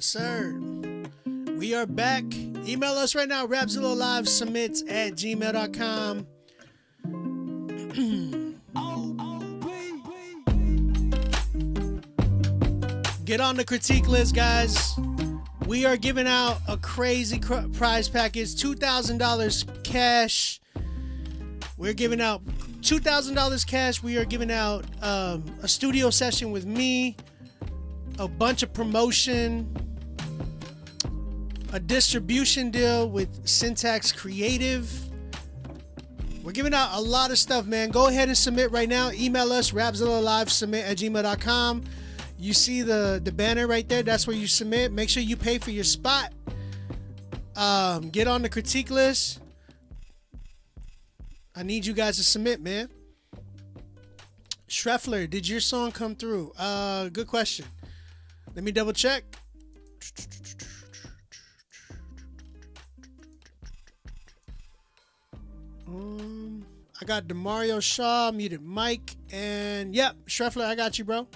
Yes, sir. We are back. Email us right now, rapzillalivesubmits@gmail.com. Get on the critique list, guys. We are giving out a crazy prize package, $2,000 cash. We're giving out $2,000 cash. We are giving out a studio session with me, a bunch of promotion, a distribution deal with Syntax Creative. We're giving out a lot of stuff, man. Go ahead and submit right now. Email us, rapzillalivesubmit@gmail.com. You see the banner right there. That's where you submit. Make sure you pay for your spot. Get on the critique list. I need you guys to submit, man. Schreffler, did your song come through? Good question. Let me double check. I got Demario Shaw, muted Mike, and yep, Schreffler, I got you, bro.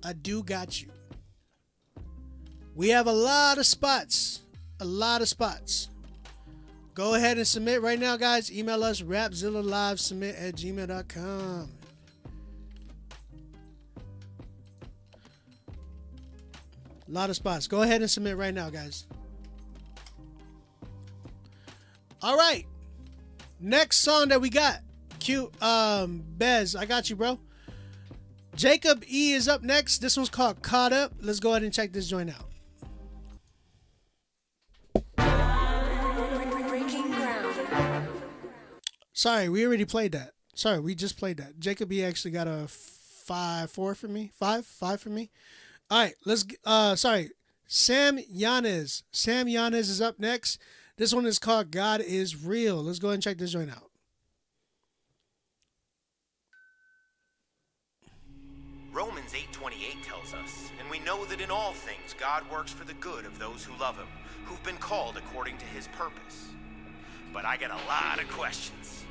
I do got you. We have a lot of spots. A lot of spots. Go ahead and submit right now, guys. Email us, rapzillalivesubmit@gmail.com. A lot of spots. Go ahead and submit right now, guys. All right. Next song that we got. Cute. Bez, I got you, bro. Jacob E is up next. This one's called Caught Up. Let's go ahead and check this joint out. Sorry, we already played that. Sorry, we just played that. Jacob E actually got a 5-4 for me. 5 for me. All right, let's sorry. Sam Yanez. Sam Yanez is up next. This one is called God is Real. Let's go ahead and check this joint out. Romans 8:28 tells us, and we know that in all things God works for the good of those who love him, who've been called according to his purpose. But I got a lot of questions.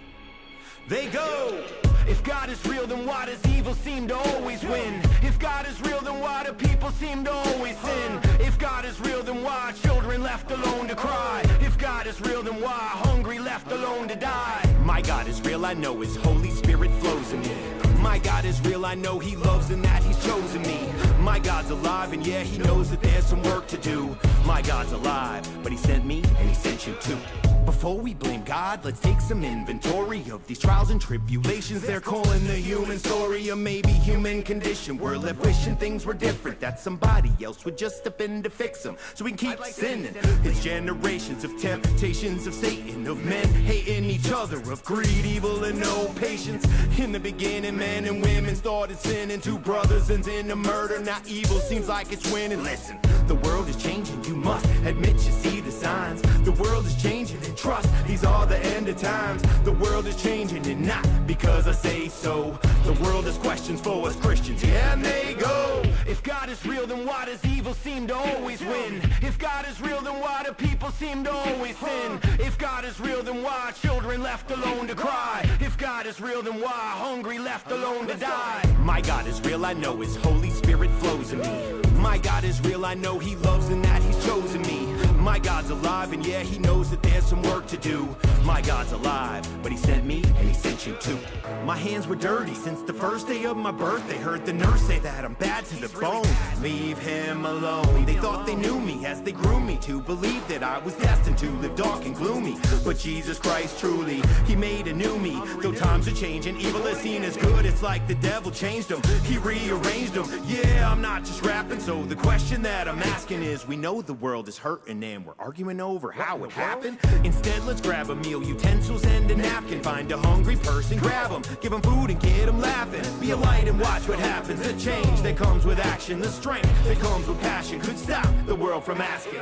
They go! If God is real, then why does evil seem to always win? If God is real, then why do people seem to always sin? If God is real, then why are children left alone to cry? If God is real, then why are hungry left alone to die? My God is real, I know his Holy Spirit flows in me. My God is real, I know he loves and that he's chosen me. My God's alive and yeah, he knows that there's some work to do. My God's alive, but he sent me and he sent you too. Before we blame God, let's take some inventory of these trials and tribulations they're calling the human story, or maybe human condition. We're left wishing things were different, that somebody else would just step in to fix them, so we can keep sinning. It's generations of temptations of Satan, of men hating each other, of greed, evil, and no patience. In the beginning, men and women started sinning, two brothers and into murder. Now evil seems like it's winning. Listen, the world is changing, you must admit you see the signs. The world is changing, and trust, these are the end of times. The world is changing, and not because I say so. The world has questions for us Christians, yeah, and they go. If God is real, then why does evil seem to always win? If God is real, then why do people seem to always sin? If God is real, then why are children left alone to cry? If God is real, then why are hungry left alone to die? My God is real, I know his Holy Spirit flows in me. My God is real, I know he loves and that he's chosen me. My God's alive and yeah, he knows that there's some work to do. My God's alive, but he sent me and he sent you too. My hands were dirty since the first day of my birthday. Heard the nurse say that I'm bad to the bone. Leave him alone. They thought they knew me as they grew me to believe that I was destined to live dark and gloomy. But Jesus Christ truly, he made a new me. Though times are changing, evil is seen as good. It's like the devil changed them, he rearranged them. Yeah, I'm not just rapping, so the question that I'm asking is, we know the world is hurting and we're arguing over how it happened. Instead, let's grab a meal, utensils and a napkin. Find a hungry person, grab them, give them food and get them laughing. Be a light and watch what happens. The change that comes with action, the strength that comes with passion could stop the world from asking.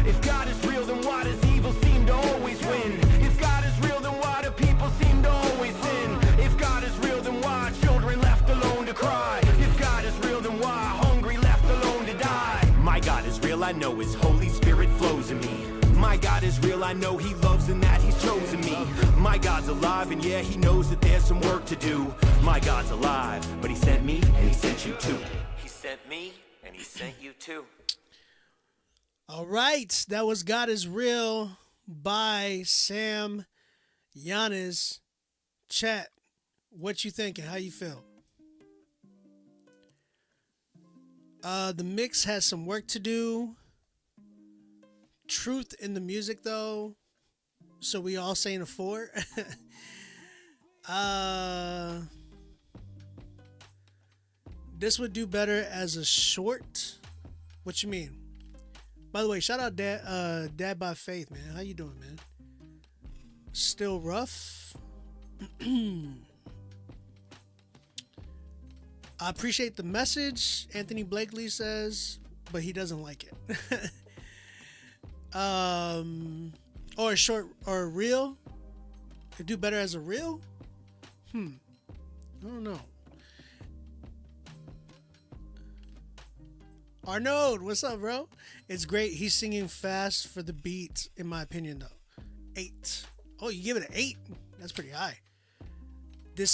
If God is real, then why does evil seem to always win? If God is real, then why do people seem to always sin? If God is real, then why are children left alone to cry? If God is real, then why are hungry left alone to die? My God is real, I know his Holy Spirit flows in me. My God is real, I know he loves and that he's chosen me. My God's alive and yeah, he knows that there's some work to do. My God's alive, but he sent me and he sent you too. He sent me and he I sent you too. All right, that was God is Real by Sam Giannis. Chat, what you thinking? How you feel? The mix has some work to do. Truth in the music, though. So we all saying a 4. This would do better as a short. What you mean? By the way, shout out Dad by Faith, man. How you doing, man? Still rough. I appreciate the message, Anthony Blakely says, but he doesn't like it. Or a short or a reel. Could do better as a reel? I don't know. Arnold, what's up, bro? It's great. He's singing fast for the beat, in my opinion, though. 8. Oh, you give it an 8? That's pretty high. This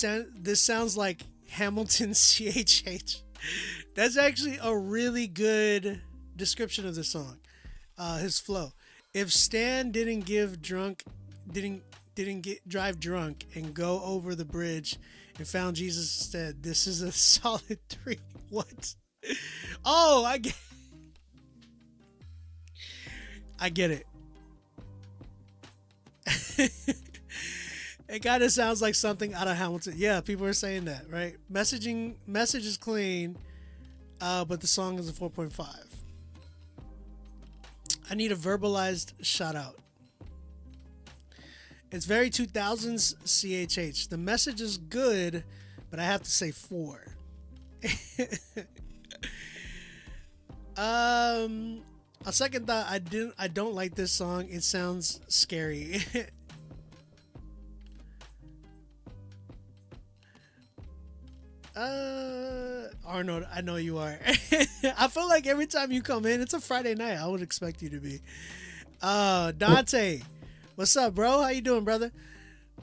sounds like Hamilton CHH. That's actually a really good description of the song. His flow. If Stan didn't drive drunk and go over the bridge and found Jesus instead, this is a solid 3. What? Oh, I get it. It kind of sounds like something out of Hamilton. Yeah, people are saying that, right? Message is clean, but the song is a 4.5. I need a verbalized shout out. It's very 2000s CHH. The message is good, but I have to say 4. A second thought, I don't like this song. It sounds scary. Arnold, I know you are. I feel like every time you come in, it's a Friday night. I would expect you to be. Dante, what's up, bro? How you doing, brother?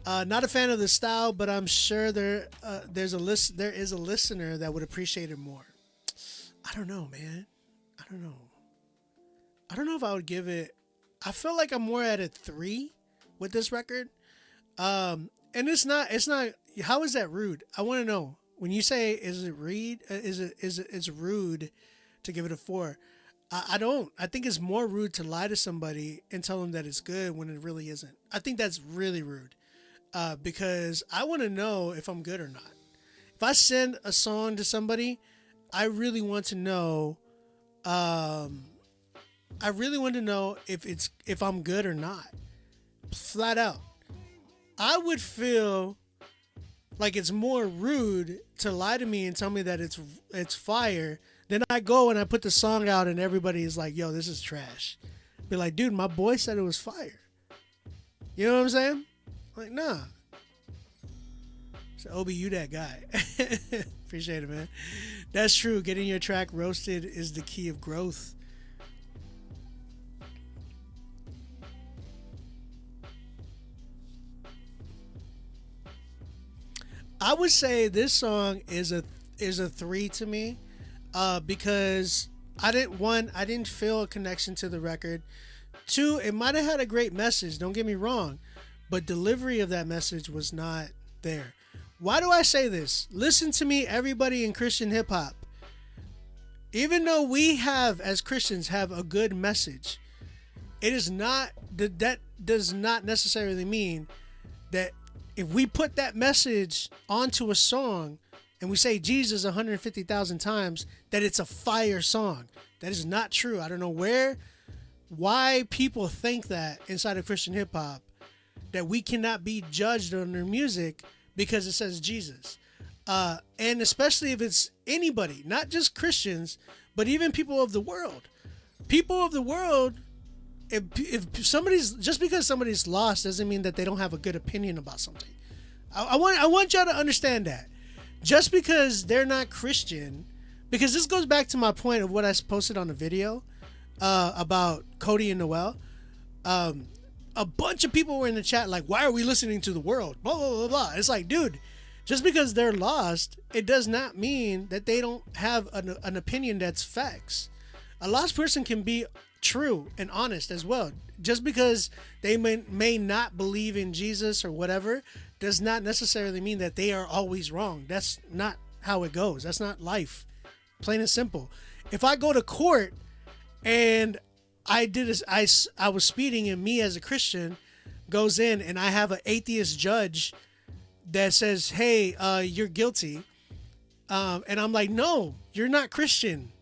Not a fan of the style, but I'm sure there is a listener that would appreciate it more. I don't know, man. I don't know if I would give it. I feel like I'm more at a 3 with this record. And it's not. How is that rude? I want to know. When you say, is it rude? It's rude to give it a 4. I don't. I think it's more rude to lie to somebody and tell them that it's good when it really isn't. I think that's really rude. Because I want to know if I'm good or not. If I send a song to somebody, I really want to know. I really want to know if I'm good or not. Flat out. I would feel like it's more rude to lie to me and tell me that it's fire. Then I go and I put the song out and everybody is like, yo, this is trash. Be like, dude, my boy said it was fire. You know what I'm saying? Like, nah. So, Obi, you that guy. Appreciate it, man. That's true. Getting your track roasted is the key of growth. I would say this song is a 3 to me, because I didn't feel a connection to the record. 2, it might have had a great message. Don't get me wrong, but delivery of that message was not there. Why do I say this? Listen to me, everybody in Christian hip hop. Even though we as Christians have a good message, it is not that does not necessarily mean that if we put that message onto a song and we say Jesus 150,000 times, that it's a fire song. That is not true. I don't know why people think that inside of Christian hip hop, that we cannot be judged on their music because it says Jesus. And especially if it's anybody, not just Christians, but even people of the world. People of the world, if somebody's, just because somebody's lost doesn't mean that they don't have a good opinion about something. I want y'all to understand that. Just because they're not Christian, because this goes back to my point of what I posted on the video about Cody and Noel. A bunch of people were in the chat like, why are we listening to the world? Blah, blah, blah, blah. It's like, dude, Just because they're lost, it does not mean that they don't have an opinion that's facts. A lost person can be true and honest as well. Just because they may not believe in Jesus or whatever does not necessarily mean that they are always wrong. That's not how it goes. That's not life. Plain and simple. If I go to court and I was speeding, and me as a Christian goes in and I have an atheist judge that says, hey, you're guilty. And I'm like, no, you're not Christian.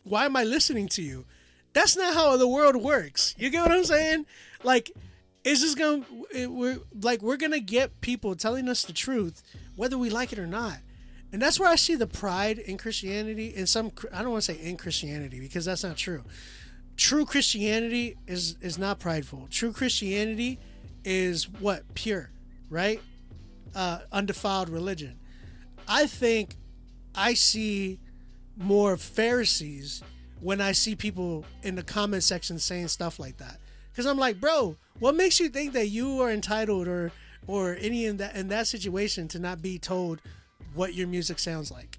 Why am I listening to you? That's not how the world works. You get what I'm saying? Like, it's just we're gonna get people telling us the truth, whether we like it or not. And that's where I see the pride in Christianity. I don't want to say in Christianity, because that's not true. True Christianity is not prideful. True Christianity is what? Pure, right? Undefiled religion. I think I see more Pharisees when I see people in the comment section saying stuff like that. Because I'm like, bro, what makes you think that you are entitled or any in that situation to not be told what your music sounds like?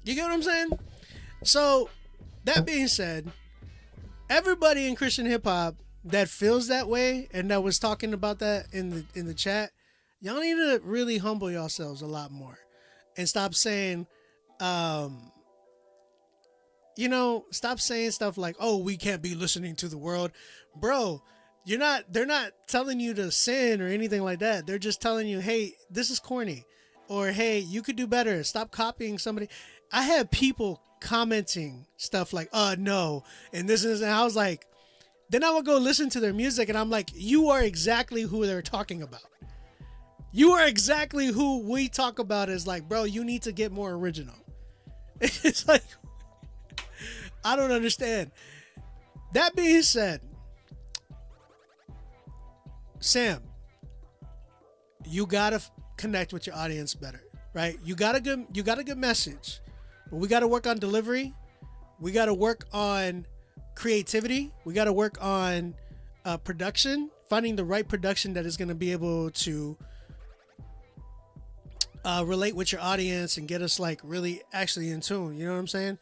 You get what I'm saying? So, that being said, everybody in Christian hip hop that feels that way and that was talking about that in the chat, y'all need to really humble yourselves a lot more and stop saying, stop saying stuff like, oh, we can't be listening to the world. Bro, they're not telling you to sin or anything like that. They're just telling you, hey, this is corny, or hey, you could do better. Stop copying somebody. I had people commenting stuff like, no, and this is, and I was like, then I would go listen to their music and I'm like, you are exactly who they're talking about. You are exactly who we talk about as like, bro, you need to get more original. It's like, I don't understand. That being said, Sam, you gotta connect with your audience better, right? You got a good message, but we gotta work on delivery. We gotta work on creativity. We gotta work on production, finding the right production that is gonna be able to relate with your audience and get us like really actually in tune. You know what I'm saying?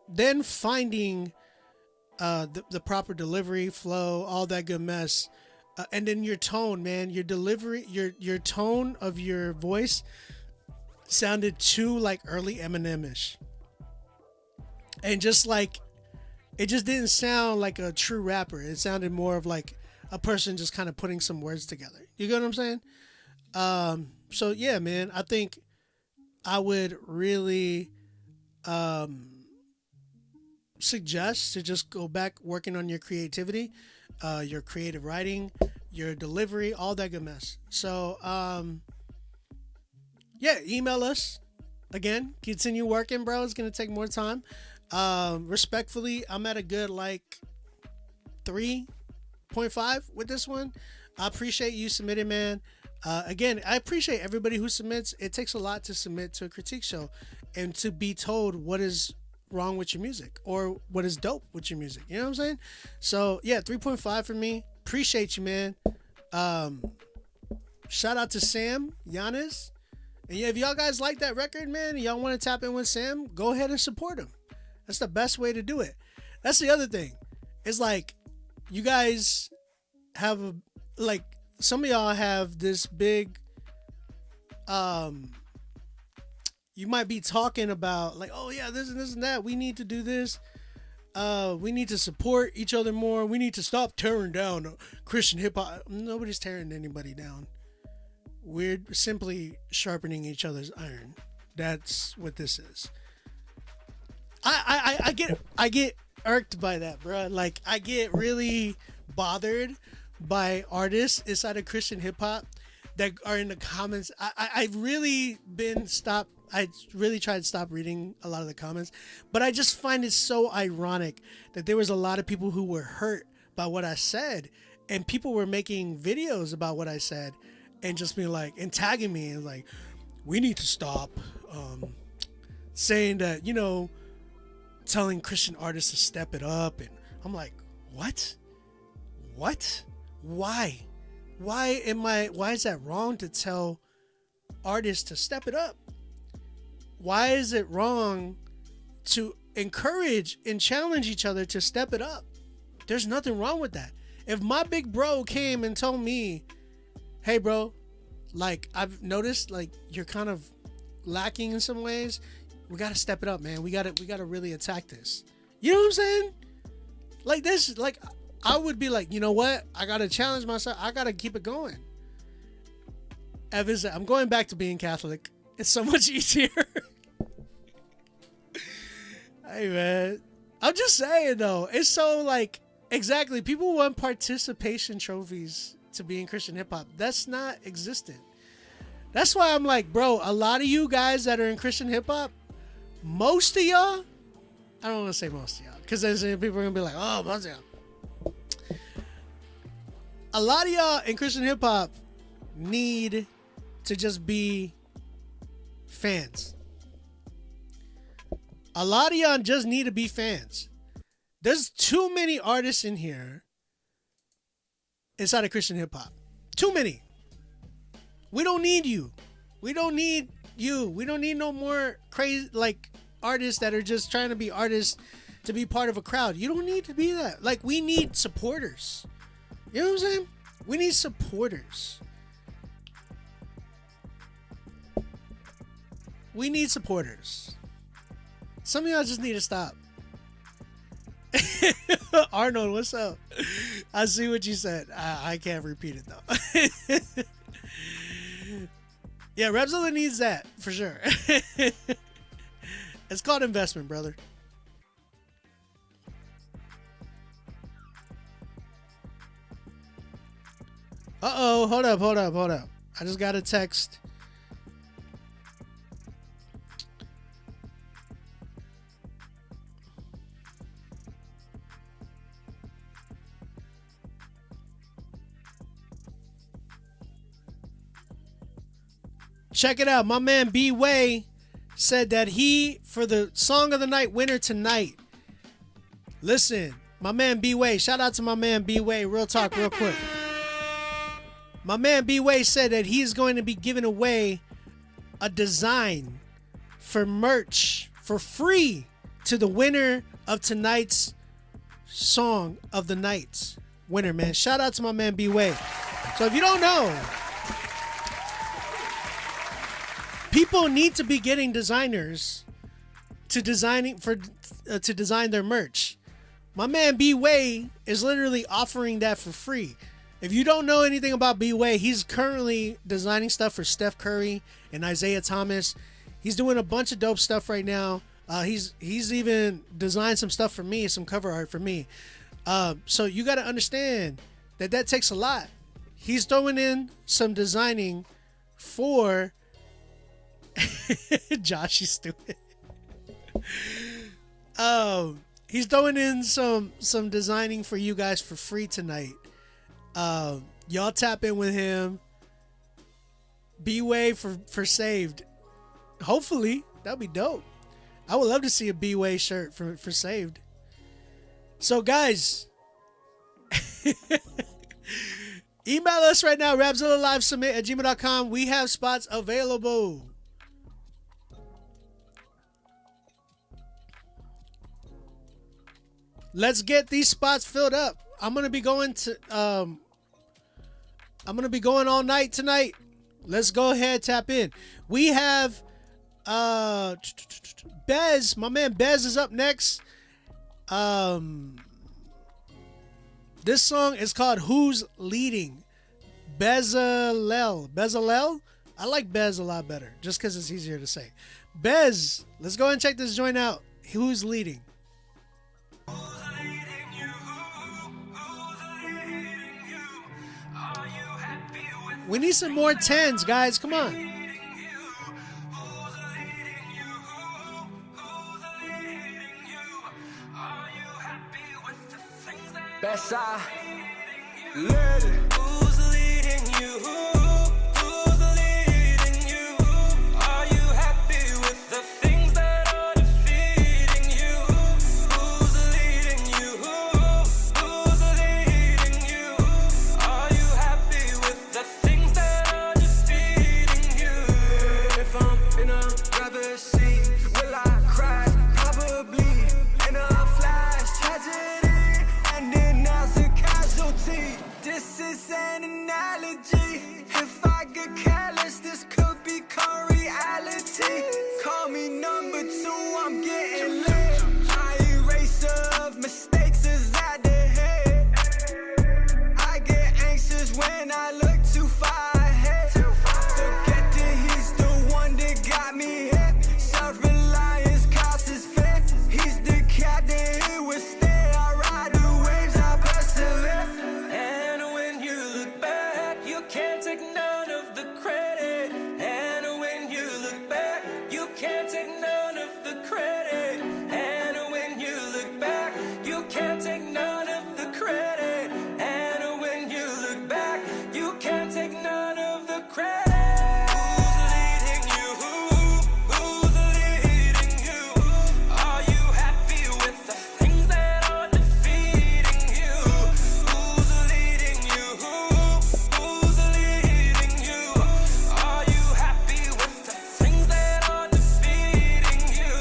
Then finding the proper delivery, flow, all that good mess, and then your tone, man. Your delivery, your tone of your voice sounded too like early Eminem-ish, and just like it just didn't sound like a true rapper. It sounded more of like a person just kind of putting some words together. You get what I'm saying? So yeah, man, I think I would really suggest to just go back working on your creativity, your creative writing, your delivery, all that good mess. So yeah, email us again, continue working, bro. It's gonna take more time. Respectfully, I'm at a good like 3.5 with this one. I appreciate you submitting, man. Again, I appreciate everybody who submits. It takes a lot to submit to a critique show and to be told what is wrong with your music or what is dope with your music. You know what I'm saying? So yeah, 3.5 for me. Appreciate you, man. Shout out to Sam, Giannis. And yeah, if y'all guys like that record, man, and y'all want to tap in with Sam, go ahead and support him. That's the best way to do it. That's the other thing. It's like you guys have some of y'all have this big you might be talking about like, oh yeah, this and this and that. We need to do this. We need to support each other more. We need to stop tearing down Christian hip hop. Nobody's tearing anybody down. We're simply sharpening each other's iron. That's what this is. I get irked by that, bro. Like I get really bothered by artists inside of Christian hip hop that are in the comments. I've really I really tried to stop reading a lot of the comments, but I just find it so ironic that there was a lot of people who were hurt by what I said, and people were making videos about what I said and just being like, and tagging me and like, we need to stop saying that, telling Christian artists to step it up. And I'm like, what? Why? why is that wrong to tell artists to step it up? Why is it wrong to encourage and challenge each other to step it up? There's nothing wrong with that. If my big bro came and told me, hey bro, like I've noticed like you're kind of lacking in some ways, we gotta step it up, man. We gotta really attack this. You know what I'm saying? Like this, like I would be like, you know what? I gotta challenge myself. I gotta keep it going. Evans, I'm going back to being Catholic. It's so much easier. Hey man, I'm just saying though. It's so like exactly. People want participation trophies to be in Christian hip hop. That's not existent. That's why I'm like, bro. A lot of you guys that are in Christian hip hop, most of y'all. I don't want to say most of y'all because then people are gonna be like, oh, most of y'all. A lot of y'all in Christian hip hop need to just be fans. A lot of y'all just need to be fans. There's too many artists in here inside of Christian hip hop. Too many. We don't need you. We don't need you. We don't need no more crazy like artists that are just trying to be artists to be part of a crowd. You don't need to be that. Like we need supporters. You know what I'm saying? We need supporters. We need supporters. Some of y'all just need to stop. Arnold, what's up? I see what you said. I can't repeat it though. Yeah, Rapzilla needs that for sure. It's called investment, brother. Uh-oh, hold up. I just got a text. Check it out. My man B-Way said that he, for the Song of the Night winner tonight. Listen, my man B-Way. Shout out to my man B-Way. Real talk, real quick. My man B-Way said that he's going to be giving away a design for merch for free to the winner of tonight's Song of the Night winner, man. Shout out to my man B-Way. So if you don't know, people need to be getting designers to design their merch. My man B-Way is literally offering that for free. If you don't know anything about B-Way, he's currently designing stuff for Steph Curry and Isaiah Thomas. He's doing a bunch of dope stuff right now. He's even designed some stuff for me, some cover art for me. So you got to understand that takes a lot. He's throwing in some designing for Josh is stupid. He's throwing in some designing for you guys for free tonight. Y'all tap in with him. B-Way for Saved. Hopefully, that'd be dope. I would love to see a B-Way shirt for Saved. So guys, email us right now, rapzillalivesubmit@gmail.com. We have spots available. Let's get these spots filled up. I'm gonna be going all night tonight. Let's go ahead, tap in. We have Bez, my man Bez is up next. This song is called Who's Leading? Bezalel. I like Bez a lot better, just because it's easier to say. Bez, let's go and check this joint out. Who's Leading? We need some more 10s, guys. Come on. Best I led. Who's leading you? Who's leading you? Are you happy with the things that are defeating you? Who's leading you? Who's leading you? Are you happy with prophecy. Will I cry? Probably. In a flash, tragedy, and then as a casualty. This is an analogy. If I get careless, this could become reality. Call me number 2, I'm getting lit. My eraser of mistakes is at the head. I get anxious when I look too far ahead. Forget that he's the one that got me hit. Self-reliance causes fear. He's the captain, he will stay. I ride the waves, I persevere. And when you look back, you can't take none of the credit. And when you look back, you can't take none of the credit. And when you look back, you can't take none of the credit. And when you look back, you can't take none of the credit. Who's leading you? Who's leading you? Are you happy with the things that are defeating you? Who's leading you? Who's leading you? Are you happy with the things that are defeating you?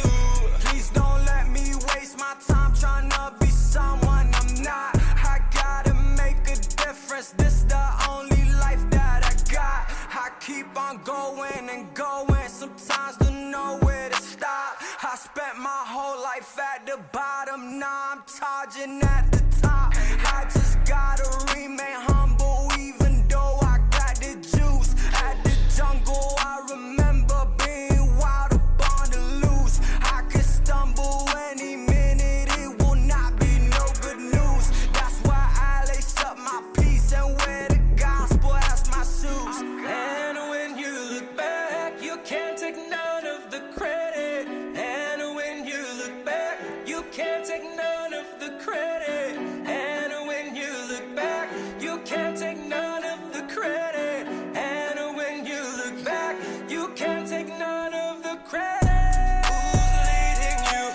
Please don't let me waste my time trying to be someone I'm not. I gotta make a difference. This the only life that I got. I keep on going and going. Sometimes don't know where to stop. I spent my whole life at the bottom. Now I'm charging at the top. I just gotta remain humble, even though I got the juice. At the jungle, I remember being wild up on the loose. I could stumble any minute, it will not be no good news. That's why I lace up my peace and wear the gospel as my shoes. And when you look back, you can't take none of the credit. And when you look back, you can't take none of the credit. And when you look back, you can't take none of the credit. And when you look back, you can't take none of the credit. Who's leading you?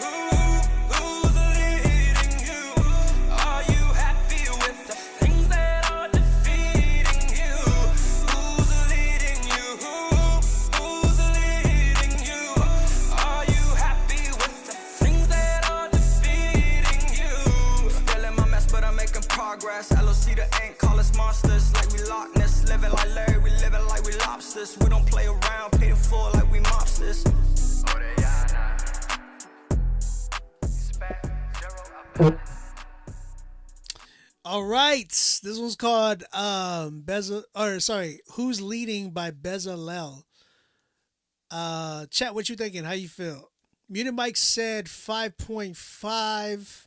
Who's leading you? Are you happy with the things that are defeating you? Who's leading you? Who's leading you? Are you happy with the things that are defeating you? Still in my mess, but I'm making progress. LOC the ink, call us monsters like we Loch Ness. Living like Larry, we living like we lobsters. We don't play around, pay in full like we mobsters. All right, this one's called Who's Leading by Bezalel. Chat, what you thinking? How you feel? Muted Mike said 5.5.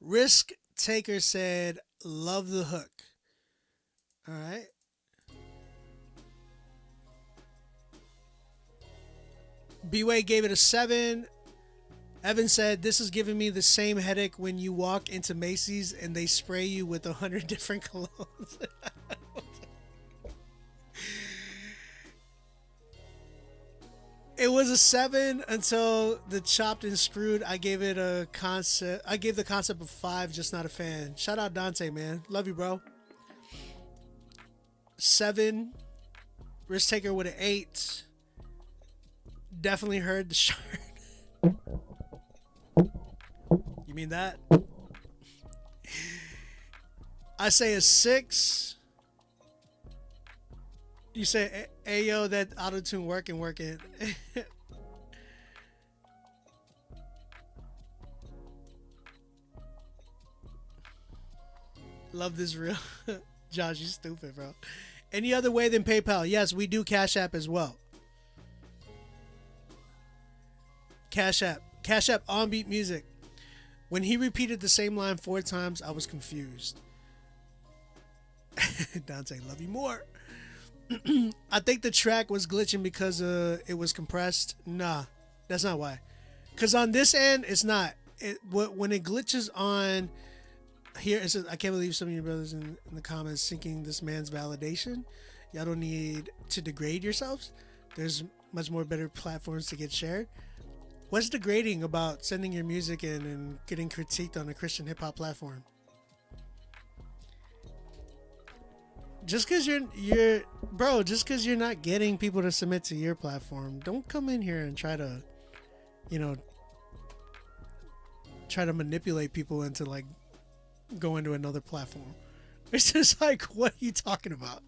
Risk Taker said love the hook. All right. B-Way gave it a 7. Evan said, this is giving me the same headache when you walk into Macy's and they spray you with 100 different colognes. It was a 7 until the chopped and screwed. I gave the concept of 5, just not a fan. Shout out Dante, man. Love you, bro. 7. Risk Taker with an 8. Definitely heard the shard. You mean that? I say a 6. You say, hey, yo, that auto-tune working. Love this real. Josh, you stupid, bro. Any other way than PayPal? Yes, we do Cash App as well. Cash App on Beat Music. When he repeated the same line 4 times, I was confused. Dante, love you more. I think the track was glitching because it was compressed. Nah, that's not why. Because on this end, it's not. When it glitches on here, it says, I can't believe some of your brothers in the comments seeking this man's validation. Y'all don't need to degrade yourselves. There's much more better platforms to get shared. What's degrading about sending your music in and getting critiqued on a Christian hip-hop platform? Just because you're bro, just because you're not getting people to submit to your platform, don't come in here and try to, you know, try to manipulate people into like going to another platform. It's just like, what are you talking about?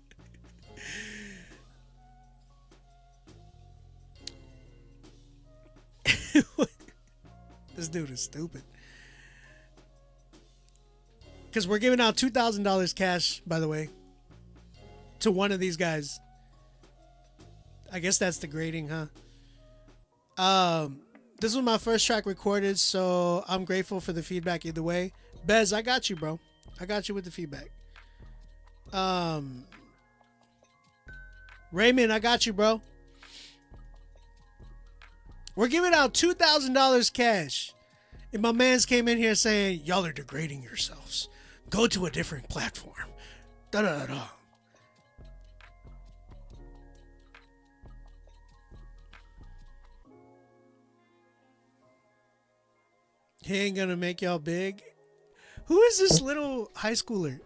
This dude is stupid. Because we're giving out $2,000 cash, by the way, to one of these guys. I guess that's the grading, huh? This was my first track recorded, so I'm grateful for the feedback either way. Bez, I got you, bro. I got you with the feedback. Raymond, I got you, bro. We're giving out $2,000 cash. And my mans came in here saying, y'all are degrading yourselves. Go to a different platform. Da da da. He ain't gonna make y'all big. Who is this little high schooler?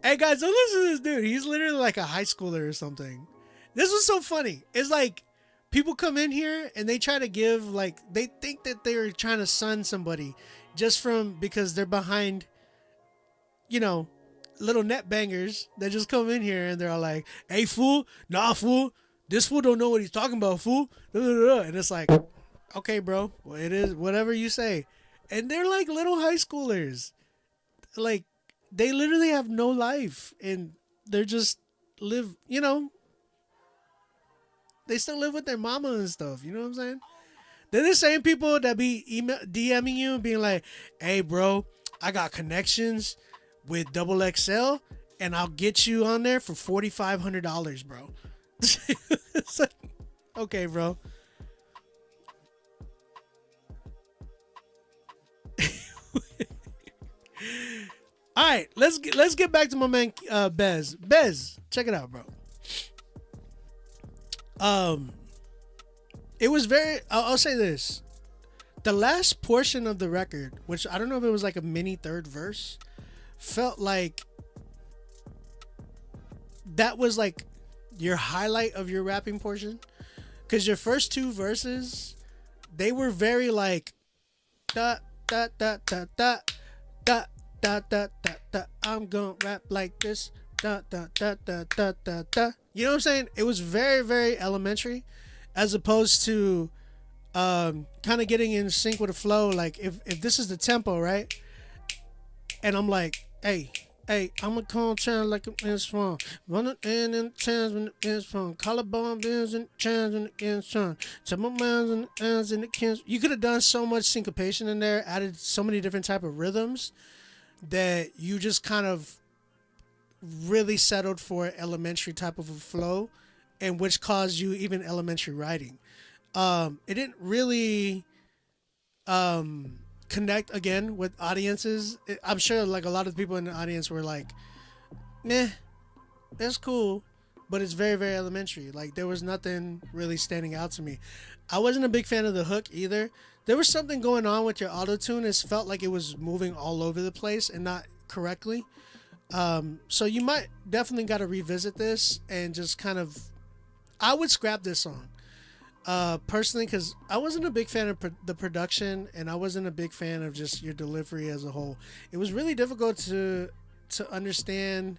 Hey guys, don't listen to this dude. He's literally like a high schooler or something. This was so funny. It's like people come in here and they try to give, like, they think that they're trying to sun somebody just from because they're behind, you know, little net bangers that just come in here and they're all like, hey fool, nah fool, this fool don't know what he's talking about, fool. And it's like, okay, bro, well, it is whatever you say. And they're like little high schoolers. Like, they literally have no life and they're just live, you know, they still live with their mama and stuff. You know what I'm saying? They're the same people that be DMing you and being like, hey, bro, I got connections with Double XL and I'll get you on there for $4,500, bro. It's like, okay, bro. All right, let's get back to my man Bez. Bez, check it out, bro. It was very, I'll say this. The last portion of the record, which I don't know if it was like a mini third verse, felt like that was like your highlight of your rapping portion. Because your first two verses, they were very like, da, da, da, da, da, da, da, da, da, da, I'm gonna rap like this, da, da, da, da, da, da, da. You know what I'm saying? It was very, very elementary, as opposed to kind of getting in sync with the flow. Like if this is the tempo, right? And I'm like, hey, I'm a call channel like a instrument. Run it in chance when the instrument. Collarbone bends and chance when the instrument. Tell my man's and the ends in the kins. You could have done so much syncopation in there, added so many different type of rhythms that you just kind of really settled for elementary type of a flow, and which caused you even elementary writing. It didn't really connect again with audiences. I'm sure like a lot of people in the audience were like, "Meh, that's cool," but it's very, very elementary. Like there was nothing really standing out to me. I wasn't a big fan of the hook either. There was something going on with your auto-tune. It felt like it was moving all over the place and not correctly. So you might definitely got to revisit this and just kind of, I would scrap this song personally, because I wasn't a big fan of the production, and I wasn't a big fan of just your delivery as a whole. It was really difficult to understand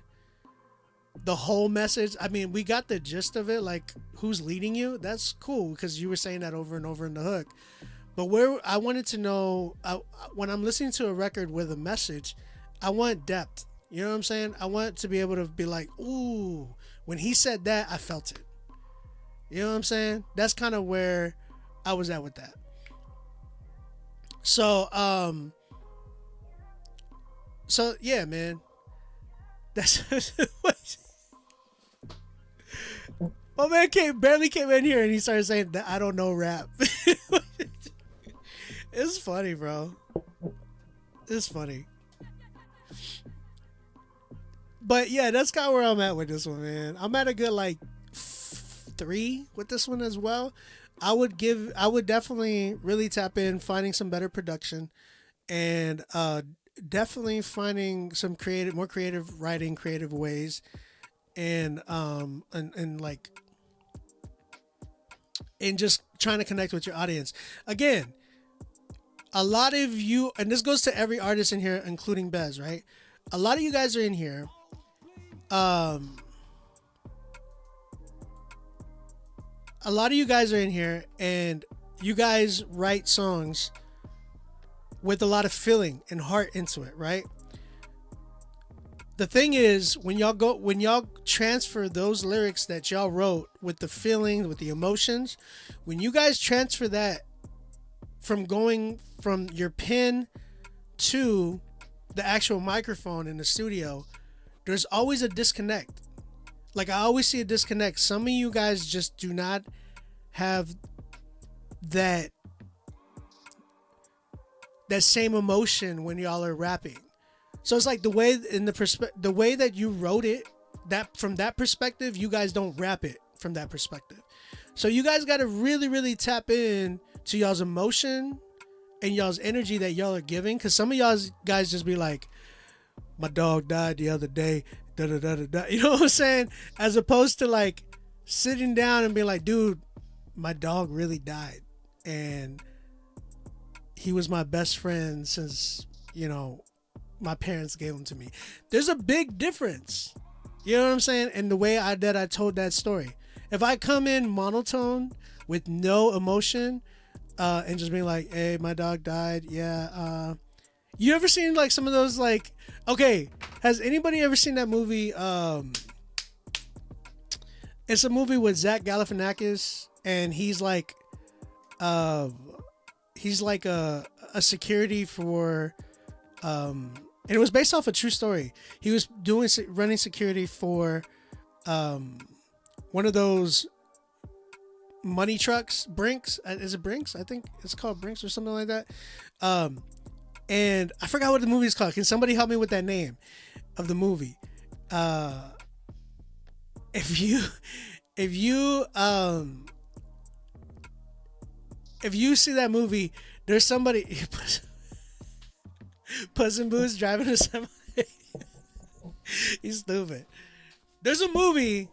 the whole message. I mean, we got the gist of it, like who's leading you. That's cool because you were saying that over and over in the hook. But where I wanted to know, when I'm listening to a record with a message, I want depth. You know what I'm saying? I want to be able to be like, ooh, when he said that, I felt it. You know what I'm saying? That's kind of where I was at with that. So yeah, man. That's what. My man barely came in here and he started saying that I don't know rap. It's funny, bro. It's funny. But yeah, that's kind of where I'm at with this one, man. I'm at a good like 3 with this one as well. I would definitely really tap in, finding some better production, and definitely finding some more creative writing, creative ways, and like, and just trying to connect with your audience. Again, a lot of you, and this goes to every artist in here, including Bez, right? A lot of you guys are in here. A lot of you guys are in here, and you guys write songs with a lot of feeling and heart into it, right? The thing is, when y'all transfer those lyrics that y'all wrote with the feeling, with the emotions, when you guys transfer that from going from your pen to the actual microphone in the studio, there's always a disconnect. Like, I always see a disconnect. Some of you guys just do not have that same emotion when y'all are rapping. So it's like the way that you wrote it, that from that perspective, you guys don't rap it from that perspective. So you guys got to really, really tap in to y'all's emotion and y'all's energy that y'all are giving. Cause some of y'all guys just be like, my dog died the other day. Da, da, da, da, da. You know what I'm saying? As opposed to like sitting down and being like, dude, my dog really died. And he was my best friend since, my parents gave him to me. There's a big difference. You know what I'm saying? And the way I told that story. If I come in monotone with no emotion, and just being like, hey, my dog died. Yeah. You ever seen like some of those, like, okay, has anybody ever seen that movie? It's a movie with Zach Galifianakis, and he's like a security for, and it was based off a true story. He was running security for one of those money trucks, Brinks. Is it Brinks? I think it's called Brinks or something like that. And I forgot what the movie is called. Can somebody help me with that name of the movie? If you see that movie, there's somebody Puss in Boots driving a semi. He's stupid. There's a movie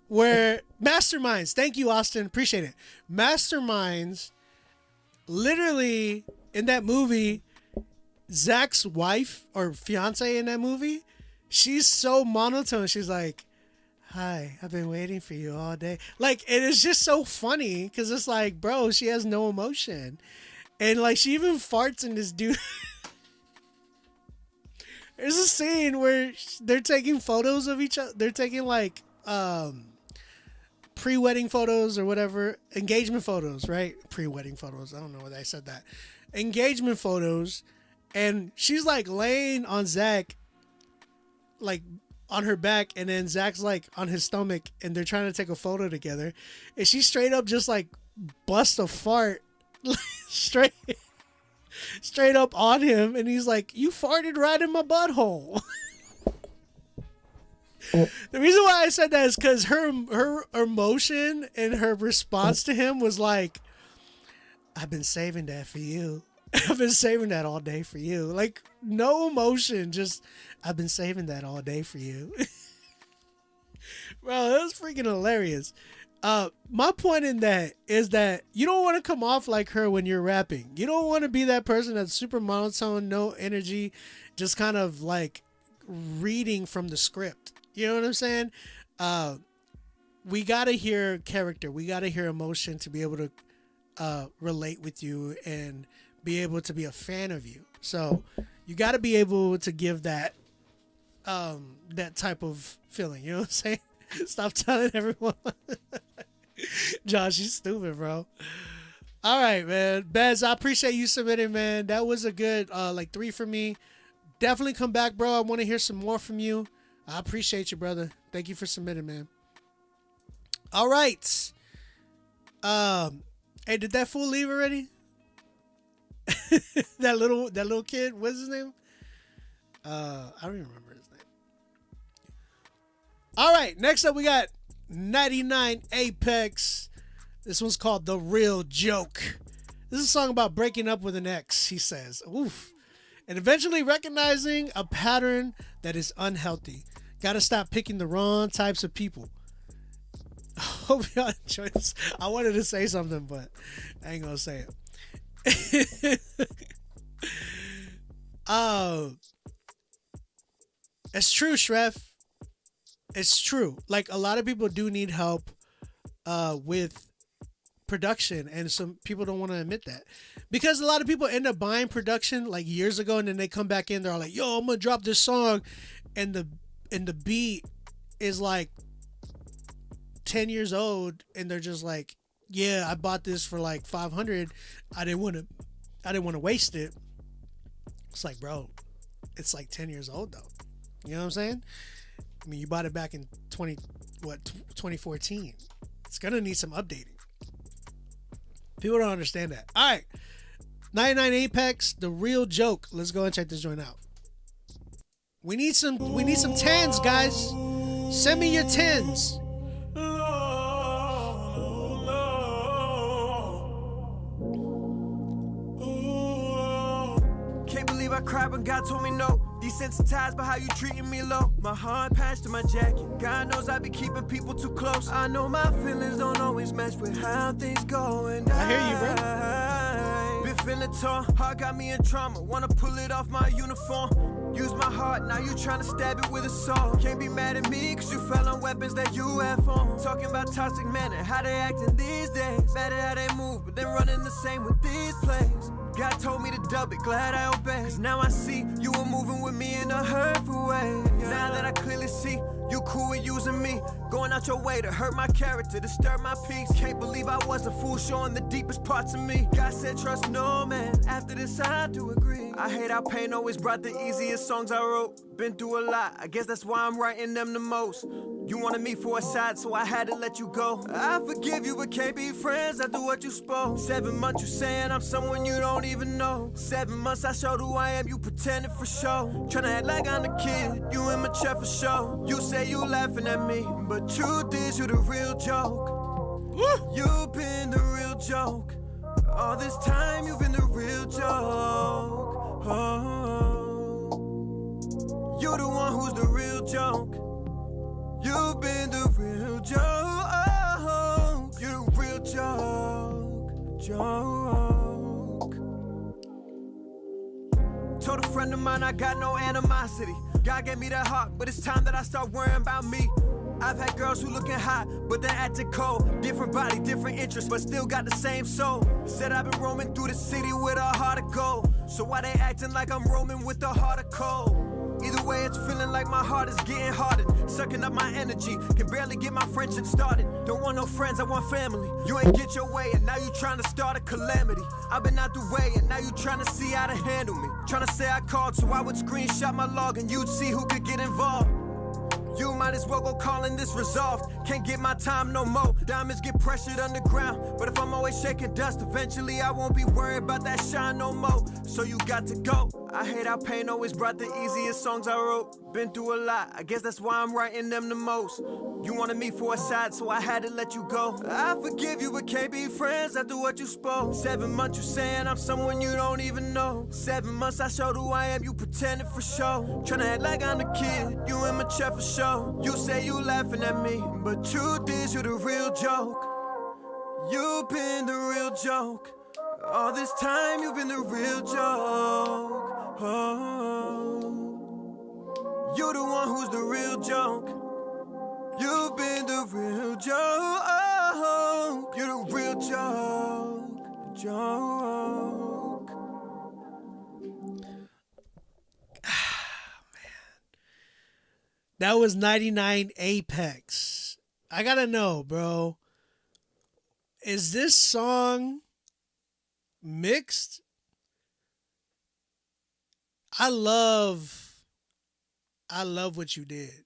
where Masterminds. Thank you, Austin. Appreciate it. Masterminds. Literally in that movie, Zach's wife or fiance in that movie, she's so monotone. She's like, hi, I've been waiting for you all day. Like, it is just so funny because it's like, bro, she has no emotion. And like, she even farts in this dude. There's a scene where they're taking photos of each other. They're taking like pre-wedding photos or whatever. Engagement photos, right? Pre-wedding photos. I don't know why I said that. Engagement photos. And she's like laying on Zach, like on her back, and then Zach's like on his stomach, and they're trying to take a photo together. And she straight up just like busts a fart straight up on him, and he's like, you farted right in my butthole. The reason why I said that is because her emotion and her response to him was like, I've been saving that for you. I've been saving that all day for you. Like, no emotion, just, I've been saving that all day for you. Bro, that was freaking hilarious. My point in that is that you don't want to come off like her when you're rapping. You don't want to be that person that's super monotone, no energy, just kind of like reading from the script. You know what I'm saying? We got to hear character. We got to hear emotion to be able to relate with you and be able to be a fan of you. So you got to be able to give that that type of feeling. You know what I'm saying? Stop telling everyone. Josh, you stupid, bro. All right, man. Bez, I appreciate you submitting, man. That was a good 3 for me. Definitely come back, bro. I want to hear some more from you. I appreciate you, brother. Thank you for submitting, man. All right. Hey, did that fool leave already? that little kid, what's his name? I don't even remember his name. All right, next up we got 99 Apex. This one's called The Real Joke. This is a song about breaking up with an ex, he says. Oof. and eventually recognizing a pattern that is unhealthy. Gotta stop picking the wrong types of people. Hope y'all enjoy this. I wanted to say something, but I ain't gonna say it. It's true, Shref. It's true. Like, a lot of people do need help with production, and some people don't want to admit that, because a lot of people end up buying production like years ago, and then they come back in, they're like, yo, I'm gonna drop this song, and the beat is like 10 years old, and they're just like, yeah, I bought this for like 500. I didn't want to waste it. It's like, bro, it's like 10 years old though. You know what I'm saying? I mean, you bought it back in 2014. It's gonna need some updating. People don't understand that. All right, 99 Apex, The Real Joke. Let's go and check this joint out. We need some tens, guys. Send me your tens. Can't believe I cried when God told me no. Desensitized by how you treating me low. My heart patched to my jacket. God knows I be keeping people too close. I know my feelings don't always match with how things go. And I hear you, bro. Been feeling torn. Heart got me in trauma. Wanna pull it off my uniform. Use my heart, now you tryna stab it with a saw. Can't be mad at me, cause you fell on weapons that you have on. Talking about toxic men and how they acting these days. Mad at how they move, but they running the same with these plays. God told me to dub it, glad I obeyed. Cause now I see you were moving with me in a hurtful way. Now that I clearly see you cool with using me, going out your way to hurt my character, disturb my peace. Can't believe I was a fool, showing the deepest parts of me. God said trust no man, after this I do agree. I hate how pain always brought the easiest songs I wrote. Been through a lot, I guess that's why I'm writing them the most. You wanted me for a side, so I had to let you go. I forgive you, but can't be friends after what you spoke. 7 months you saying I'm someone you don't even know. 7 months I showed who I am, you pretending for show. Tryna act like I'm the kid, you immature for show. You say you laughing at me, but truth is you the real joke. You've been the real joke. All this time you've been the real joke. Oh, you the one who's the real joke. You've been the real joke. Oh, you're the real joke. Told a friend of mine I got no animosity. God gave me that heart, but it's time that I start worrying about me. I've had girls who looking hot, but then acting cold. Different body, different interests, but still got the same soul. Said I've been roaming through the city with a heart of gold. So why they acting like I'm roaming with a heart of cold? Either way, it's feeling like my heart is getting hardened. Sucking up my energy, can barely get my friendship started. Don't want no friends, I want family. You ain't get your way, and now you trying to start a calamity. I've been out the way, and now you trying to see how to handle me. Trying to say I called, so I would screenshot my log, and you'd see who could get involved. You might as well go calling this resolved. Can't get my time no more. Diamonds get pressured underground. But if I'm always shaking dust, eventually I won't be worried about that shine no more. So you got to go. I hate how pain always brought the easiest songs I wrote. Been through a lot, I guess that's why I'm writing them the most. You wanted me for a side, so I had to let you go. I forgive you, but can't be friends after what you spoke. 7 months you saying I'm someone you don't even know. 7 months I showed who I am, you pretending for show. Tryna act like I'm the kid, you immature for show. You say you laughing at me, but truth is you the real joke. You've been the real joke. All this time you've been the real joke. Oh, you the one who's the real joke. You've been the real joke. Oh, you're the real joke. That was 99 Apex. I gotta know, bro. Is this song mixed? I love what you did.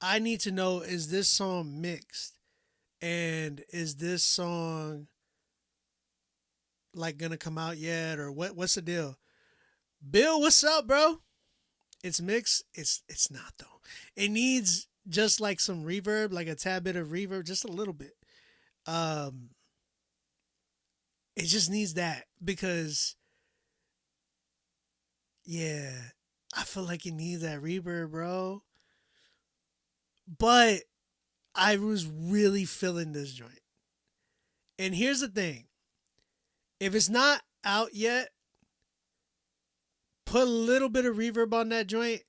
I need to know, is this song mixed? And is this song like gonna come out yet, or what's the deal? Bill, what's up, bro? It's mixed. It's not though. It needs just like some reverb, like a tad bit of reverb, just a little bit. It just needs that, because Yeah, I feel like it needs that reverb, bro. But I was really feeling this joint. And here's the thing. If it's not out yet, put a little bit of reverb on that joint.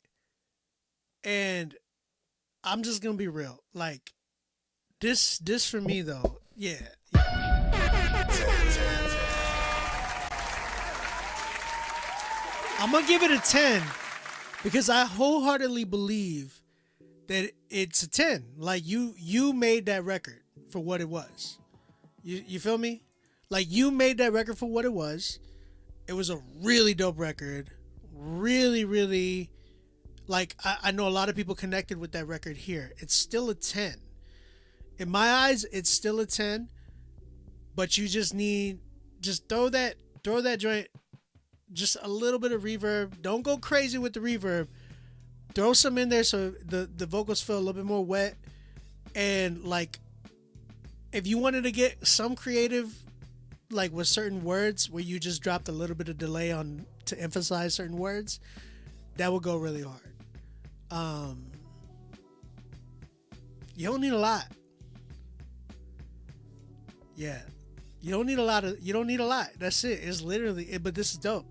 And I'm just going to be real. Like, this for me, though. Yeah. I'm going to give it a 10 because I wholeheartedly believe that it's a 10. Like, you made that record for what it was. You feel me? Like, you made that record for what it was. It was a really dope record. Really, really, like, I know a lot of people connected with that record here. It's still a 10. In my eyes, it's still a 10. But you just throw that joint, just a little bit of reverb. Don't go crazy with the reverb. Throw some in there so the vocals feel a little bit more wet. And, like, if you wanted to get some creative, like with certain words where you just dropped a little bit of delay on to emphasize certain words, that would go really hard. You don't need a lot. Yeah. You don't need a lot. That's it. It's literally it, but this is dope.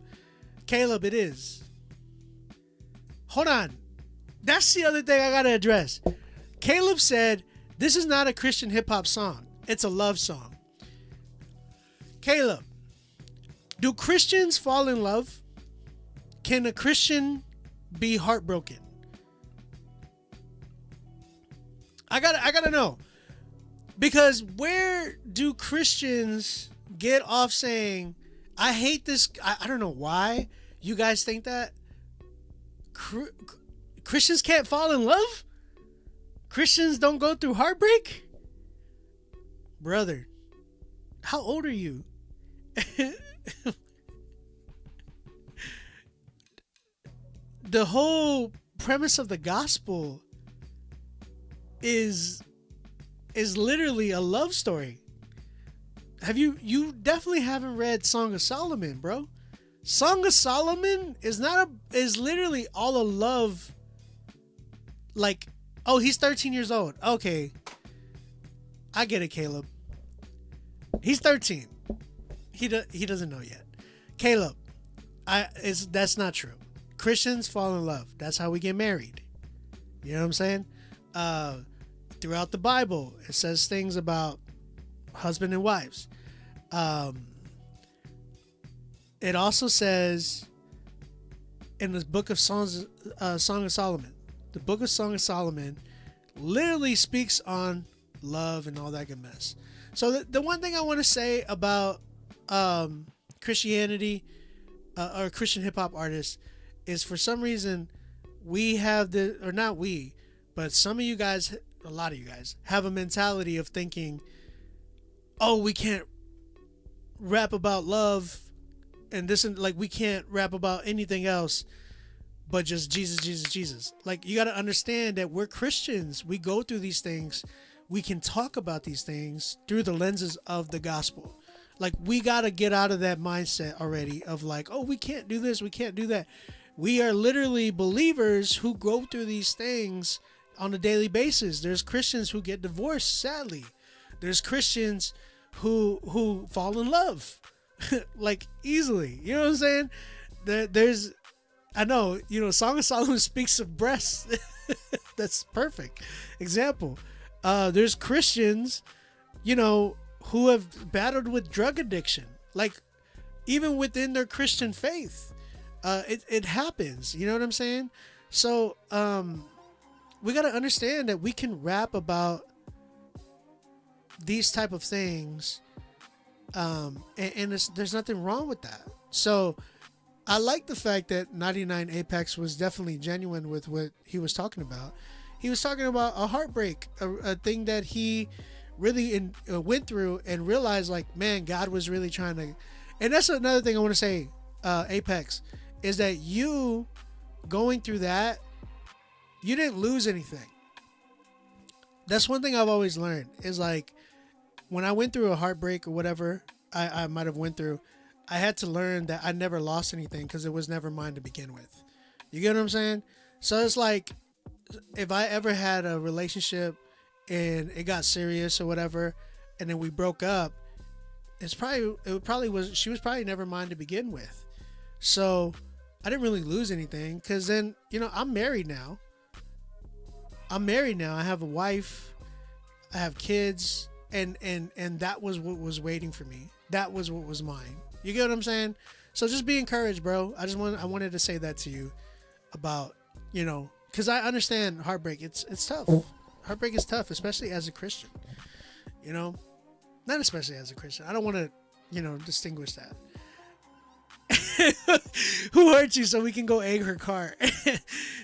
Caleb, it is. Hold on. That's the other thing I gotta address. Caleb said this is not a Christian hip hop song. It's a love song. Caleb, do Christians fall in love? Can a Christian be heartbroken? I gotta know. Because where do Christians get off saying, I hate this? I don't know why you guys think that. Christians can't fall in love? Christians don't go through heartbreak? Brother, how old are you? The whole premise of the gospel is literally a love story. You definitely haven't read Song of Solomon, bro. Song of Solomon is literally all a love. Like, oh, he's 13 years old. Okay. I get it, Caleb. He's 13. He doesn't know yet. Caleb, that's not true. Christians fall in love. That's how we get married. You know what I'm saying? Throughout the Bible, it says things about husband and wives. It also says in the book of Song of Solomon, the book of Song of Solomon literally speaks on love and all that good mess. So the one thing I want to say about Christianity or Christian hip hop artists is, for some reason, we have but some of you guys, a lot of you guys, have a mentality of thinking, oh, we can't rap about love and this, and like we can't rap about anything else but just Jesus, Jesus, Jesus. Like, you got to understand that we're Christians. We go through these things. We can talk about these things through the lenses of the gospel. Like, we got to get out of that mindset already of like, oh, we can't do this, we can't do that. We are literally believers who go through these things on a daily basis. There's Christians who get divorced, sadly. There's Christians who fall in love like easily. You know what I'm saying? There's, I know, Song of Solomon speaks of breasts. That's perfect example. There's Christians, who have battled with drug addiction. Like, even within their Christian faith, it happens. You know what I'm saying? So, we got to understand that we can rap about these type of things, and there's nothing wrong with that. So I like the fact that 99 Apex was definitely genuine with what he was talking about. He was talking about a heartbreak, a thing that he really went through and realized, like, man, God was really trying to. And that's another thing I want to say, Apex, is that you going through that, you didn't lose anything. That's one thing I've always learned is, like, when I went through a heartbreak or whatever I might have went through, I had to learn that I never lost anything because it was never mine to begin with. You get what I'm saying? So it's like, if I ever had a relationship and it got serious or whatever, and then we broke up, she was probably never mine to begin with. So I didn't really lose anything, because then, you know, I'm married now. I have a wife, I have kids, and that was what was waiting for me. That was what was mine. You get what I'm saying? So just be encouraged, bro. I wanted to say that to you about, you know, because I understand heartbreak. It's tough. Heartbreak is tough, especially as a Christian. You know, not especially as a Christian. I don't want to, you know, distinguish that. Who hurt you so we can go egg her car?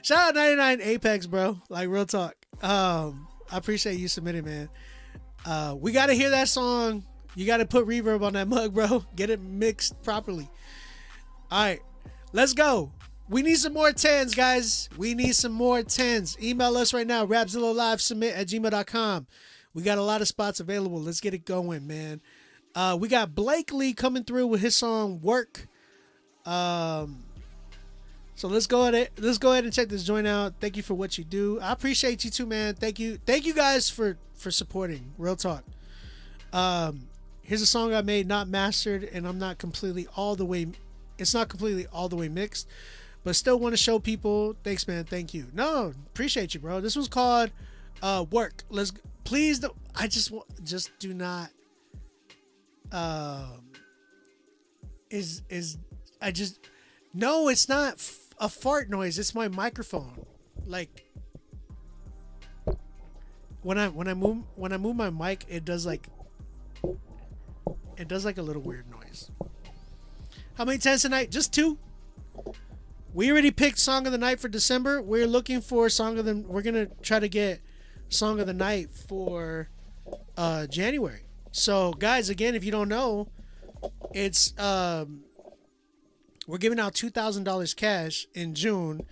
Shout out 99 Apex, bro. Like, real talk. I appreciate you submitting, man. We got to hear that song. You got to put reverb on that mug, bro. Get it mixed properly. All right, let's go. We need some more 10s, guys. We need some more 10s. Email us right now, rapzilla.com. We got a lot of spots available. Let's get it going, man. We got Blakely coming through with his song Work. So let's go ahead and check this joint out. Thank you for what you do. I appreciate you too, man. Thank you guys for supporting. Real talk. Here's a song I made, not mastered, and I'm not completely all the way. It's not completely all the way mixed, but still want to show people. Thanks, man. Thank you. No, appreciate you, bro. This was called Work. Please don't. I just do not. No, it's not a fart noise. It's my microphone. Like, when I move my mic, it does like a little weird noise. How many 10s tonight? Just 2. We already picked song of the night for December. We're looking for we're gonna try to get song of the night for January. So guys, again, if you don't know, it's we're giving out $2,000 cash in June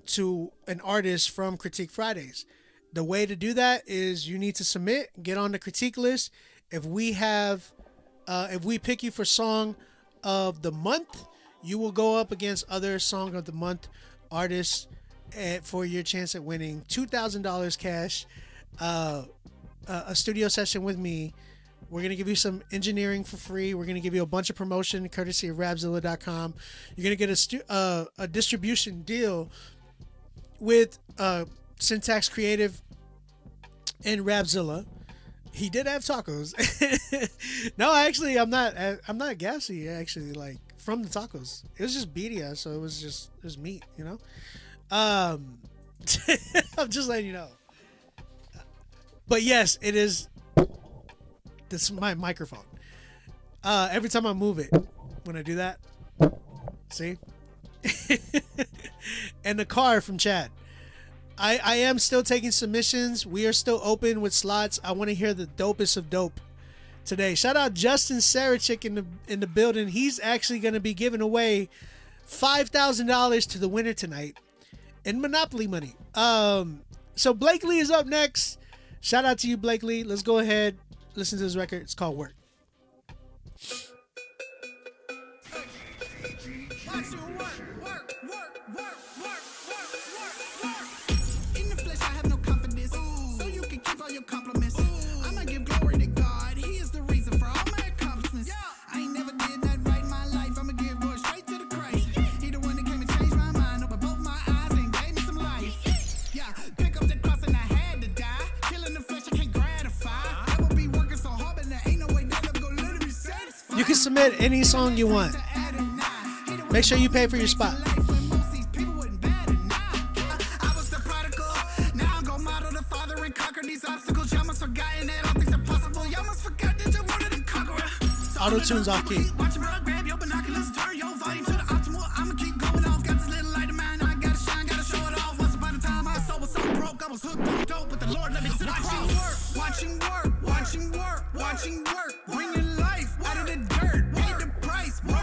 to an artist from Critique Fridays. The way to do that is you need to submit, get on the critique list. If we pick you for song of the month, you will go up against other song of the month artists for your chance at winning $2,000 cash, a studio session with me. We're going to give you some engineering for free. We're going to give you a bunch of promotion courtesy of Rapzilla.com. You're going to get a distribution deal with Syntax Creative and Rapzilla. He did have tacos. No, actually, I'm not gassy, actually, like, from the tacos. It was just birria, so it was meat, you know? I'm just letting you know. But yes, it is. This is my microphone. Every time I move it, when I do that, see? And the car from Chad. I am still taking submissions. We are still open with slots. I want to hear the dopest of dope today. Shout out Justin Sarachik in the building. He's actually going to be giving away $5,000 to the winner tonight in Monopoly money. So Blakely is up next. Shout out to you, Blakely. Let's go ahead. Listen to this record. It's called Work. In the flesh, I have no confidence, so you can keep all your compliments. I'ma give glory to God. He is the reason for all my accomplishments. I ain't never did nothing right in my life. I'ma give glory straight to the Christ. He the one that came and changed my mind, opened both my eyes and gave me some life. Yeah, pick up the cross and I had to die. Killing the flesh, I can't gratify. I will be working so hard, but there ain't no way that I'm gonna let it be satisfied. You can submit any song you want. Make sure you pay for your spot. Auto tunes off key.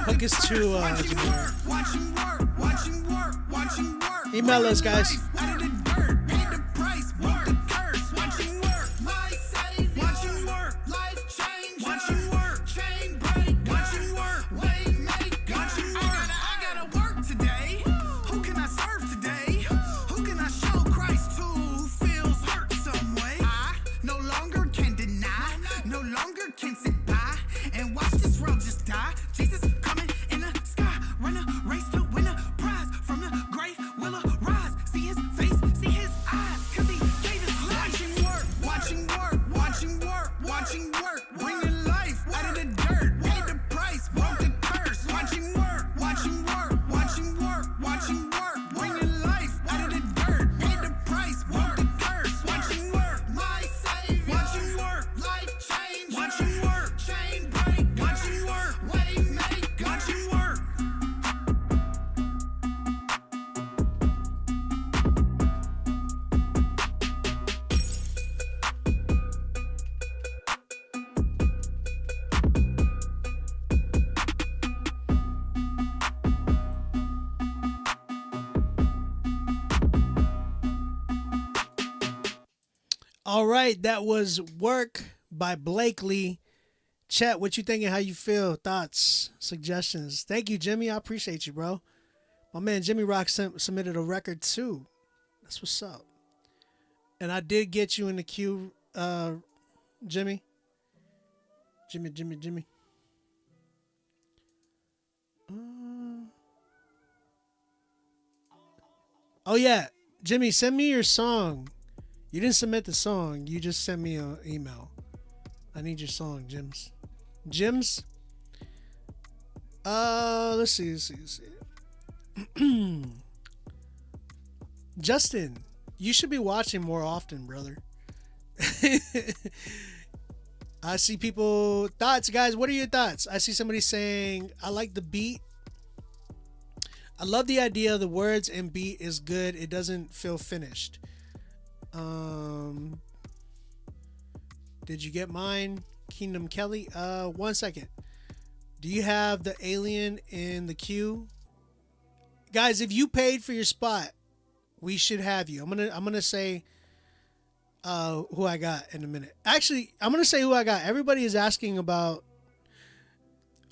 Hook is too email us, guys. longer can deny, no longer can sit by and watch this world just die. Jesus coming in the sky, run a race to win a prize. From the grave will arise, see his face, see his eyes, cause he gave his life. Watching work, watching work, watching work, bringing life out of the dirt, paid the price, broke the curse. Watching work, watching work, watching work, watching work, bringing life out of the dirt, paid the price, broke the curse. Watching work, my savior. Watching work, life change. Watching work, chain break. Watching work, way make. Watching work. All right, that was Work by Blakely. Chat, what you thinking? How you feel? Thoughts, suggestions? Thank you, Jimmy. I appreciate you, bro. My man Jimmy Rock submitted a record too. That's what's up. And I did get you in the queue, Jimmy. Jimmy. Oh yeah, Jimmy, send me your song. You didn't submit the song. You just sent me an email. I need your song, Jims. Let's see. Justin, you should be watching more often, brother. I see people thoughts, guys. What are your thoughts? I see somebody saying, I like the beat. I love the idea. The words and beat is good. It doesn't feel finished. Did you get mine? Kingdom Kelly. 1 second. Do you have the alien in the queue? Guys, if you paid for your spot, we should have you. I'm gonna say who I got in a minute. Actually, I'm gonna say who I got. Everybody is asking about.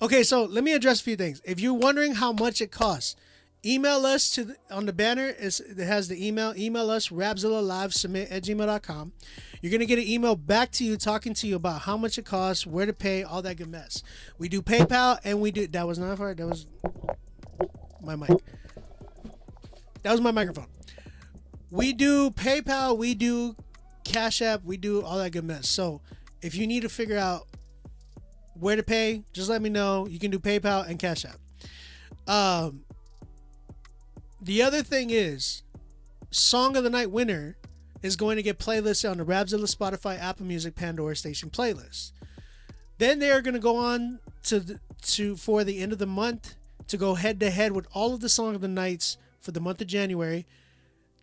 Okay, so let me address a few things. If you're wondering how much it costs, email us on the banner. It has the email. Email us rapzilla.com. You're gonna get an email back to you talking to you about how much it costs, where to pay, all that good mess. We do PayPal and we do. That was not hard. That was my mic. That was my microphone. We do PayPal. We do Cash App. We do all that good mess. So if you need to figure out where to pay, just let me know. You can do PayPal and Cash App. The other thing is, Song of the Night winner is going to get playlisted on the Rapzilla, Spotify, Apple Music, Pandora Station playlist. Then they are going to go on for the end of the month to go head to head with all of the Song of the Nights for the month of January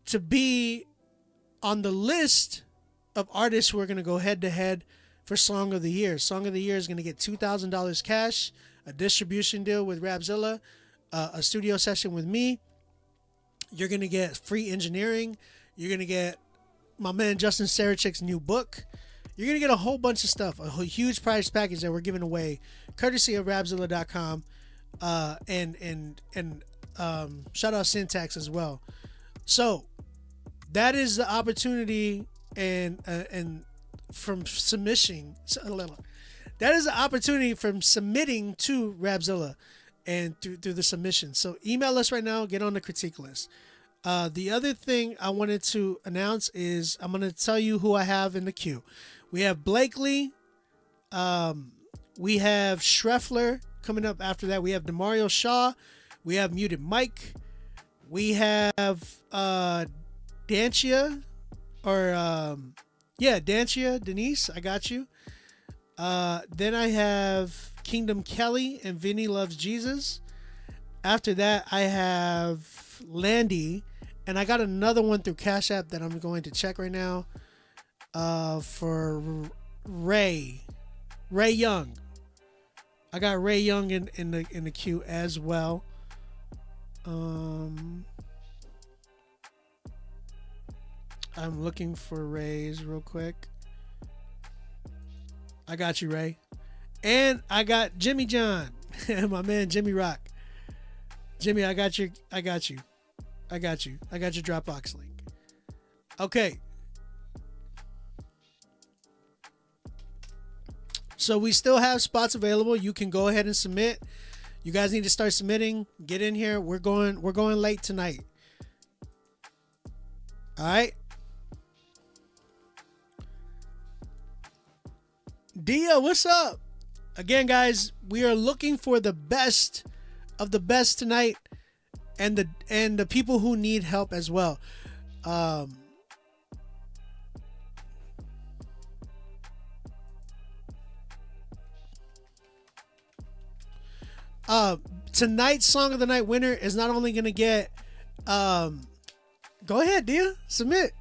to be on the list of artists who are going to go head to head for Song of the Year. Song of the Year is going to get $2,000 cash, a distribution deal with Rapzilla, a studio session with me. You're going to get free engineering. You're going to get my man Justin Sarachik's new book. You're going to get a whole bunch of stuff, a huge prize package that we're giving away, courtesy of Rapzilla.com, and shout out Syntax as well. So that is the opportunity, and from submission, that is the opportunity from submitting to Rapzilla and through the submission. So email us right now, get on the critique list. The other thing I wanted to announce is I'm going to tell you who I have in the queue. We have Blakely. We have Schreffler coming up after that. We have Demario Shaw. We have Muted Mike. We have Dancia, Dancia Denise. I got you. Then I have Kingdom Kelly and Vinny Loves Jesus. After that, I have Landy, and I got another one through Cash App that I'm going to check right now. For Ray Young. I got Ray Young in the queue as well. I'm looking for Ray's real quick. I got you, Ray. And I got Jimmy John, my man Jimmy Rock. Jimmy, I got you. I got your Dropbox link. Okay. So we still have spots available. You can go ahead and submit. You guys need to start submitting. Get in here. We're going late tonight. All right. Dia, what's up? Again, guys, we are looking for the best of the best tonight, and the people who need help as well. Tonight's Song of the Night winner is not only going to get, go ahead, Dia, submit.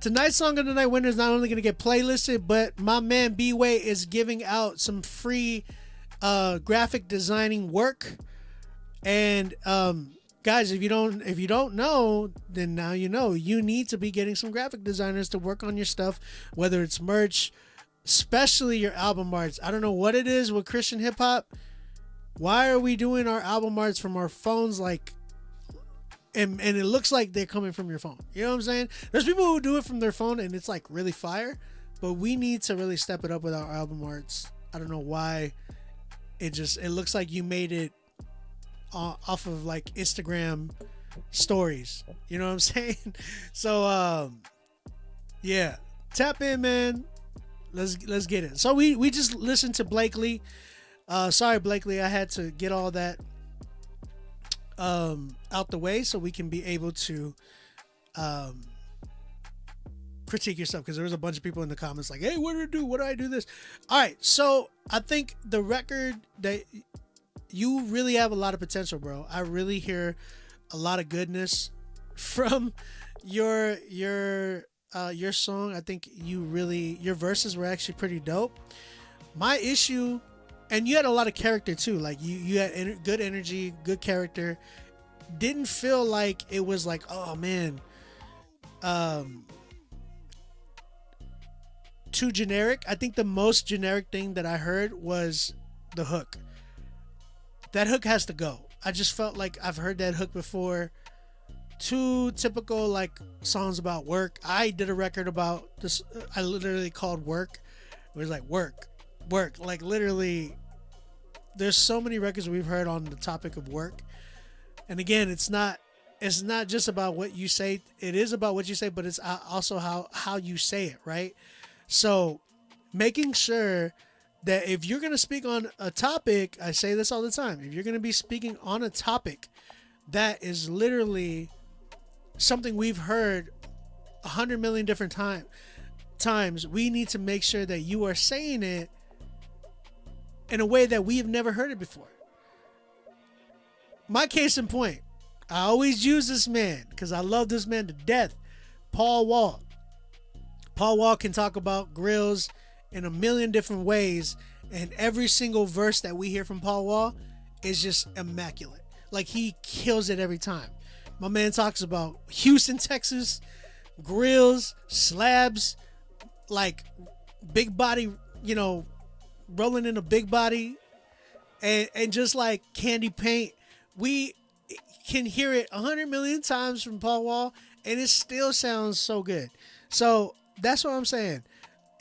Tonight's Song of the Night winner is not only going to get playlisted, but my man B-Way is giving out some free graphic designing work. And guys, if you don't know, then now you know. You need to be getting some graphic designers to work on your stuff, whether it's merch, especially your album arts. I don't know what it is with Christian hip hop. Why are we doing our album arts from our phones and it looks like they're coming from your phone? You know what I'm saying? There's people who do it from their phone and it's like really fire, but we need to really step it up with our album arts. I don't know why it looks like you made it off of like Instagram stories. You know what I'm saying? So yeah, tap in, man. Let's get it. So we just listened to Blakely. Sorry, Blakely, I had to get all that out the way so we can be able to critique your stuff, because there was a bunch of people in the comments like, hey, what do I do? What do I do this? All right, so I think the record that you really have a lot of potential, bro. I really hear a lot of goodness from your song. I think your verses were actually pretty dope. My issue, and you had a lot of character too. Like you had good energy, good character. Didn't feel like it was like, oh man, too generic. I think the most generic thing that I heard was the hook. That hook has to go. I just felt like I've heard that hook before. Too typical, like songs about work. I did a record about this. I literally called Work. It was like work. Like literally, there's so many records we've heard on the topic of work. And again, it's not just about what you say. It is about what you say, but it's also how you say it, right? So making sure that if you're going to speak on a topic, I say this all the time, if you're going to be speaking on a topic that is literally something we've heard 100 million different times, we need to make sure that you are saying it in a way that we've never heard it before. My case in point, I always use this man because I love this man to death, Paul Wall. Paul Wall can talk about grills in a million different ways, and every single verse that we hear from Paul Wall is just immaculate. Like, he kills it every time. My man talks about Houston, Texas, grills, slabs, like big body, rolling in a big body, and just like candy paint. We can hear it 100 million times from Paul Wall, and it still sounds so good. So that's what I'm saying.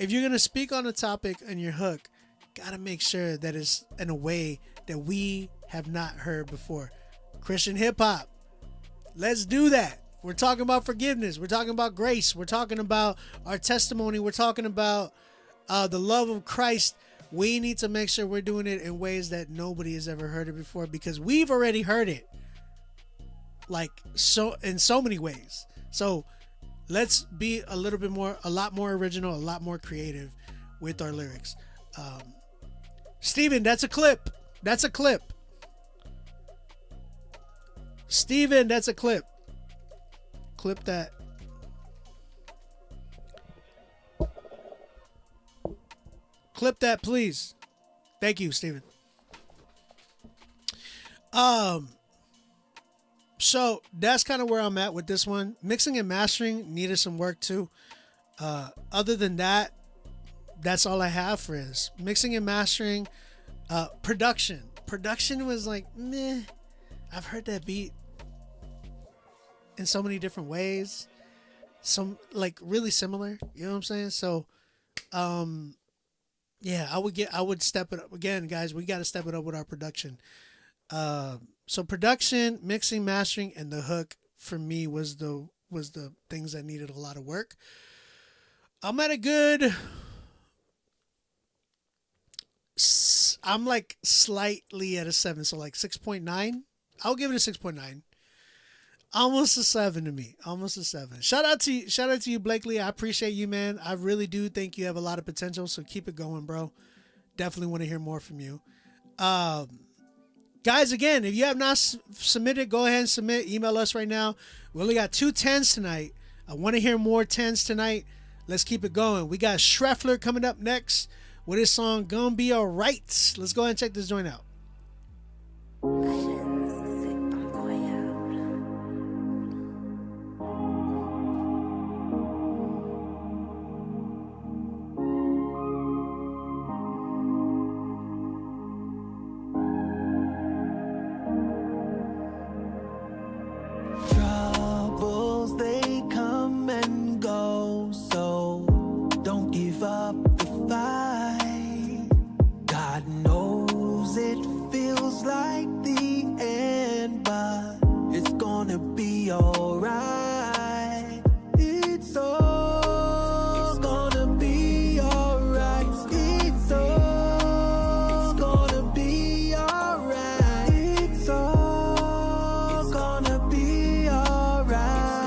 If you're going to speak on a topic and your hook, gotta make sure that it's in a way that we have not heard before. Christian hip hop, let's do that. We're talking about forgiveness. We're talking about grace. We're talking about our testimony. We're talking about the love of Christ. We need to make sure we're doing it in ways that nobody has ever heard it before, because we've already heard it like so in so many ways. So let's be a lot more original, a lot more creative with our lyrics. Steven, that's a clip. Steven, that's a clip. Clip that. Clip that, please. Thank you, Steven. So that's kind of where I'm at with this one. Mixing and mastering needed some work too. Other than that, that's all I have for this. Mixing and mastering. Production was like, meh. I've heard that beat in so many different ways. Some like really similar. You know what I'm saying? So, Yeah, I would step it up again, guys. We got to step it up with our production. So production, mixing, mastering, and the hook for me was the things that needed a lot of work. I'm at a good. I'm like slightly at a 7, so like 6.9. I'll give it a 6.9. Almost a 7 to me. Almost a 7. Shout out to you, Blakely. I appreciate you, man. I really do think you have a lot of potential. So keep it going, bro. Definitely want to hear more from you. Guys, again, if you have not submitted, go ahead and submit. Email us right now. We only got 2 10s tonight. I want to hear more 10s tonight. Let's keep it going. We got Schreffler coming up next with his song Gonna Be Alright. Let's go ahead and check this joint out. Troubles, they come and go, so don't give up the fight. God knows it feels like the end, but it's gonna be alright. It's all gonna be alright. It's all gonna be alright. It's all gonna be alright.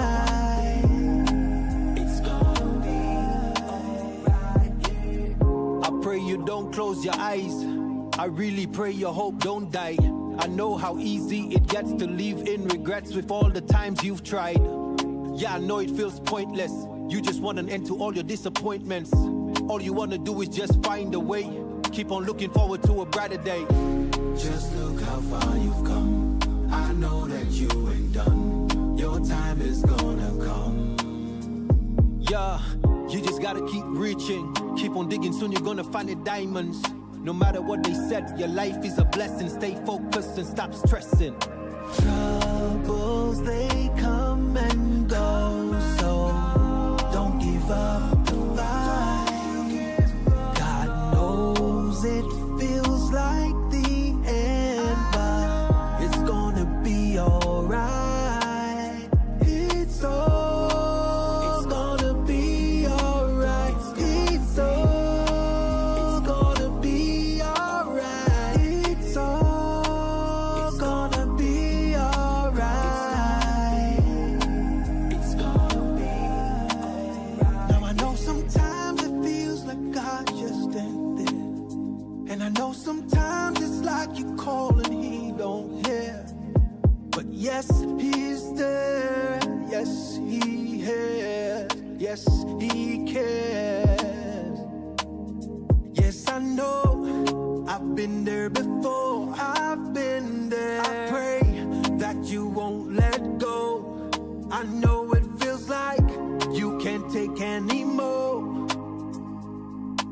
It's gonna be alright. I pray you don't close your eyes. I really pray your hope don't die. I know how easy it gets to live in regrets with all the times you've tried. Yeah, I know it feels pointless. You just want an end to all your disappointments. All you wanna do is just find a way. Keep on looking forward to a brighter day. Just look how far you've come. I know that you ain't done. Your time is gonna come. Yeah, you just gotta keep reaching. Keep on digging, soon you're gonna find the diamonds. No matter what they said, your life is a blessing. Stay focused and stop stressing. Troubles, they come and go, so don't give up the fight. God knows it feels like the end, but it's gonna be alright. It's all gonna be alright. It's all gonna be alright. It's all gonna be alright. It's gonna be alright. Now I know sometimes it feels like God just ain't there, and I know sometimes it's like you call and He don't hear. But yes, He's there. Yes, He hears. Yes, He cares. Yes, I know. I've been there before. I've been there. I pray that you won't let go. I know it feels like you can't take any more.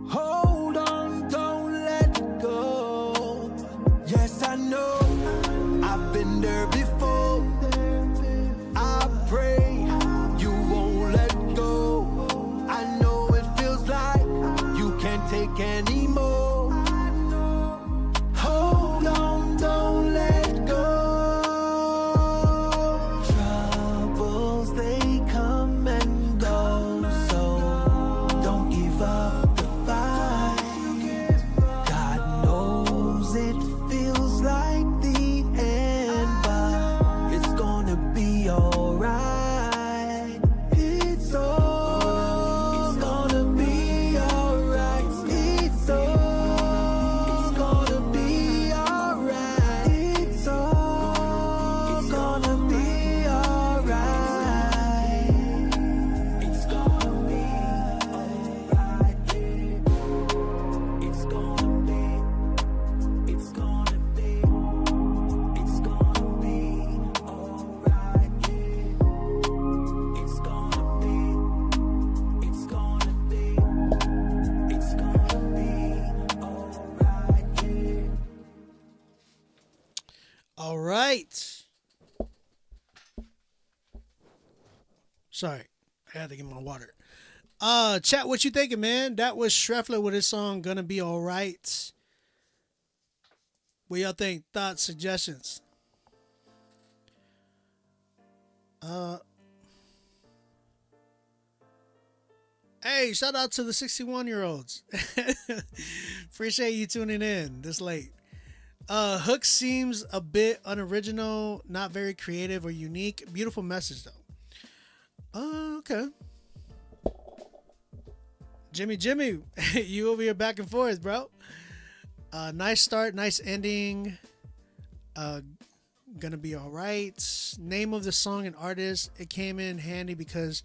Hold on, don't let go. Yes, I know. I've been there before. I pray you won't let go. I know it feels like you can't take any more. Hold on, don't let go. Troubles, they come and go, so don't give up the fight. God knows it feels like the end, but it's gonna be alright. It's all gonna be alright. It's all gonna be alright. It's all gonna be alright. It's gonna be alright. It's gonna be. It's gonna be. It's gonna be alright. It's gonna be. It's gonna be. It's gonna be alright. All right. Sorry, I had to get my water. Chat, what you thinking, man? That was Schreffler with his song "Gonna Be Alright." What y'all think? Thoughts, suggestions? Hey, shout out to the 61-year-olds. Appreciate you tuning in this late. Hook seems a bit unoriginal, not very creative or unique. Beautiful message though. Okay. Jimmy, you over here back and forth, bro. Nice start, nice ending. Gonna be alright. Name of the song and artist. It came in handy because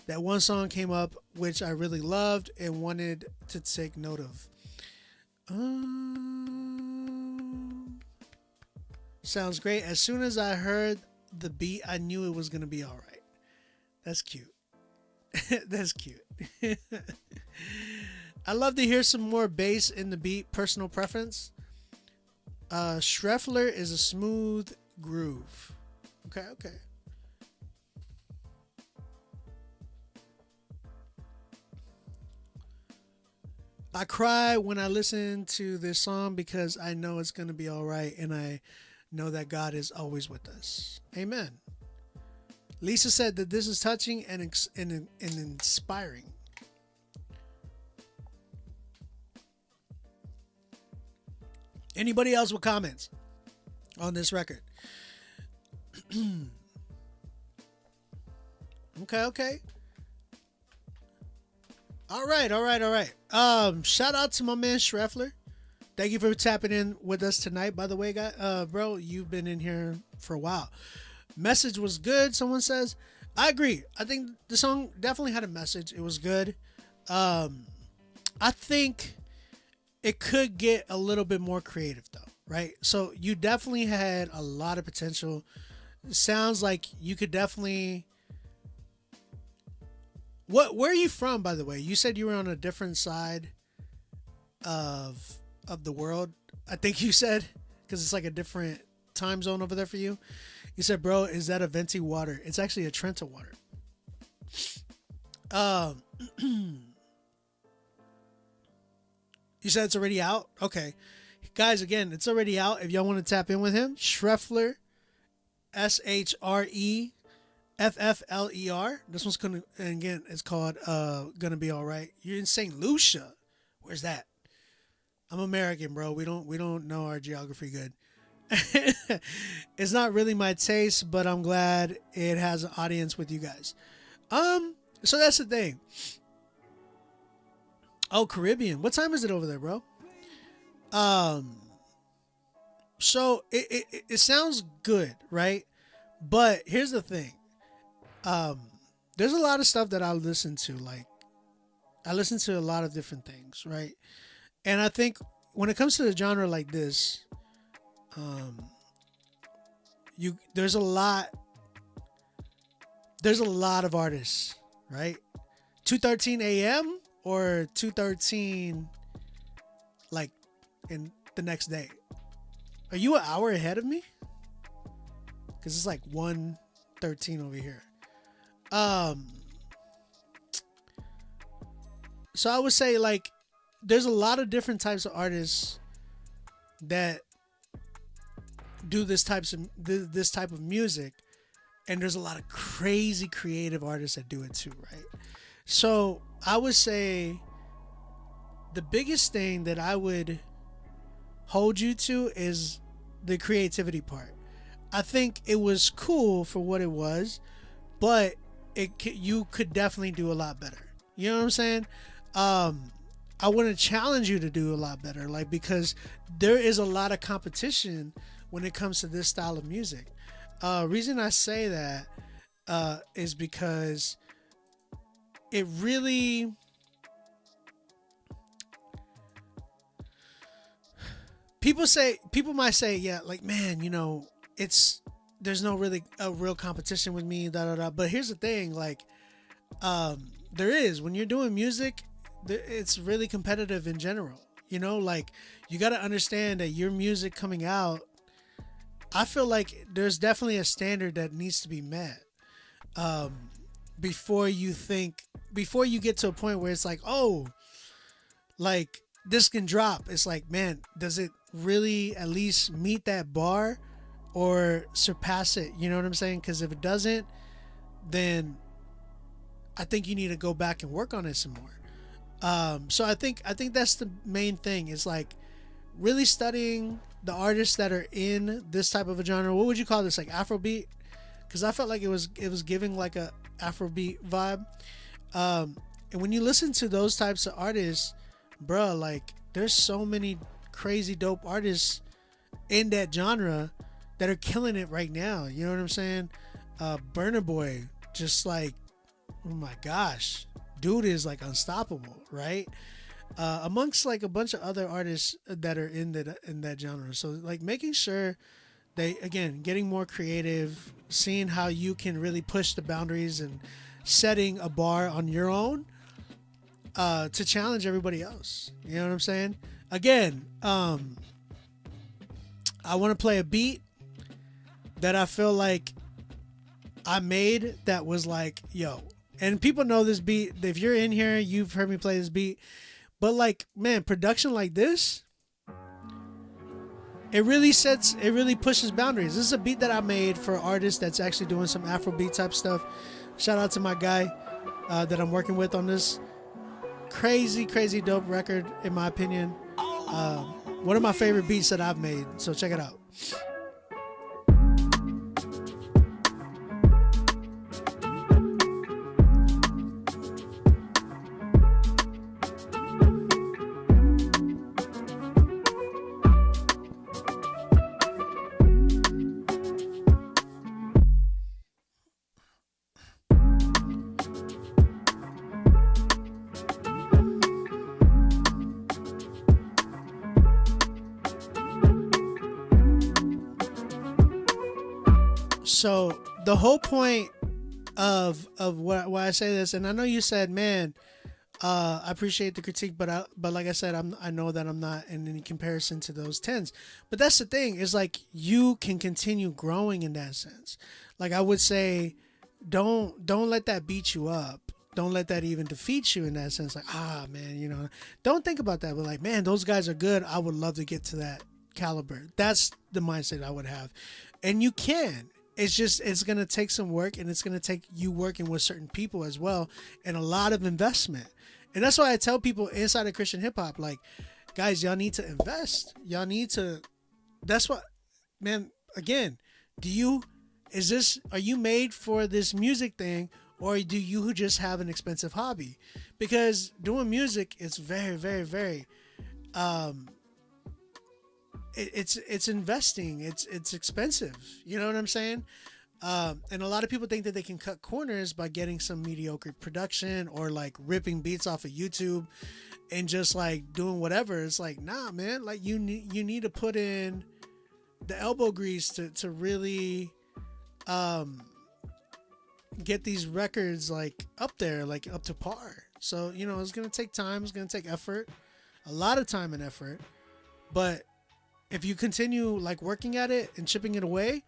that one song came up which I really loved and wanted to take note of. Sounds great. As soon as I heard the beat, I knew it was gonna be alright. That's cute. That's cute. I love to hear some more bass in the beat. Personal preference. Schreffler is a smooth groove. Okay. I cry when I listen to this song because I know it's going to be all right, and I know that God is always with us. Amen. Lisa said that this is touching and inspiring. Anybody else with comments on this record? Okay. All right. Shout out to my man Schreffler. Thank you for tapping in with us tonight. By the way, guy, bro, you've been in here for a while. Message was good. Someone says, I agree. I think the song definitely had a message. It was good. I think it could get a little bit more creative though, right? So you definitely had a lot of potential. It sounds like you could definitely. Where are you from, by the way? You said you were on a different side of the world. I think you said, because it's like a different time zone over there for you. You said, bro, is that a venti water? It's actually a Trenta water. You said it's already out? Okay. Guys, again, it's already out. If y'all want to tap in with him, Schreffler, SHREFFLER. This one's gonna, and again, it's called Gonna Be Alright. You're in St. Lucia. Where's that? I'm American, bro. We don't know our geography good. It's not really my taste, but I'm glad it has an audience with you guys. So that's the thing. Oh, Caribbean. What time is it over there, bro? So it sounds good, right? But here's the thing. There's a lot of stuff that I listen to. Like, I listen to a lot of different things, right? And I think when it comes to the genre like this, there's a lot of artists, right? 2:13 a.m. or 2:13 like in the next day. Are you an hour ahead of me? Because it's like 1:13 over here. So I would say, like, there's a lot of different types of artists that do this type of music, and there's a lot of crazy creative artists that do it too, right? So I would say the biggest thing that I would hold you to is the creativity part. I think it was cool for what it was, but you could definitely do a lot better. You know what I'm saying? I want to challenge you to do a lot better, like, because there is a lot of competition when it comes to this style of music. Reason I say that is because it really, people might say, yeah, like, man, you know, there's no really a real competition with me, But here's the thing, like, there is. When you're doing music, it's really competitive in general. You know, like, you got to understand that your music coming out, I feel like there's definitely a standard that needs to be met before you think before you get to a point where it's like, oh, like this can drop, it's like, man, does it really at least meet that bar or surpass it? You know what I'm saying? Because if it doesn't, then I think you need to go back and work on it some more. So I think that's the main thing, is like really studying the artists that are in this type of a genre. What would you call this, like Afrobeat? Because I felt like it was giving like a Afrobeat vibe. And when you listen to those types of artists, bruh, like there's so many crazy dope artists in that genre that are killing it right now. You know what I'm saying? Burna Boy, just like, oh my gosh, dude is like unstoppable, right? Amongst like a bunch of other artists that are in that genre. So like making sure they, again, getting more creative, seeing how you can really push the boundaries and setting a bar on your own to challenge everybody else. You know what I'm saying? Again, I want to play a beat that I feel like I made that was like, yo, and people know this beat. If you're in here, you've heard me play this beat. But like, man, production like this, it really pushes boundaries. This is a beat that I made for an artist that's actually doing some Afrobeat type stuff. Shout out to my guy that I'm working with on this crazy dope record, in my opinion. One of my favorite beats that I've made. So check it out. So the whole point of why I say this, and I know you said, man, I appreciate the critique, but like I said, I know that I'm not in any comparison to those 10s. But that's the thing, is like you can continue growing in that sense. Like I would say, don't let that beat you up. Don't let that even defeat you in that sense. Like, man, you know, don't think about that. But like, man, those guys are good. I would love to get to that caliber. That's the mindset I would have. And you can. It's going to take some work, and it's going to take you working with certain people as well, and a lot of investment. And that's why I tell people inside of Christian hip hop, like, guys, y'all need to invest. That's what, man, again, are you made for this music thing, or do you just have an expensive hobby? Because doing music is very, very, very, it's investing. It's expensive. You know what I'm saying? And a lot of people think that they can cut corners by getting some mediocre production or like ripping beats off of YouTube and just like doing whatever. It's like, nah, man, like you need to put in the elbow grease to really, get these records like up there, like up to par. So, you know, it's going to take time. It's going to take effort, a lot of time and effort, but if you continue like working at it and chipping it away,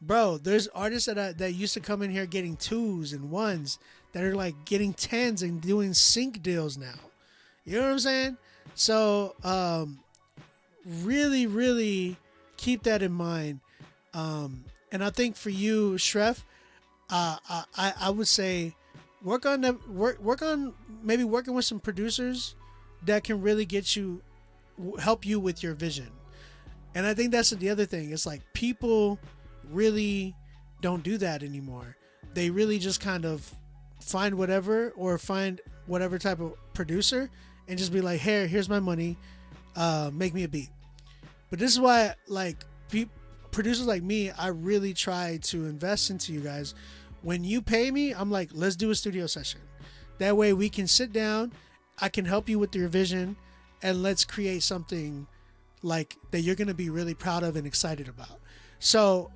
bro, there's artists that used to come in here getting 2s and 1s that are like getting 10s and doing sync deals now. You know what I'm saying? So, really, really keep that in mind. And I think for you, Shref, I would say work on maybe working with some producers that can really help you with your vision. And I think that's the other thing. It's like people really don't do that anymore. They really just kind of find whatever type of producer and just be like, here's my money, make me a beat. But this is why, like, producers like me, I really try to invest into you guys. When you pay me, I'm like, let's do a studio session. That way we can sit down, I can help you with your vision, and let's create something like that you're going to be really proud of and excited about. So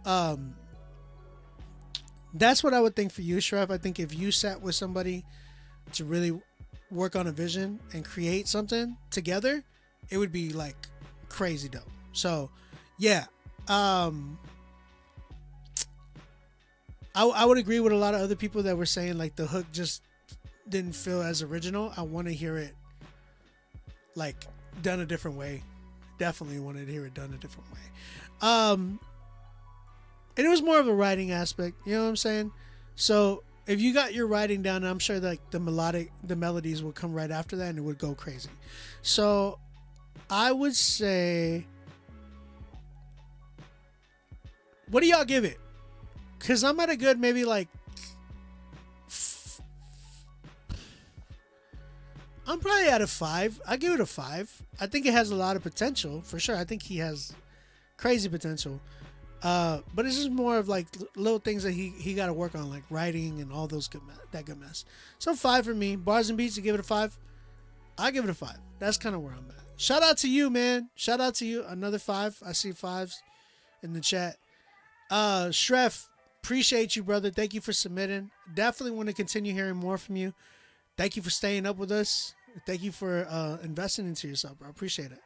that's what I would think for you, Shref. I think if you sat with somebody to really work on a vision and create something together, it would be like crazy dope. So yeah, I would agree with a lot of other people that were saying like the hook just didn't feel as original. I want to hear it like done a different way. Definitely wanted to hear it done a different way. And it was more of a writing aspect, you know what I'm saying? So if you got your writing down, I'm sure like the melodies would come right after that and it would go crazy. So I would say, what do y'all give it? Because I'm at a good maybe like, I'm probably at a 5. I give it a 5. I think it has a lot of potential for sure. I think he has crazy potential. But it's just more of like little things that he got to work on, like writing and all those good mess. So 5 for me. Bars and beats, you give it a 5. I give it a 5. That's kind of where I'm at. Shout out to you, man. Shout out to you. Another 5. I see 5s in the chat. Shref, appreciate you, brother. Thank you for submitting. Definitely want to continue hearing more from you. Thank you for staying up with us. Thank you for investing into yourself, bro. I appreciate it.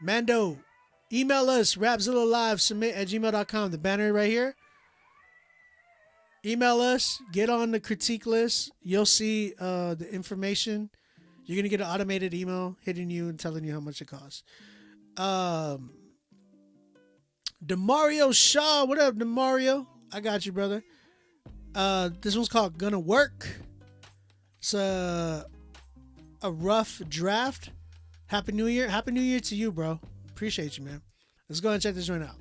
Mando, email us, Rapzilla submit@gmail.com. The banner right here. Email us. Get on the critique list. You'll see the information. You're going to get an automated email hitting you and telling you how much it costs. Demario Shaw. What up, Demario? I got you, brother. This one's called Gonna Work. It's a rough draft. Happy New Year. Happy New Year to you, bro. Appreciate you, man. Let's go and check this joint out.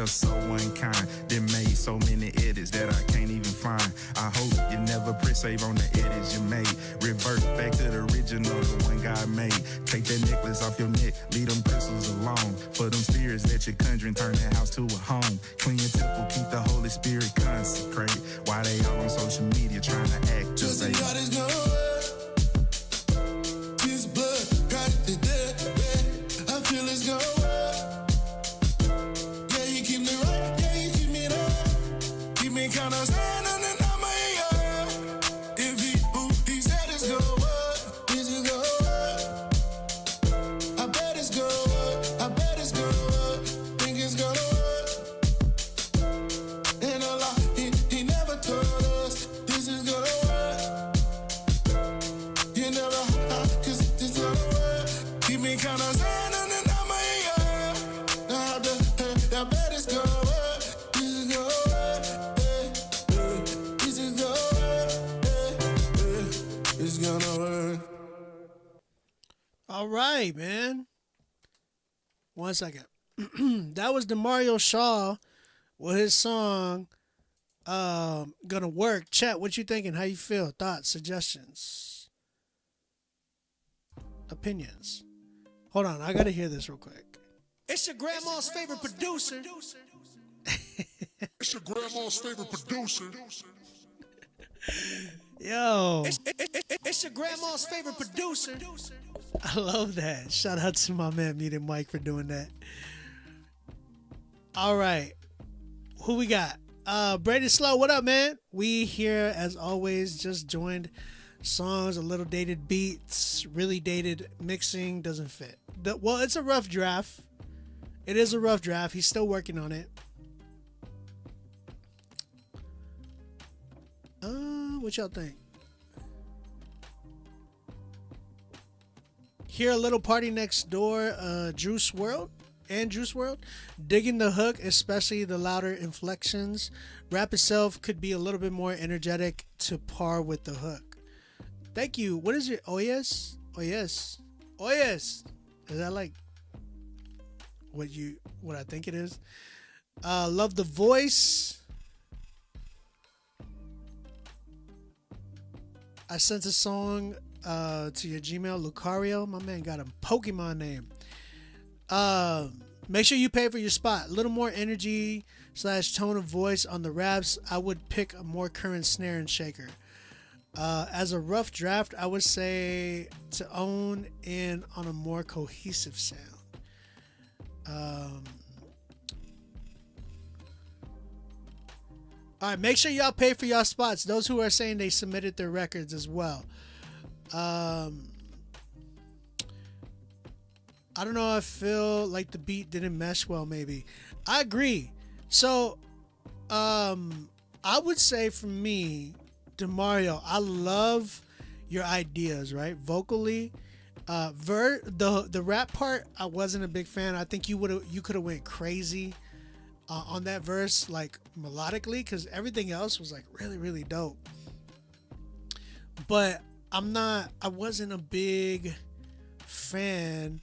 So unkind, then made so many edits that I can't even find. I hope you never press save on the edits you made. Revert back to the original, the one God made. Take that necklace off your neck, leave them crystals alone. For them spirits that you're conjuring, turn that house to a home. Clean your temple, keep the Holy Spirit consecrate. Why they all on social media trying to activate? Just God is gonna work. His blood got the dead. I feel it's gonna work. Kind of standing in my yard. If he said it's gonna work, is it gonna work? I bet it's gonna work. I bet it's gonna work. Think it's gonna work. And a lot he never told us this is gonna work. You never, cause it's gonna work. Keep me kind of standing in my yard. All right, man. 1 second. That was DeMario Shaw with his song Gonna Work. Chat, what you thinking? How you feel? Thoughts, suggestions, opinions? Hold on, I gotta hear this real quick. It's your grandma's favorite producer. It's your grandma's favorite producer. Yo. It's your grandma's favorite producer. I love that. Shout out to my man Muted Mike for doing that. All right. Who we got? Brady Slow, what up, man? We here, as always, just joined. Songs, a little dated beats, really dated mixing, doesn't fit. Well, it's a rough draft. It is a rough draft. He's still working on it. What y'all think? Hear a little party next door, Juice WRLD and Juice WRLD. Digging the hook, especially the louder inflections. Rap itself could be a little bit more energetic to par with the hook. Thank you. What is it? Oh yes. Oh yes. Oh yes. Is that like what I think it is? Love the voice. I sent a song to your Gmail, Lucario. My man got a Pokemon name. Make sure you pay for your spot. A little more energy / tone of voice on the raps. I would pick a more current snare and shaker. As a rough draft, I would say to own in on a more cohesive sound. All right, make sure y'all pay for y'all spots. Those who are saying they submitted their records as well. I don't know. I feel like the beat didn't mesh well. Maybe I agree. So, I would say for me, DeMario, I love your ideas, right? Vocally, the rap part, I wasn't a big fan. I think you could have went crazy on that verse, like melodically, because everything else was like really, really dope. But I wasn't a big fan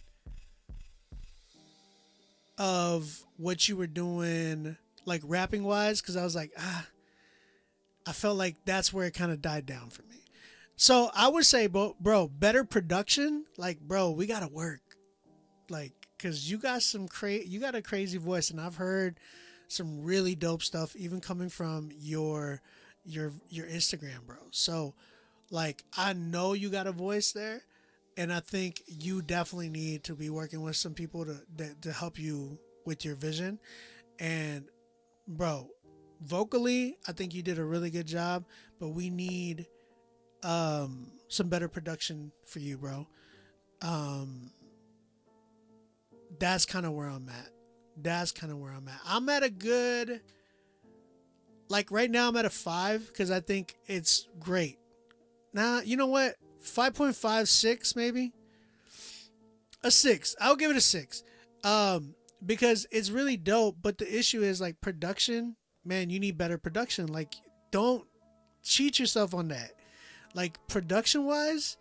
of what you were doing, like rapping wise, because I was like, I felt like that's where it kind of died down for me. So I would say, bro, better production. Like, bro, we gotta work, like, cause you got you got a crazy voice, and I've heard some really dope stuff, even coming from your Instagram, bro. So, like, I know you got a voice there, and I think you definitely need to be working with some people to help you with your vision. And, bro, vocally, I think you did a really good job, but we need some better production for you, bro. That's kind of where I'm at. I'm at a good, like, right now I'm at a 5 because I think it's great. Now, you know what? 5.5, 6 maybe? A 6. I'll give it a 6. Because it's really dope, but the issue is, like, production. Man, you need better production. Like, don't cheat yourself on that. Like, production-wise,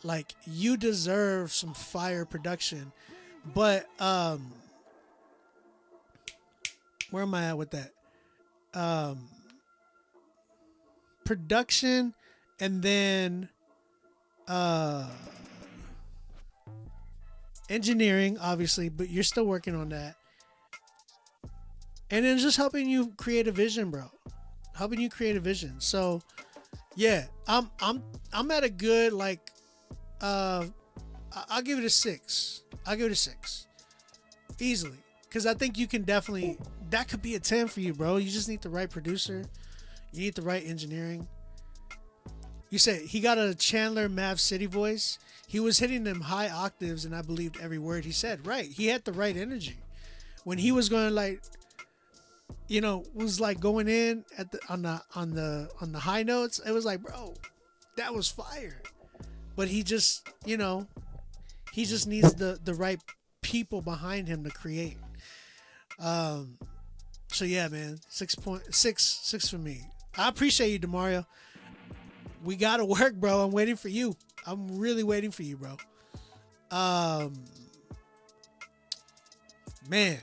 like, you deserve some fire production. But, where am I at with that? Production, and then engineering, obviously, but you're still working on that. And then just helping you create a vision, bro. Helping you create a vision. So, yeah, I'm at a good, like, I'll give it a 6. I'll give it a 6. Easily. Because I think you can definitely, that could be a 10 for you, bro. You just need the right producer. You need the right engineering. You said he got a Chandler Mav City voice. He was hitting them high octaves, and I believed every word he said. Right. He had the right energy. When he was going, like, you know, was like going in at on the high notes, it was like, bro, that was fire. But he just, you know, he just needs the right people behind him to create. So yeah, man, 6 for me. I appreciate you, DeMario. We gotta work, bro. I'm waiting for you. I'm really waiting for you, bro. Man.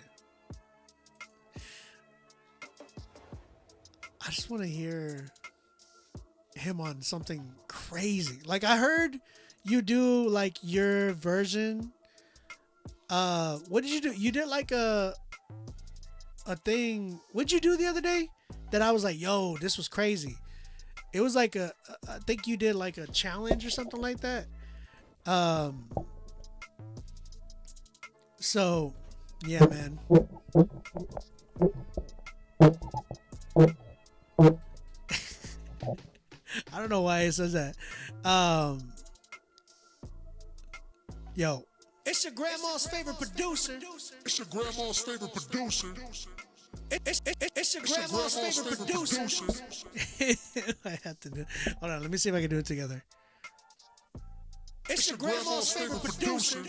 I just want to hear him on something crazy. Like, I heard you do like your version. What did you do? You did like a thing. What'd you do the other day that I was like, yo, this was crazy? It was like I think you did like a challenge or something like that. So yeah, man. I don't know why it says that. Yo, it's your grandma's favorite producer. It's your grandma's favorite producer. It's your grandma's favorite producer. I have to do. Hold on, let me see if I can do it together. It's your grandma's favorite producer.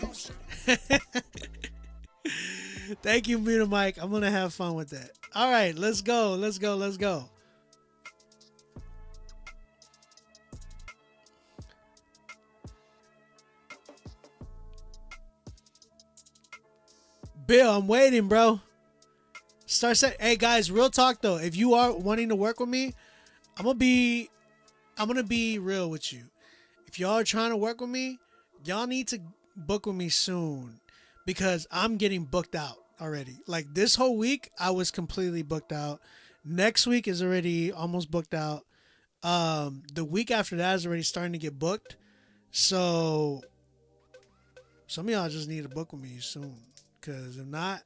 Thank you, Muta Mike. I'm gonna have fun with that. All right, let's go. Let's go. Let's go. Bill, I'm waiting, bro. Start set. Hey guys, real talk though. If you are wanting to work with me, I'm gonna be real with you. If y'all are trying to work with me, y'all need to book with me soon because I'm getting booked out already. Like this whole week, I was completely booked out. Next week is already almost booked out. The week after that is already starting to get booked. So some of y'all just need to book with me soon. Cause if not,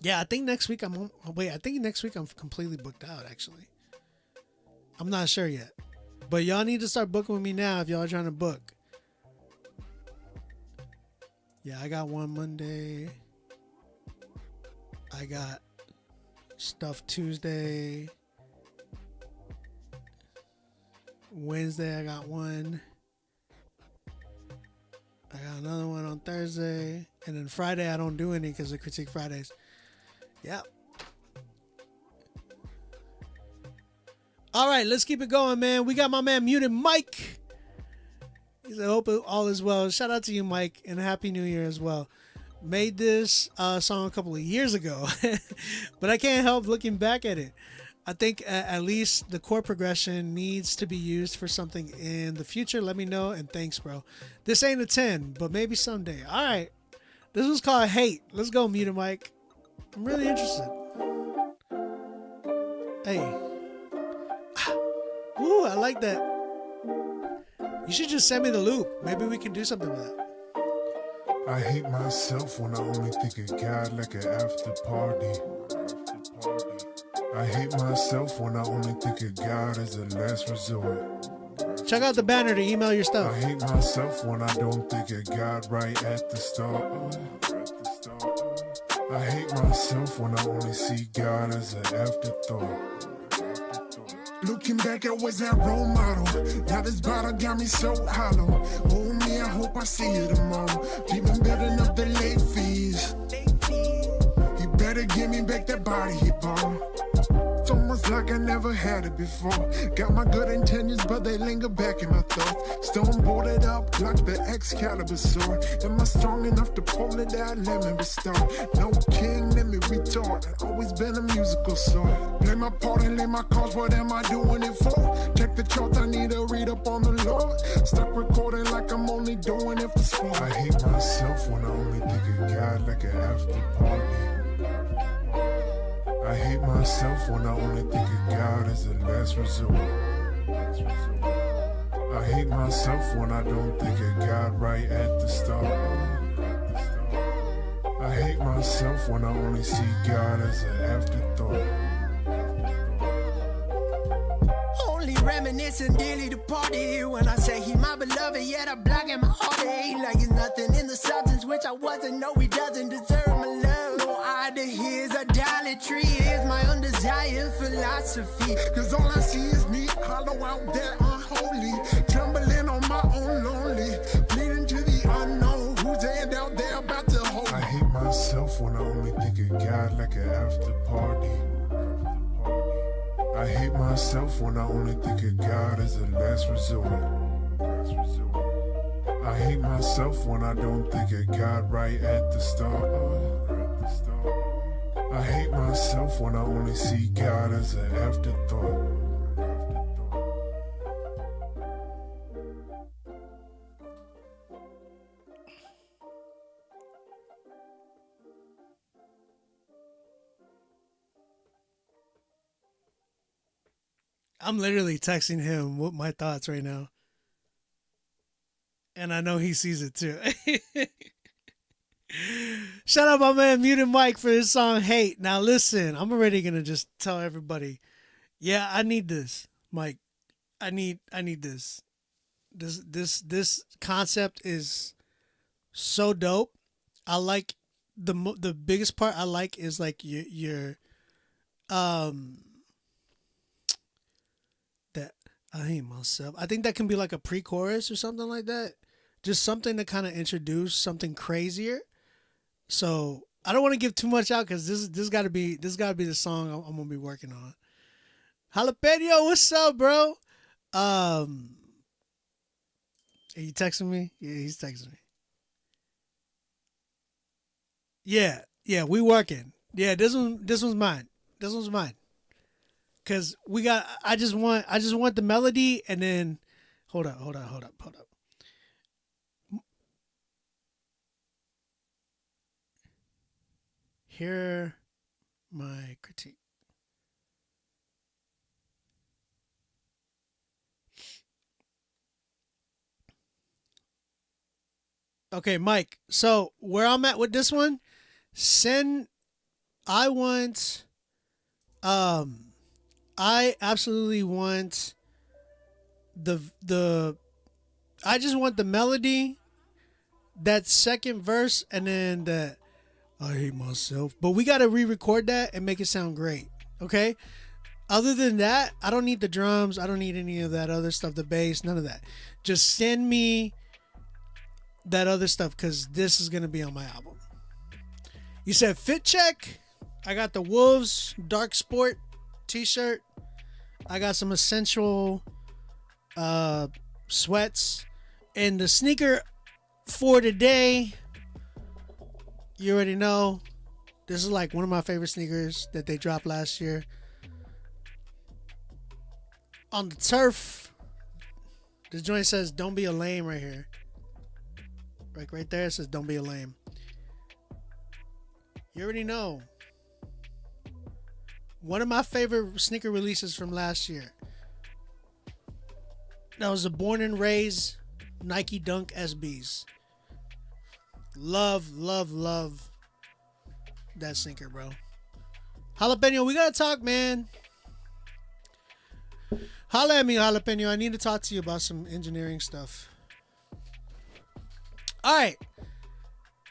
yeah, I think next week I think next week I'm completely booked out actually. I'm not sure yet. But y'all need to start booking with me now if y'all are trying to book. Yeah, I got one Monday. I got stuff Tuesday. Wednesday I got one. I got another one on Thursday. And then Friday, I don't do any because of Critique Fridays. Yep. All right, let's keep it going, man. We got my man Muted Mike. He said, hope all is well. Shout out to you, Mike, and Happy New Year as well. Made this song a couple of years ago, but I can't help looking back at it. I think at least the chord progression needs to be used for something in the future. Let me know, and thanks, bro. This ain't a 10, but maybe someday. All right. This was called Hate. Let's go, Muted Mike. I'm really interested. Hey. Ooh, I like that. You should just send me the loop. Maybe we can do something with it. I hate myself when I only think of God like an after party. I hate myself when I only think of God as a last resort. Check out the banner to email your stuff. I hate myself when I don't think of God right at the start. I hate myself when I only see God as an afterthought. Looking back, I was that role model. Now this bottle got me so hollow. Oh me, I hope I see you tomorrow. Even building up the late fees. He better give me back that body he bought. It's almost like I never had it before. Got my good intentions, but they linger back in my thoughts. Stone boarded up like the Excalibur sword. Am I strong enough to pull it out? Let me restart. No king, let me retort. I've always been a musical sword. Play my part and lay my cards. What am I doing it for? Check the charts, I need to read up on the Lord. Stop recording like I'm only doing it for sport. I hate myself when I only think of God like an after party. I hate myself when I only think of God as a last resort. I hate myself when I don't think of God right at the start. I hate myself when I only see God as an afterthought. Only reminiscing, dearly departed. When I say he my beloved, yet I block in my heartache. Like it's nothing in the substance, which I wasn't. No, he doesn't deserve my love. No eye to his idolatry is my undesired philosophy. Cause all I see is me, hollow out there, unholy. Trembling on my own lonely. Bleeding to the unknown. Who's dead out there about to hold? I hate myself when I only think of God like an after party. I hate myself when I only think of God as a last resort. I hate myself when I don't think of God right at the start. I hate myself when I only see God as an afterthought. I'm literally texting him with my thoughts right now. And I know he sees it too. Shout out my man Muted Mike for this song Hate. Now listen, I'm already gonna just tell everybody, yeah, I need this. Mike, I need this. This concept is so dope. I like the biggest part I like is like your that I hate myself. I think that can be like a pre-chorus or something like that. Just something to kind of introduce something crazier. So I don't want to give too much out because this gotta be the song I'm gonna be working on. Jalapeno, what's up, bro? Are you texting me? Yeah, he's texting me. Yeah, we working. Yeah, this one's mine. This one's mine. Cause we got. I just want the melody, and then hold up. Hear my critique. Okay, Mike. So where I'm at with this one, I want. I absolutely want the. I just want the melody, that second verse, and then the. I hate myself. But we got to re-record that and make it sound great. Okay? Other than that, I don't need the drums. I don't need any of that other stuff, the bass, none of that. Just send me that other stuff because this is going to be on my album. You said fit check. I got the Wolves Dark Sport t-shirt. I got some essential sweats. And the sneaker for today, you already know, this is like one of my favorite sneakers that they dropped last year. On the turf, the joint says, don't be a lame right here. Like right there, it says, don't be a lame. You already know. One of my favorite sneaker releases from last year. That was the Born and Raised Nike Dunk SBs. Love that sneaker, bro. Jalapeno, we gotta talk, man. Holla at me, Jalapeno. I need to talk to you about some engineering stuff. All right,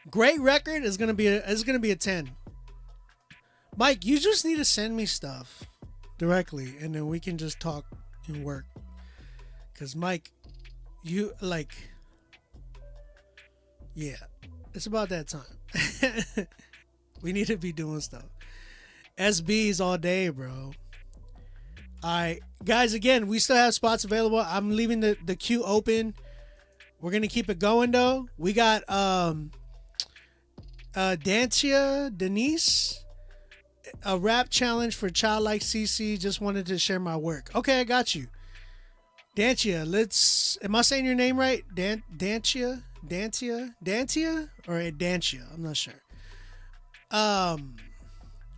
great record is gonna be a 10. Mike, you just need to send me stuff directly, and then we can just talk and work. Cause Mike, you like, yeah. It's about that time. We need to be doing stuff. SBs all day, bro. Alright, guys, again, we still have spots available. I'm leaving the queue open. We're gonna keep it going though. We got Dancia Denise, a rap challenge for Childlike CC. Just wanted to share my work. Okay, I got you. Dancia, am I saying your name right? Dancia or Dancia? I'm not sure. All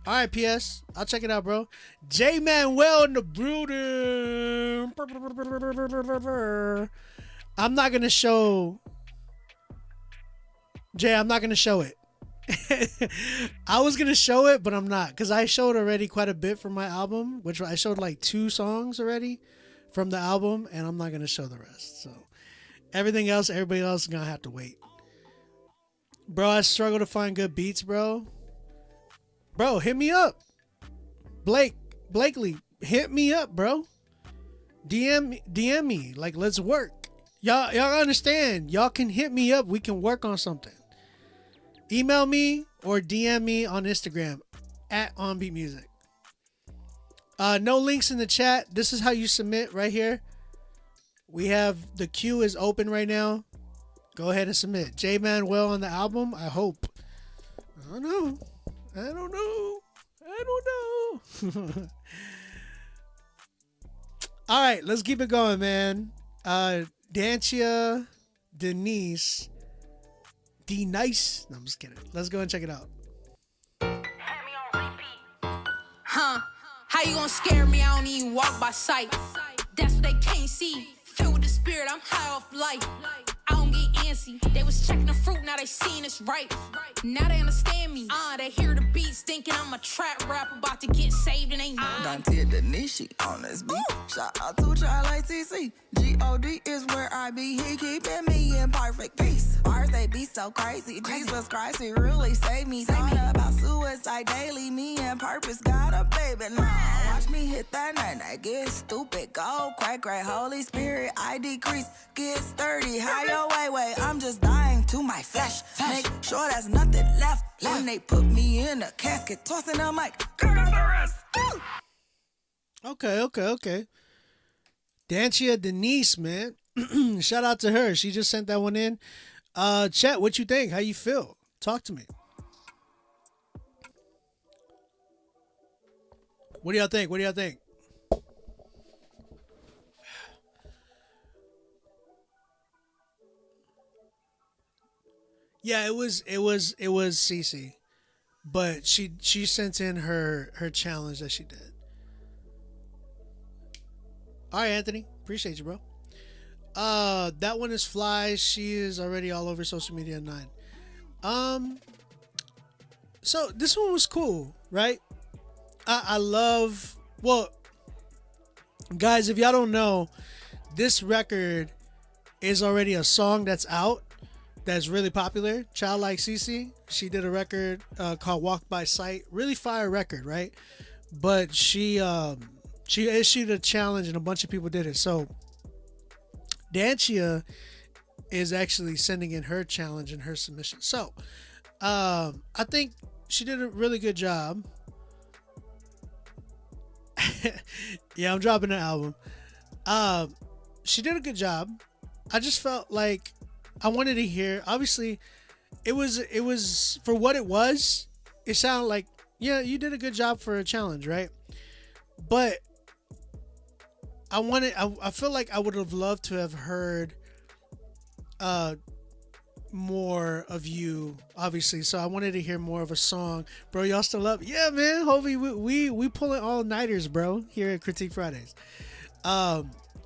right, PS. I'll check it out, bro. J Manuel in the building. I'm not gonna show. Jay, I'm not gonna show it. I was gonna show it, but I'm not, because I showed already quite a bit from my album, which I showed like 2 songs already from the album, and I'm not gonna show the rest. So everybody else is gonna have to wait. Bro, I struggle to find good beats, bro. Bro, hit me up. Blakely, hit me up, bro. DM me. Like, let's work. Y'all understand. Y'all can hit me up. We can work on something. Email me or DM me on Instagram at OnBeatMusic. No links in the chat. This is how you submit right here. We have the queue is open right now. Go ahead and submit. J Manuel on the album. I hope. I don't know. All right, let's keep it going, man. Dancia Denise. D-Nice. No, I'm just kidding. Let's go and check it out. Huh? How you gonna scare me? I don't even walk by sight. That's what they can't see. Filled with the spirit, I'm high off life. I don't get antsy. They was checking the fruit, now they seeing it's right. Now they understand me. They hear the beats, thinking I'm a trap rapper about to get saved and ain't Dante Denishi on this beat. Shout out to Child like TC. G-O-D is where I be. He keeping me in perfect peace. Bars, they be so crazy. Jesus Christ, he really saved me. Thought about suicide daily. Me and purpose got a baby now. Watch me hit that night. I get stupid. Go crack, great Holy Spirit. I decrease. Get sturdy. How your way? I'm just dying to my flesh. Make sure there's nothing left. When they put me in a casket, tossing a mic. Cut off the rest. Okay. Dancia Denise, man. Shout out to her. She just sent that one in. Chat, what you think? How you feel? Talk to me. What do y'all think? Yeah, it was Cece, but she sent in her challenge that she did. All right, Anthony, appreciate you, bro. That one is Fly. She is already all over social media at 9. So this one was cool, right? I love. Well, guys, if y'all don't know, this record is already a song that's out. That's really popular. Child Like Cece, she did a record called Walk by Sight. Really fire record, right? But she issued a challenge and a bunch of people did it. So Dancia is actually sending in her challenge and her submission. So I think she did a really good job. Yeah, I'm dropping the album. She did a good job. I just felt like I wanted to hear. Obviously, it was for what it was. It sounded like, yeah, you did a good job for a challenge, right? But I feel like I would have loved to have heard more of you, obviously. So I wanted to hear more of a song. Bro, y'all still up? Yeah, man. Hovey, we pulling all nighters, bro, here at Critique Fridays. I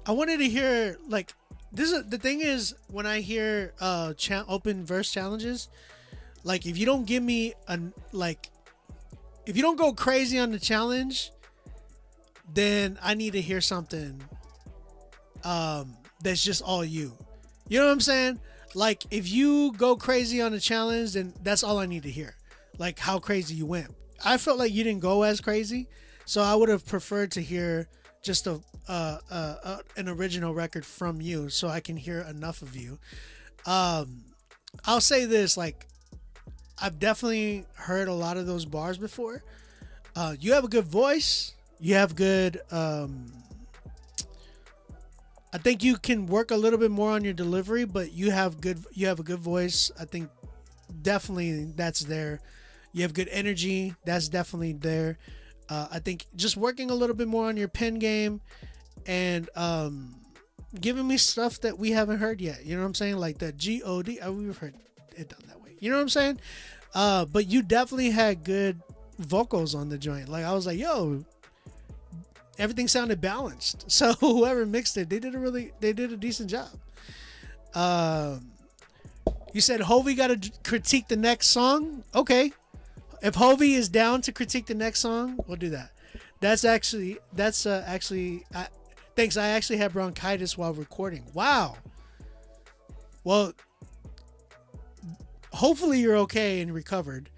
wanted to hear, like, the thing is, when I hear open verse challenges, like, if you don't give me if you don't go crazy on the challenge, then I need to hear something that's just all you. You know what I'm saying? Like, if you go crazy on the challenge, then that's all I need to hear. Like, how crazy you went. I felt like you didn't go as crazy, so I would have preferred to hear just an original record from you, so I can hear enough of you. I'll say this, like, I've definitely heard a lot of those bars before. You have a good voice. You have good. I think you can work a little bit more on your delivery, but you have a good voice. I think definitely that's there. You have good energy. That's definitely there. I think just working a little bit more on your pen game and giving me stuff that we haven't heard yet. You know what I'm saying? Like the G-O-D. We've heard it done that way. You know what I'm saying? But you definitely had good vocals on the joint. Like, I was like, yo, everything sounded balanced. So whoever mixed it, they did a decent job. You said Hovey got to critique the next song. Okay. If Hovey is down to critique the next song, we'll do that. Thanks. I actually had bronchitis while recording. Wow. Well, hopefully you're okay and recovered.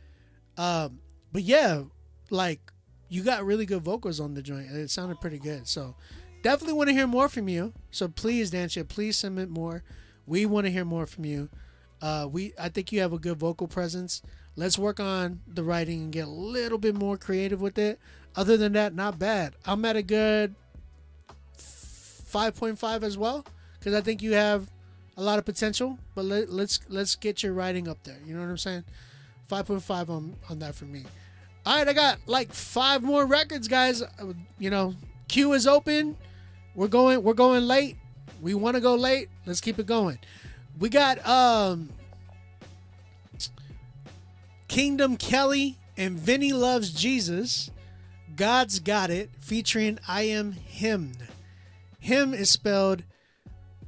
But yeah, like, you got really good vocals on the joint. It sounded pretty good. So definitely want to hear more from you. So please, Dancia, please submit more. We want to hear more from you. I think you have a good vocal presence. Let's work on the writing and get a little bit more creative with it. Other than that, not bad. I'm at a good 5.5 as well, because I think you have a lot of potential. But let's get your writing up there. You know what I'm saying? 5.5 on that for me. All right, I got like 5 more records, guys. You know, queue is open. We're going late. We want to go late. Let's keep it going. We got Kingdom Kelly and Vinny Loves Jesus. God's Got It, featuring I Am Hymn. Hymn is spelled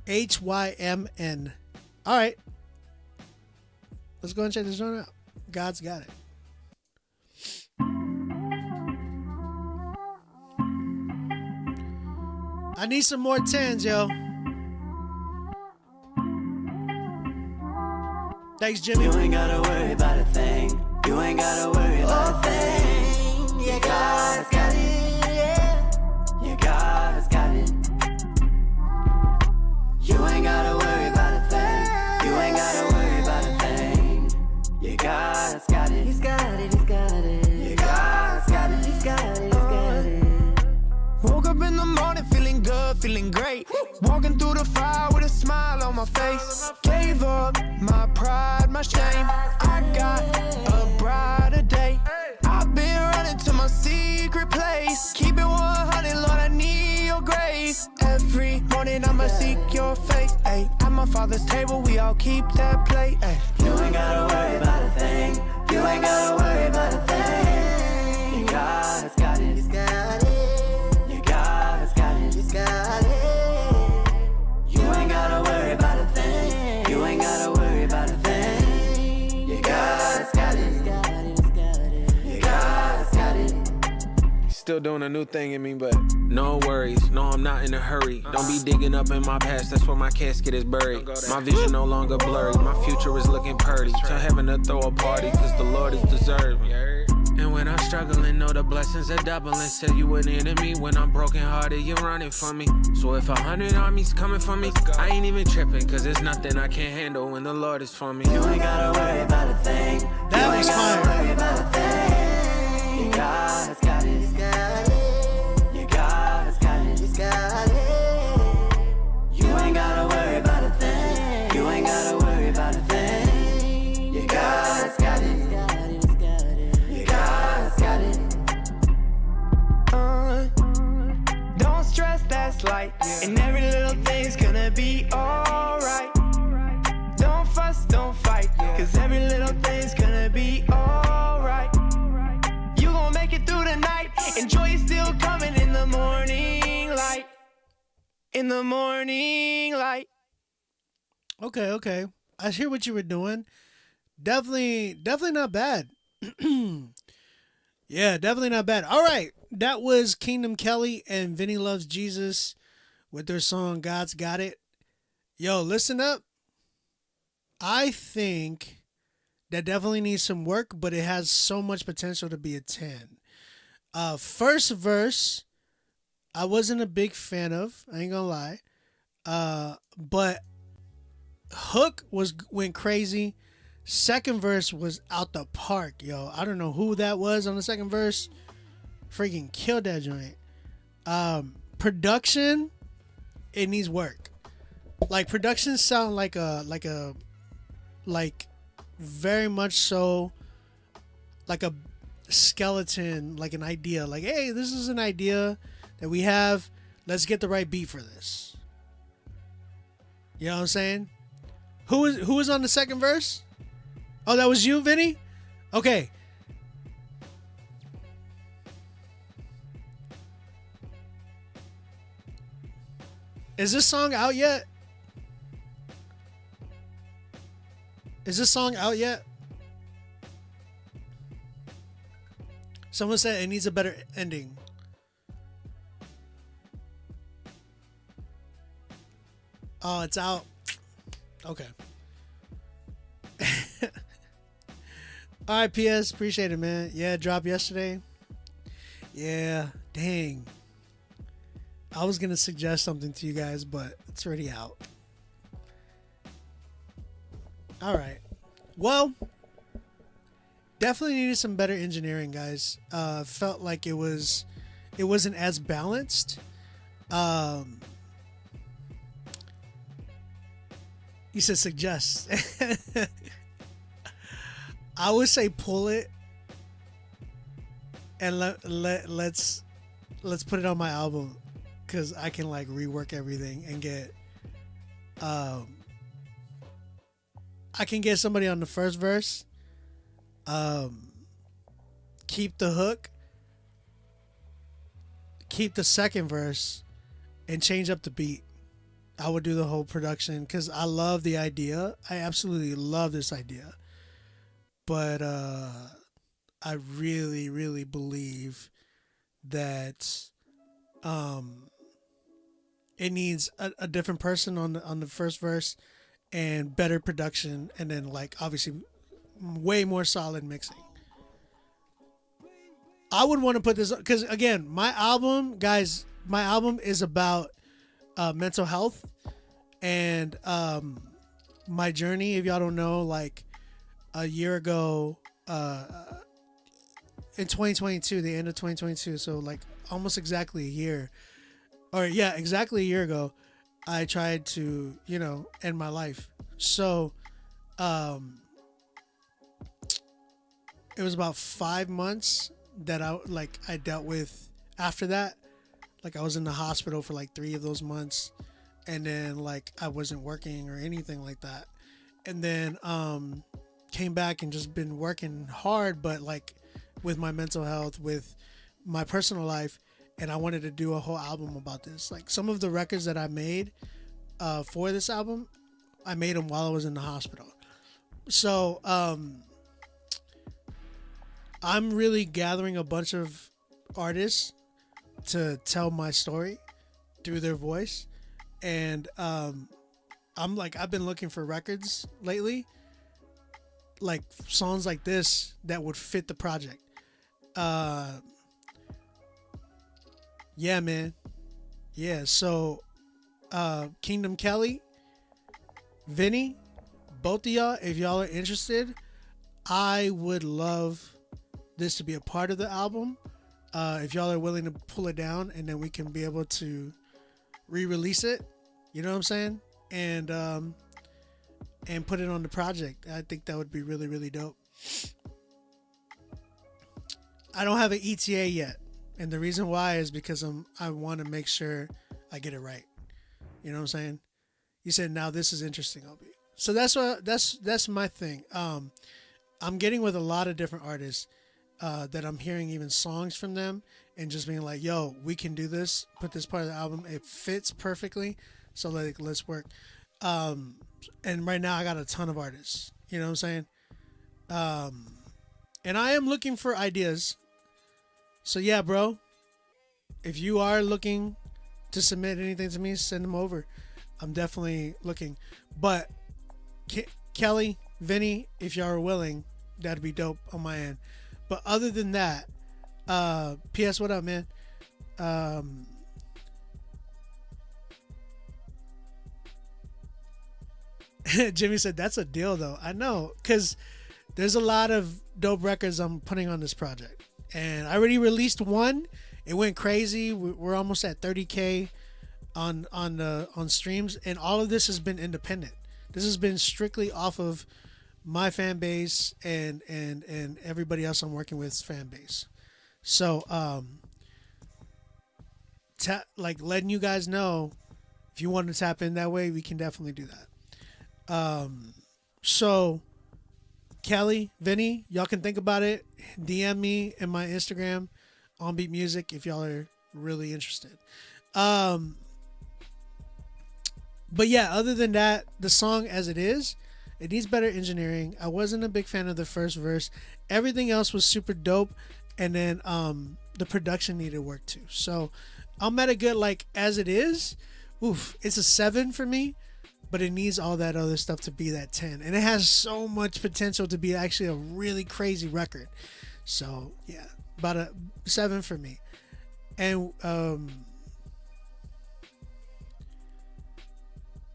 Hymn. All right. Let's go and check this one out. God's Got It. I need some more 10s, yo. Thanks, Jimmy. You ain't gotta worry about a thing. You ain't gotta worry about a thing. Yeah, God's got it. Yeah. Yeah, God's got it. You ain't gotta worry about a thing. You ain't gotta worry about a thing. Yeah, God's got it. He's got it. He's got it. Yeah, God's got it. He's got it. He's got it. Woke up in the morning feeling good, feeling great. Walking through the fire with a smile on my face. Gave up my pride, my shame. I got a brighter day. I've been running to my secret place. Keep it 100, Lord, I need your grace. Every morning I'ma seek your face. Ay, at my father's table, we all keep that plate. Ay. You ain't gotta worry about a thing. You ain't gotta worry about a thing. Yeah, God's got it. He's got it. Got it. You ain't gotta worry about a thing. You ain't gotta worry about a thing. You God's got it. You God's got it. Still doing a new thing in me, but no worries. No, I'm not in a hurry. Don't be digging up in my past. That's where my casket is buried. My vision no longer blurry. My future is looking purty. Tell heaven to throw a party, cause the Lord is deserving. And when I'm struggling, know the blessings are doubling. Say you an enemy when I'm broken hearted, you're running from me. So if 100 armies coming for me, I ain't even tripping, cause there's nothing I can't handle when the Lord is for me. You ain't gotta worry about a thing. That was fire. Worry about a thing. You God's got it. He's got it. You God's got it. He's got it. You ain't gotta worry about a thing. You ain't gotta worry about a thing. You God's got it. Don't stress, that's light. And every little thing's gonna be alright. Don't fuss, don't fight. Cause every little thing's gonna be alright. You gon' make it through the night. And joy is still coming in the morning light. In the morning light. Okay. I hear what you were doing. Definitely not bad. Yeah, definitely not bad. All right. That was Kingdom Kelly and Vinny Loves Jesus with their song God's Got It. Yo, listen up. I think that definitely needs some work, but it has so much potential to be a 10. First verse, I wasn't a big fan of. I ain't gonna lie. But hook went crazy. Second verse was out the park, yo. I don't know who that was on the second verse. Freaking killed that joint. Production, it needs work. Like production sound like very much so like a skeleton, like an idea. Like, hey, this is an idea that we have. Let's get the right beat for this. You know what I'm saying? Who was on the second verse? Oh, that was you, Vinny? Okay. Is this song out yet? Someone said it needs a better ending. Oh, it's out. Okay. All right, PS. Appreciate it, man. Yeah, it dropped yesterday. Yeah, dang. I was going to suggest something to you guys, but it's already out. All right. Well, definitely needed some better engineering, guys. Felt like it wasn't as balanced. You said suggest. I would say pull it and let's put it on my album, because I can like rework everything and get I can get somebody on the first verse, keep the hook, keep the second verse, and change up the beat. I would do the whole production because I love the idea. I absolutely love this idea. But I really, really believe that it needs a different person on the first verse and better production, and then like obviously way more solid mixing. I would want to put this because again, my album is about mental health and my journey. If y'all don't know, like a year ago, in 2022, the end of 2022, so like almost exactly a year, exactly a year ago, I tried to, end my life. So, it was about 5 months that I dealt with after that. Like I was in the hospital for like 3 of those months, and then like I wasn't working or anything like that. And then came back and just been working hard, but like with my mental health, with my personal life, and I wanted to do a whole album about this. Like some of the records that I made for this album, I made them while I was in the hospital. So I'm really gathering a bunch of artists to tell my story through their voice, and I've been looking for records lately, like songs like this that would fit the project. Yeah, man. Yeah, so Kingdom Kelly, Vinny, both of y'all, if y'all are interested, I would love this to be a part of the album. If y'all are willing to pull it down, and then we can be able to re-release it, you know what I'm saying? And put it on the project. I think that would be really, really dope. I don't have an ETA yet, and the reason why is because I want to make sure I get it right. You know what I'm saying? You said now this is interesting, Obi. So that's my thing. I'm getting with a lot of different artists that I'm hearing even songs from them and just being like, yo, we can do this, put this part of the album, it fits perfectly, so like let's work. And right now I got a ton of artists, you know what I'm saying? And I am looking for ideas. So yeah, bro, if you are looking to submit anything to me, send them over. I'm definitely looking. But Kelly, Vinny, if y'all are willing, that'd be dope on my end. But other than that, PS, what up, man? Jimmy said that's a deal, though. I know, because there's a lot of dope records I'm putting on this project, and I already released one. It went crazy. We're almost at 30K on streams, and all of this has been independent. This has been strictly off of my fan base and everybody else I'm working with's fan base. So like letting you guys know, if you want to tap in that way, we can definitely do that. So Kelly, Vinny, y'all can think about it. DM me in my Instagram, On Beat Music, if y'all are really interested. But yeah, other than that, the song as it is, it needs better engineering. I wasn't a big fan of the first verse. Everything else was super dope, and then the production needed work too. So I'm at a good, like, as it is, it's a 7 for me, but it needs all that other stuff to be that 10. And it has so much potential to be actually a really crazy record. So yeah, about a 7 for me. And what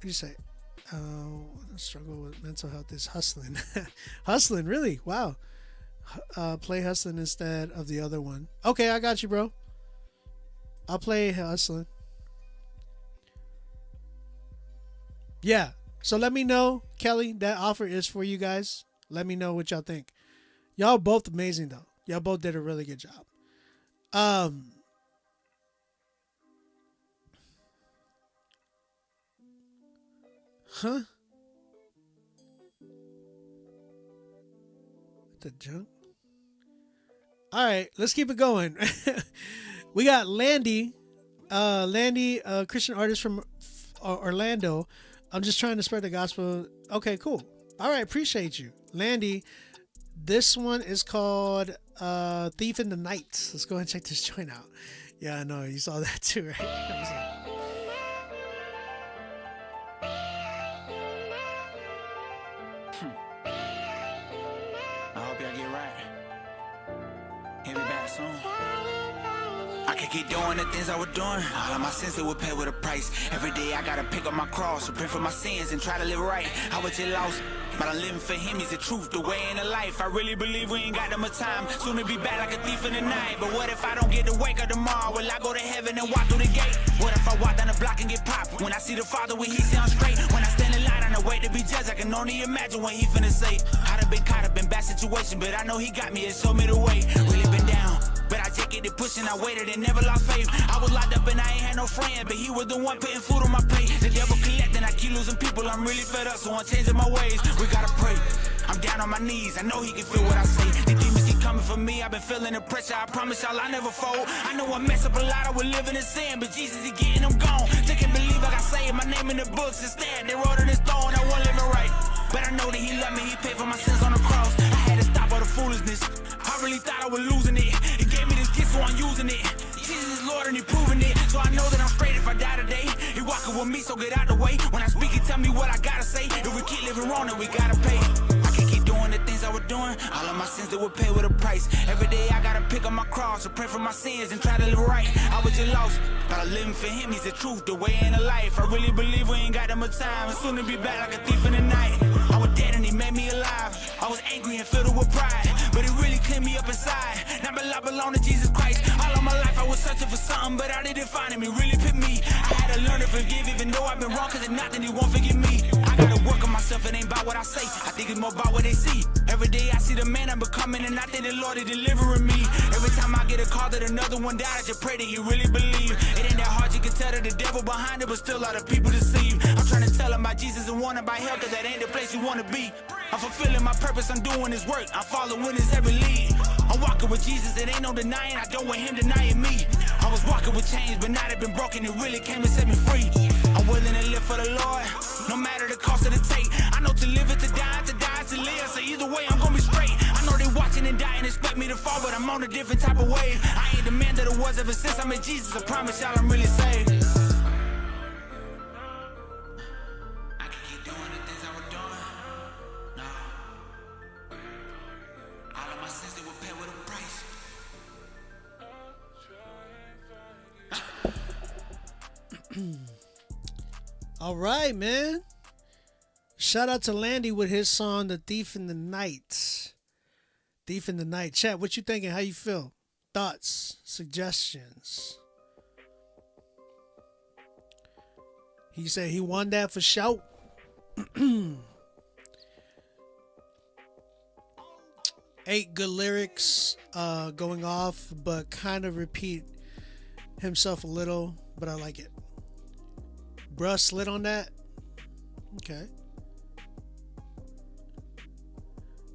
do you say? Struggle with mental health is hustling. Hustling, really? Wow. Play Hustling instead of the other one. Okay, I got you, bro. I'll play Hustling. Yeah. So let me know, Kelly. That offer is for you guys. Let me know what y'all think. Y'all both amazing though. Y'all both did a really good job. Huh? The junk. All right, let's keep it going. We got Landy, Christian artist from Orlando. I'm just trying to spread the gospel. Okay, cool. All right, appreciate you, Landy. This one is called Thief in the Night. Let's go ahead and check this joint out. Yeah, I know you saw that too, right? I hope y'all get right. Hear me back soon. I could keep doing the things I was doing. All of my sins that would pay with a price. Every day I gotta pick up my cross, repent for my sins and try to live right. I was just lost, but I'm living for him. He's the truth, the way, and the life. I really believe we ain't got that much time. Soon to be back like a thief in the night. But what if I don't get to wake up tomorrow? Will I go to heaven and walk through the gate? What if I walk down the block and get popped? When I see the Father, when he sound straight. When I stand in line on the way to be judged, I can only imagine what he finna say. I'd have been caught up in bad situation, but I know he got me and showed me the way. Really been down, but I take it to pushing. I waited and never lost faith. I was locked up and I ain't had no friend, but he was the one putting food on my plate. The devil collecting, I keep losing people. I'm really fed up, so I'm changing my ways. We gotta pray. I'm down on my knees, I know he can feel what I say. The demons keep coming for me, I've been feeling the pressure. I promise y'all I never fold. I know I mess up a lot, I was living in sin, but Jesus, he getting them gone. They can't believe I got saved, my name in the books instead. They wrote on his stone, I wasn't living right. But I know that he loved me, he paid for my sins on the cross. I had to stop all the foolishness. I really thought I was losing it. He gave me this gift, so I'm using it. Jesus is Lord and he proving it. So I know that I'm straight if I die today. He walking with me, so get out the way. When I speak, he tell me what I gotta say. If we keep living wrong, then we gotta pay. I can't keep doing the things I was doing. All of my sins that would pay with a price. Every day I gotta pick up my cross, repent for my sins and try to live right. I was just lost, but I'm living for him. He's the truth, the way, and the life. I really believe we ain't got that much time. And soon to be back like a thief in the night. I was dead and he made me alive. I was angry and filled with pride, but he really cleaned me up inside. Now I belong to Jesus Christ. All of my life I was searching for something, but I didn't find him. He really picked me. I had to learn to forgive, even though I've been wrong, cause it's not that he won't forgive me. I gotta work on myself, it ain't about what I say. I think it's more about what they see. Every day I see the man I'm becoming, and I think the Lord is delivering me. Every time I get a call that another one died, I just pray that he really believe. It ain't that hard, you can tell that the devil behind it, but still a lot of people deceive. I'm trying to tell him about Jesus and want him by hell, cause that ain't the place you wanna be. I'm fulfilling my purpose, I'm doing his work, I'm following his every lead. I'm walking with Jesus, it ain't no denying, I don't want him denying me. I was walking with chains, but now they've been broken, it really came and set me free. I'm willing to live for the Lord, no matter the cost of the take. I know to live it to die is to live, so either way I'm gonna be straight. I know they watching and dying, expect me to fall, but I'm on a different type of wave. I ain't the man that I was ever since I met Jesus, I promise y'all I'm really saved. I can keep doing the things I was doing, no. All of my sins they will pay with a price. All right, man. Shout out to Landy with his song "The Thief in the Night." Thief in the Night. Chat, what you thinking? How you feel? Thoughts, suggestions? He said he won that for shout. Eight good lyrics going off, but kind of repeat himself a little, but I like it. Bruh slid on that. Okay.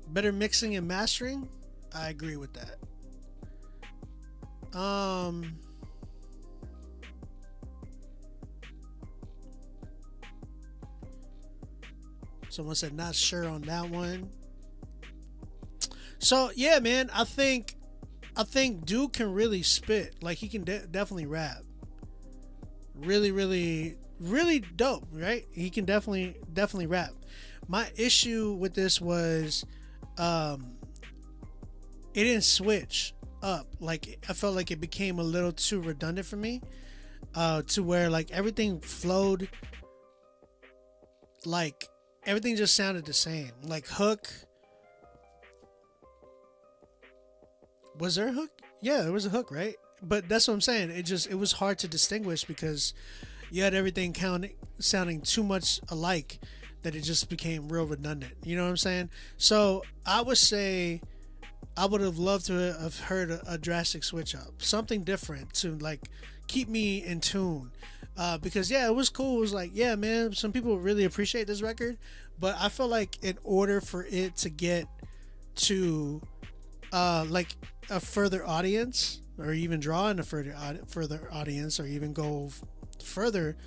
Better mixing and mastering. I agree with that. Someone said not sure on that one. So yeah, man, I think Duke can really spit. Like he can definitely rap. Really dope, right? He can definitely rap. My issue with this was it didn't switch up. Like I felt like it became a little too redundant for me, to where like everything flowed, like everything just sounded the same. Like hook, Was there a hook? Yeah, there was a hook, right? But that's what I'm saying. It was hard to distinguish because you had everything sounding too much alike that it just became real redundant. You know what I'm saying? So I would say I would have loved to have heard a drastic switch up, something different to like keep me in tune. Because yeah, it was cool. It was like, yeah, man, some people really appreciate this record, but I feel like in order for it to get to like a further audience, or even draw in a further audience, or even go further,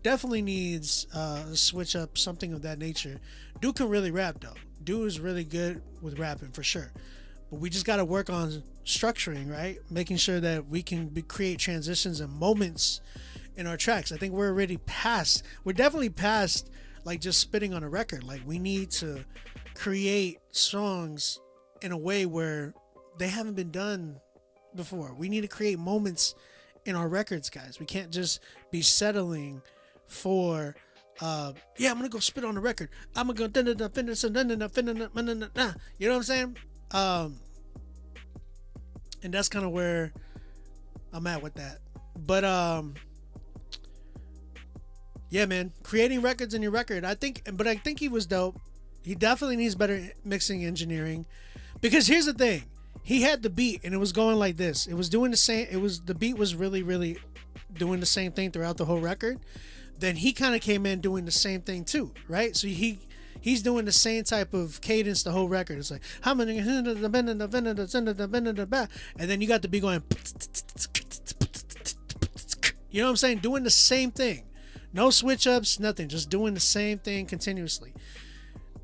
definitely needs a switch up, something of that nature. Dude can really rap though. Dude is really good with rapping for sure. But we just got to work on structuring, right? Making sure that we can create transitions and moments in our tracks. I think we're definitely past like just spitting on a record. Like we need to create songs in a way where they haven't been done before. We need to create moments in our records, guys. We can't just be settling for I'm gonna go spit on the record. I'm gonna go you know what I'm saying? And that's kind of where I'm at with that. But yeah, man, creating records in your record. I think he was dope. He definitely needs better mixing engineering, because here's the thing. He had the beat and it was going like this. It was doing the same. The beat was really, really doing the same thing throughout the whole record. Then he kind of came in doing the same thing too, right? So he's doing the same type of cadence the whole record. It's like how many, and then you got the beat going, you know what I'm saying? Doing the same thing, no switch ups, nothing, just doing the same thing continuously.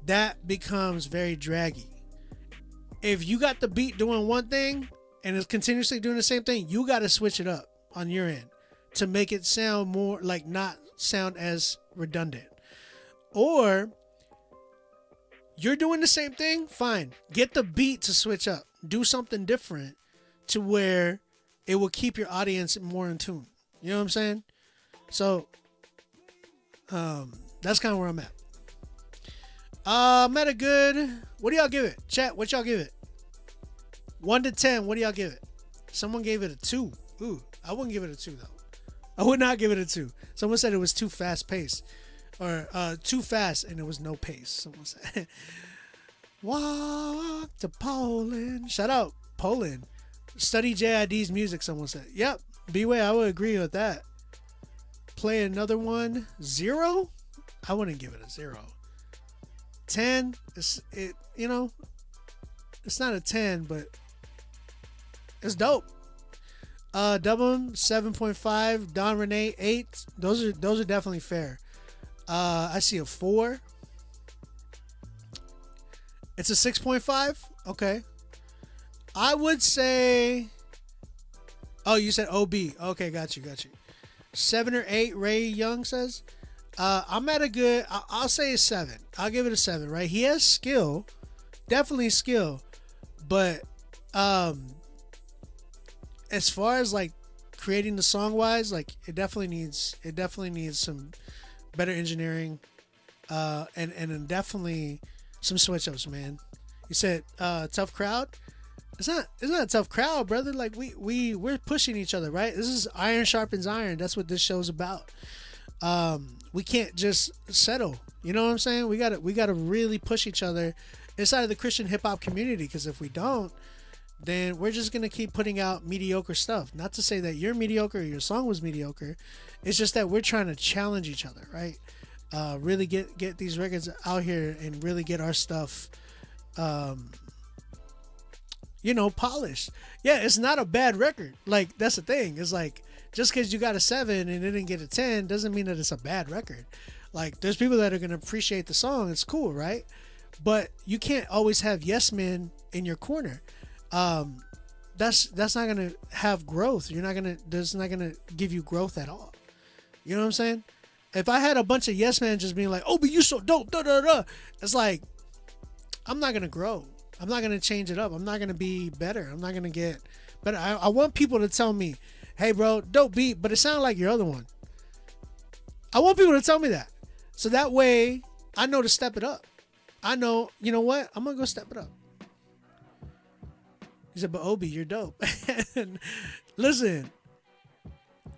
That becomes very draggy. If you got the beat doing one thing and it's continuously doing the same thing, you got to switch it up on your end to make it sound more like, not sound as redundant. Or you're doing the same thing, fine. Get the beat to switch up. Do something different to where it will keep your audience more in tune. You know what I'm saying? So that's kind of where I'm at. I'm at a good, what do y'all give it? Chat, what y'all give it? 1 to 10, what do y'all give it? Someone gave it a 2. Ooh, I wouldn't give it a 2 though. I would not give it a 2. Someone said it was too fast paced, or too fast and it was no pace. Someone said, walk to Poland. Shout out Poland. Study JID's music, someone said. Yep, B-Way, I would agree with that. Play another one. 0? I wouldn't give it a 0. 10, it's not a 10, but it's dope. Dublin 7.5, Don Renee 8. Those are definitely fair. I see a 4. It's a 6.5. Okay. I would say. Oh, you said OB. Okay, got you. 7 or 8. Ray Young says. I'm at a good. I'll say a 7. I'll give it a 7. Right. He has skill, definitely skill, but as far as like creating the song wise, like it definitely needs some better engineering, and definitely some switch ups, man. You said tough crowd. It's not a tough crowd, brother. Like we're pushing each other, right? This is iron sharpens iron. That's what this show's about. We can't just settle. You know what I'm saying? We gotta really push each other inside of the Christian hip hop community, because if we don't, then we're just gonna keep putting out mediocre stuff. Not to say that you're mediocre or your song was mediocre. It's just that we're trying to challenge each other, right? Really get these records out here and really get our stuff, polished. Yeah, it's not a bad record. Like, that's the thing. It's like, just because you got a 7 and it didn't get a 10 doesn't mean that it's a bad record. Like, there's people that are gonna appreciate the song. It's cool, right? But you can't always have yes men in your corner. That's not gonna have growth. That's not gonna give you growth at all. You know what I'm saying? If I had a bunch of yes men just being like, "Oh, but you so dope," it's like, I'm not gonna grow. I'm not gonna change it up. I'm not gonna be better. I'm not gonna get better. I want people to tell me, "Hey, bro, dope beat, but it sounded like your other one." I want people to tell me that, so that way I know to step it up. I know, you know what? I'm gonna go step it up. He said, but Obi, you're dope. And listen,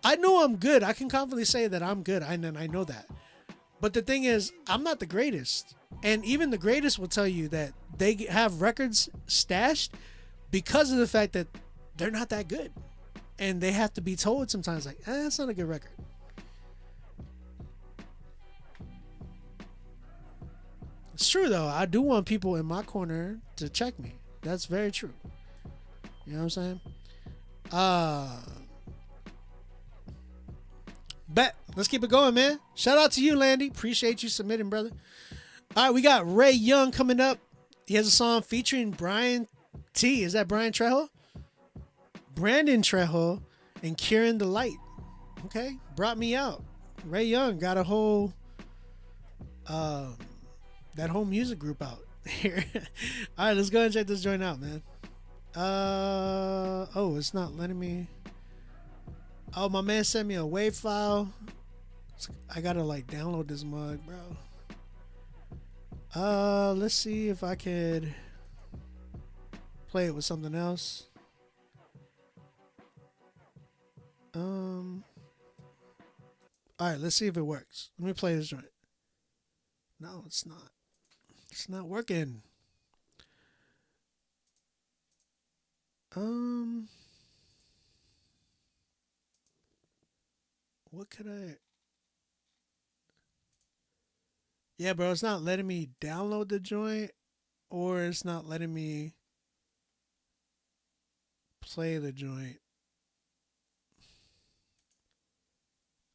I know I'm good. I can confidently say that I'm good. I know that. But the thing is, I'm not the greatest. And even the greatest will tell you that they have records stashed because of the fact that they're not that good. And they have to be told sometimes, like, that's not a good record. It's true, though. I do want people in my corner to check me. That's very true. You know what I'm saying? Bet. Let's keep it going, man. Shout out to you, Landy. Appreciate you submitting, brother. All right, we got Ray Young coming up. He has a song featuring Brian T. Is that Brian Trejo? Brandon Trejo and Kieran the Light. Okay. Brought Me Out. Ray Young got a whole that whole music group out here. All right, let's go ahead and check this joint out, man. Oh, it's not letting me. Oh, my man sent me a WAV file. I gotta like download this mug, bro. Let's see if I could play it with something else. All right, let's see if it works. Let me play this joint. No, it's not. It's not working. What could I? Yeah, bro, it's not letting me download the joint, or it's not letting me play the joint.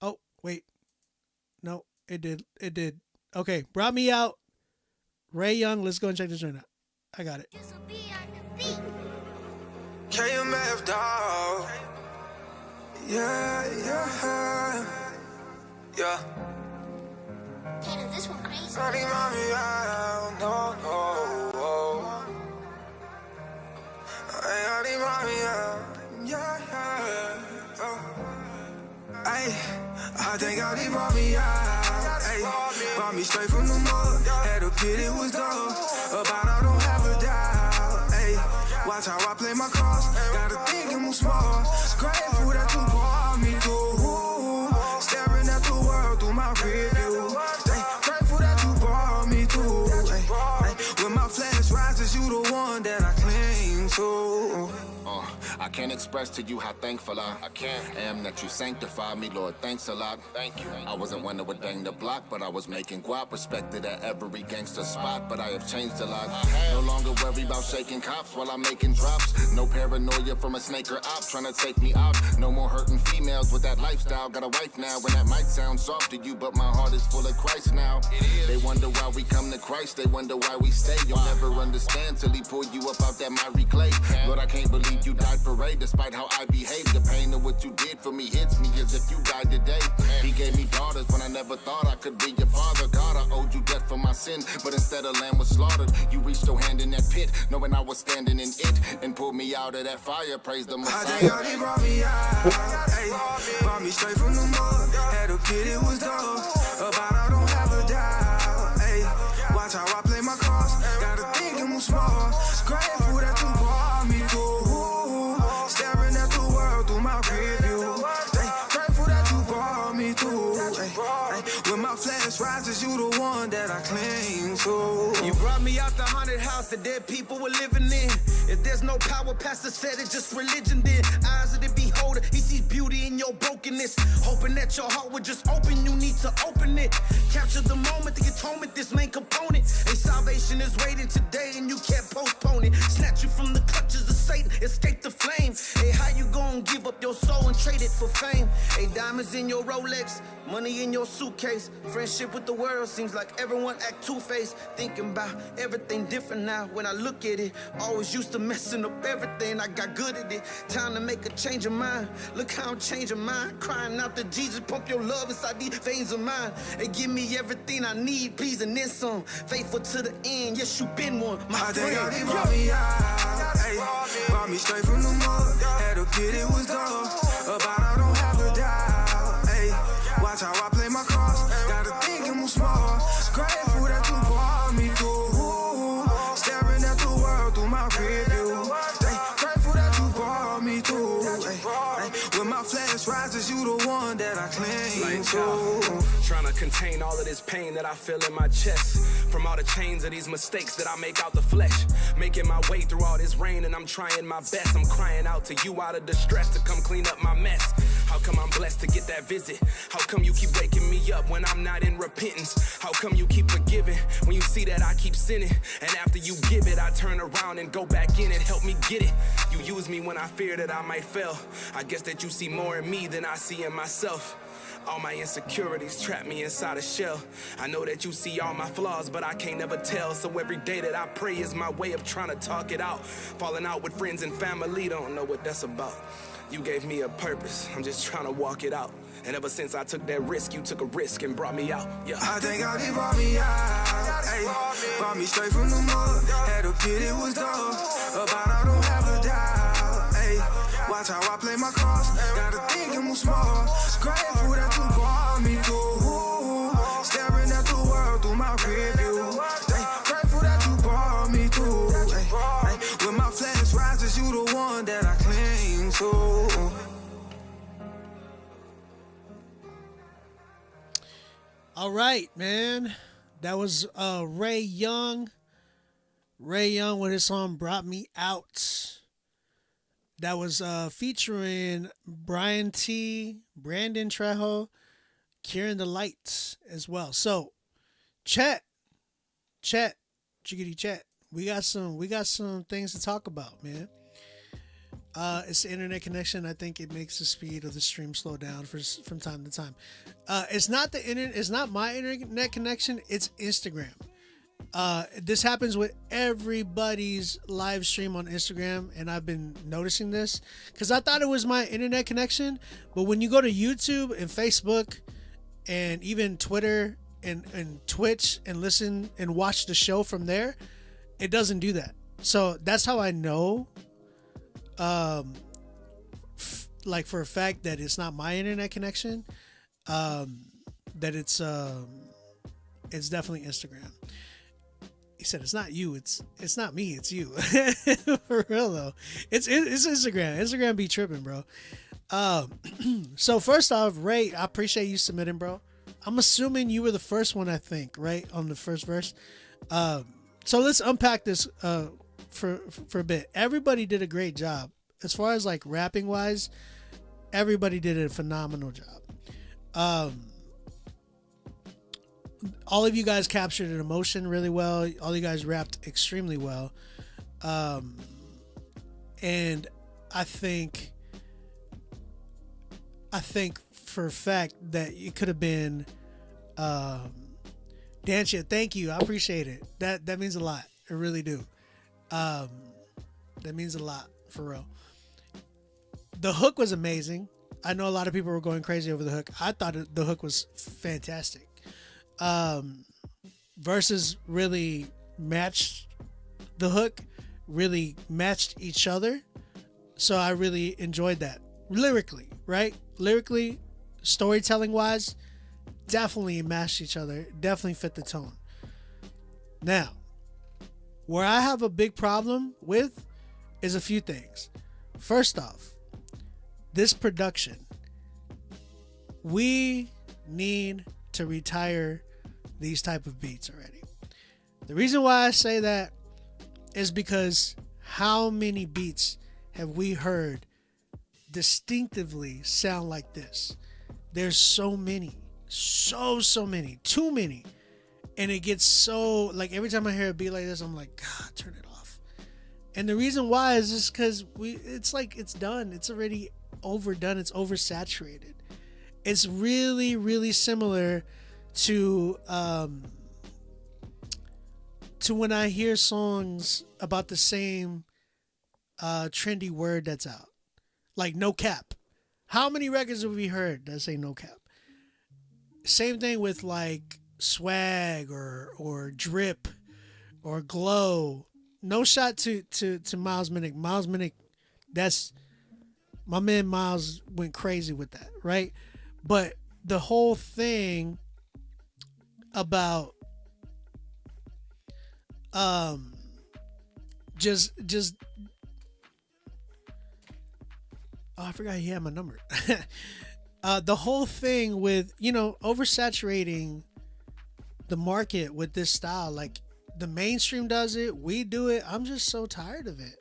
Oh, wait. No, it did. It did. Okay, Brought Me Out. Ray Young, let's go and check this joint out. I got it. KMF dog. Yeah. Damn, this one crazy. Honey, mommy, no. Honey, mommy, I think I did brought me out. Brought me straight from the mud. Had a pit, it was done. About I don't have a doubt. Watch how I play my cards. Gotta think and move small. Grateful that you brought me through. Staring at the world through my review. Grateful that you brought me through. When my flesh rises, you the one that I cling to. I can't express to you how thankful I am that you sanctify me, Lord. Thanks a lot. Thank you. I wasn't one that would bang the block, but I was making guap. Respected at every gangster spot, but I have changed a lot. No longer worry about shaking cops while I'm making drops. No paranoia from a snake or op trying to take me out. No more hurting females with that lifestyle. Got a wife now, and that might sound soft to you, but my heart is full of Christ now. They wonder why we come to Christ. They wonder why we stay. You'll never understand till he pull you up out that miry clay. Lord, I can't believe you died for Ray, despite how I behave. The pain of what you did for me hits me as if you died today. He gave me daughters when I never thought I could be your father. God, I owed you death for my sin, but instead a lamb was slaughtered. You reached your hand in that pit, knowing I was standing in it, and pulled me out of that fire. Praise the Messiah. I think God, he brought me out. Brought me straight from the mud. Had a pit, it was done. About I don't have a doubt. Watch how I play my cards. Gotta think and move small. Grateful that you brought me through. Staring at the world through my review. Grateful that you brought me through. When my flesh rises, you the one that I cling to. You brought me out the haunted house that dead people were living in. If there's no power, pastor said it's just religion then. Eyes of the beholder, he sees beauty in your brokenness. Hoping that your heart would just open, you need to open it. Capture the moment, the atonement, this main component. A salvation is waiting today and you can't postpone it. Snatch you from the clutches of Satan, escape the flame. Hey, how you gonna give up your soul and trade it for fame? Hey, diamonds in your Rolex, money in your suitcase. Friendship with the world seems like everyone act two-faced. Thinking about everything different now when I look at it. Always used to messing up everything, I got good at it. Time to make a change of mind. Look how I'm changing mine. Crying out to Jesus, pump your love inside these veins of mine. And give me everything I need, please, and then some. Faithful to the end, yes, you been one, my I friend. think God, he brought me out. Brought me straight from the mud. Had a pit, it was done. About I don't have a doubt. Watch how I play my cards. Gotta think and move small. Grateful that you brought me through. Staring at the world through my review. Grateful When my flash rises, you the one that I cling to. Trying to contain all of this pain that I feel in my chest. From all the chains of these mistakes that I make out the flesh. Making my way through all this rain and I'm trying my best. I'm crying out to you out of distress to come clean up my mess. How come I'm blessed to get that visit? How come you keep waking me up when I'm not in repentance? How come you keep forgiving when you see that I keep sinning? And after you give it, I turn around and go back in and help me get it. You use me when I fear that I might fail. I guess that you see more in me than I see in myself. All my insecurities trap me inside a shell. I know that you see all my flaws, but I can't never tell. So every day that I pray is my way of trying to talk it out. Falling out with friends and family, don't know what that's about. You gave me a purpose, I'm just trying to walk it out. And ever since I took that risk, you took a risk and brought me out. Yeah. I think God, he brought me out. Ay, brought me straight from the mud. Had a kid, it was done. About I don't have a doubt. Ay, watch how I play my cards. Gotta think and move small. Grateful that you brought me through. Staring at the world through my review. Grateful that you brought me through. Ay, when my flesh rises, you the one that I cling to. All right, man. That was Ray Young. Ray Young with his song Brought Me Out. That was featuring Brian T, Brandon Trejo, Kieran the Lights as well. So, chat, chickadee chat. We got some things to talk about, man. It's the internet connection. I think it makes the speed of the stream slow down from time to time. It's not the internet. It's not my internet connection. It's Instagram. This happens with everybody's live stream on Instagram, and I've been noticing this because I thought it was my internet connection. But when you go to YouTube and Facebook, and even Twitter and Twitch, and listen and watch the show from there, it doesn't do that. So that's how I know. Like for a fact that it's not my internet connection, that it's definitely Instagram. He said it's not you, it's not me, it's you. For real though, it's Instagram. Instagram be tripping, bro. So first off, Ray, I appreciate you submitting, bro. I'm assuming you were the first one, I think, right on the first verse. So let's unpack this for a bit. Everybody did a great job. As far as like rapping wise, everybody did a phenomenal job. All of you guys captured an emotion really well. All you guys rapped extremely well. And I think for a fact that it could have been Dancia, thank you. I appreciate it. That means a lot. I really do. That means a lot, for real. The hook was amazing. I know a lot of people were going crazy over the hook. I thought the hook was fantastic. Verses really matched the hook, really matched each other. So I really enjoyed that. Lyrically, right? Lyrically, storytelling wise, definitely matched each other. Definitely fit the tone. Now, where I have a big problem with is a few things. First off, this production. We need to retire these type of beats already. The reason why I say that is because how many beats have we heard distinctively sound like this? There's so many. So many. Too many. And it gets so, like, every time I hear a beat like this, I'm like, God, turn it off. And the reason why is just because it's like, it's done. It's already overdone. It's oversaturated. It's really, really similar to when I hear songs about the same trendy word that's out. Like no cap. How many records have we heard that say no cap? Same thing with like swag or drip or glow. No shot to Miles Minnick. Miles Minnick, that's my man. Miles went crazy with that, right? But the whole thing about just Oh, I forgot he had my number. The whole thing with, oversaturating the market with this style, like the mainstream does it, we do it. I'm just so tired of it.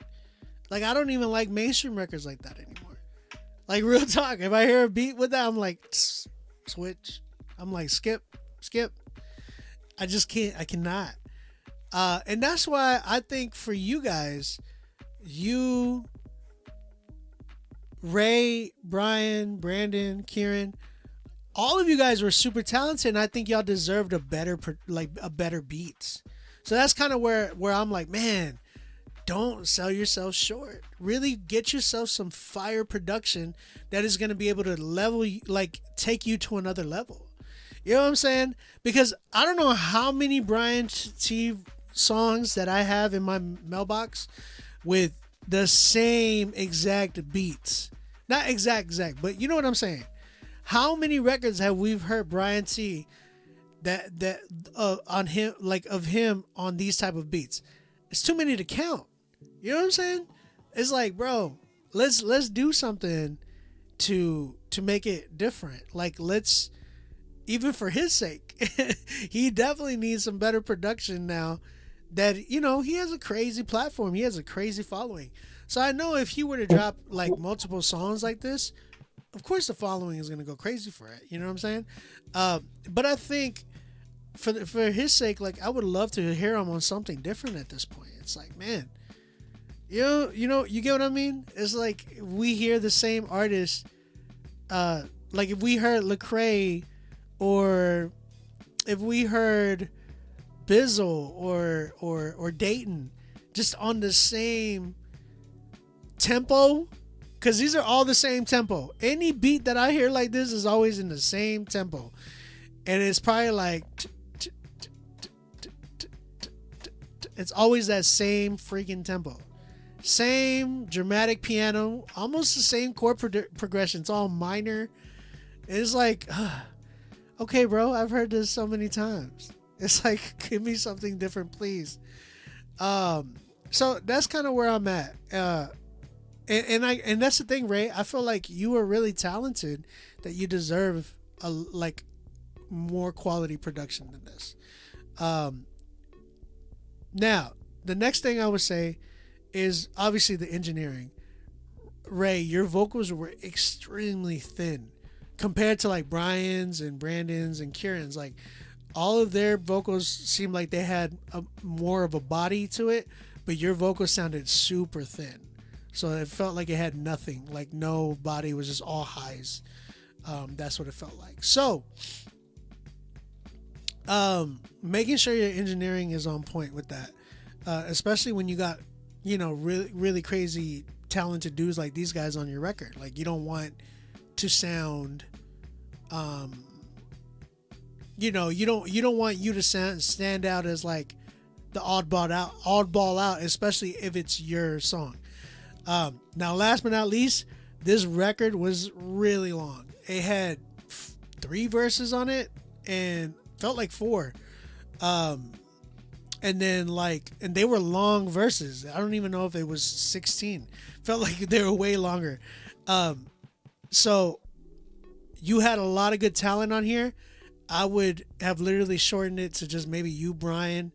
Like, I don't even like mainstream records like that anymore. Like, real talk. If I hear a beat with that, I'm like, switch. I'm like, skip. I just can't. I cannot. And that's why I think for you guys, Ray, Brian, Brandon, Kieran, all of you guys were super talented, and I think y'all deserved a better beats. So that's kind of where I'm like, man, don't sell yourself short. Really get yourself some fire production that is going to be able to take you to another level. You know what I'm saying? Because I don't know how many Brian T songs that I have in my mailbox with the same exact beats. Not exact, but you know what I'm saying? How many records have we heard Brian T that on him, like of him on these type of beats? It's too many to count. You know what I'm saying? It's like, bro, let's do something to make it different. Like, let's, even for his sake, he definitely needs some better production now that, he has a crazy platform. He has a crazy following. So I know if he were to drop like multiple songs like this, of course the following is going to go crazy for it. You know what I'm saying? But I think for his sake, like, I would love to hear him on something different at this point. It's like, man, you get what I mean? It's like we hear the same artist. Like if we heard Lecrae, or if we heard Bizzle or Dayton, just on the same tempo, because these are all the same tempo. Any beat that I hear like this is always in the same tempo, and it's probably like it's always that same freaking tempo, same dramatic piano, almost the same chord progression. It's all minor. It's like, okay, bro, I've heard this so many times. It's like, give me something different, please. So that's kind of where I'm at. And that's the thing, Ray. I feel like you are really talented, that you deserve more quality production than this. Now, the next thing I would say is obviously the engineering. Ray, your vocals were extremely thin compared to like Brian's and Brandon's and Kieran's. Like, all of their vocals seemed like they had more of a body to it, but your vocals sounded super thin. So it felt like it had nothing, like no body, was just all highs. That's what it felt like. So, making sure your engineering is on point with that, especially when you got, really, really crazy talented dudes like these guys on your record. Like, you don't want to sound, you don't want you to stand out as like the oddball out, especially if it's your song. Now, last but not least, this record was really long. It had 3 verses on it and felt like 4. And then and they were long verses. I don't even know if it was 16. Felt like they were way longer. So you had a lot of good talent on here. I would have literally shortened it to just maybe you, Brian,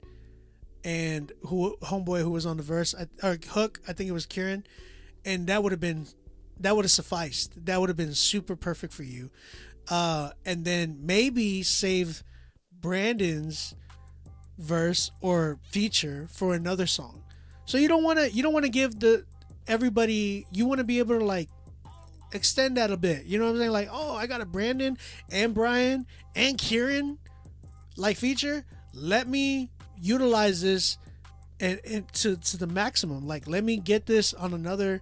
and homeboy who was on the verse, or hook. I think it was Kieran, and that would have sufficed. That would have been super perfect for you. And then maybe save Brandon's verse or feature for another song. So you don't want to give everybody. You want to be able to like extend that a bit. You know what I'm saying? Like, oh, I got a Brandon and Brian and Kieran like feature. Let me utilize this and to the maximum. Like, let me get this on another.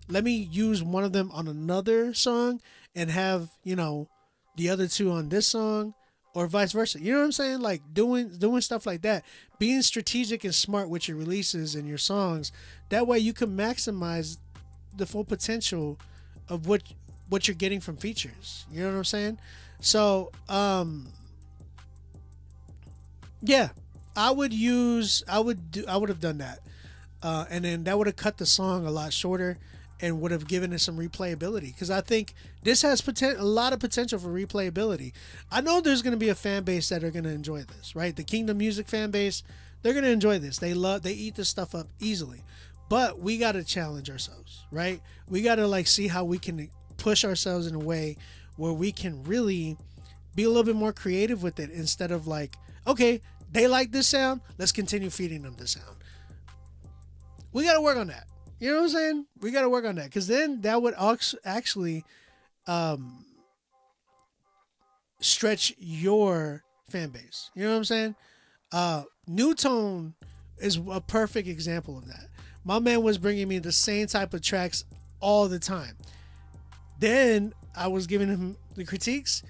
Let me use one of them on another song and have, the other 2 on this song, or vice versa. You know what I'm saying? Like doing stuff like that, being strategic and smart with your releases and your songs. That way you can maximize the full potential of what you're getting from features. You know what I'm saying? So, yeah, I would have done that. And then that would have cut the song a lot shorter and would have given it some replayability, because I think this has a lot of potential for replayability. I know there's going to be a fan base that are going to enjoy this, right? The Kingdom Music fan base, they're going to enjoy this. They eat this stuff up easily. But we got to challenge ourselves, right? We got to like see how we can push ourselves in a way where we can really be a little bit more creative with it, instead of like, okay, they like this sound, let's continue feeding them the sound. We got to work on that. You know what I'm saying? We got to work on that, because then that would actually stretch your fan base. You know what I'm saying? New Tone is a perfect example of that. My man was bringing me the same type of tracks all the time. Then I was giving him the critiques.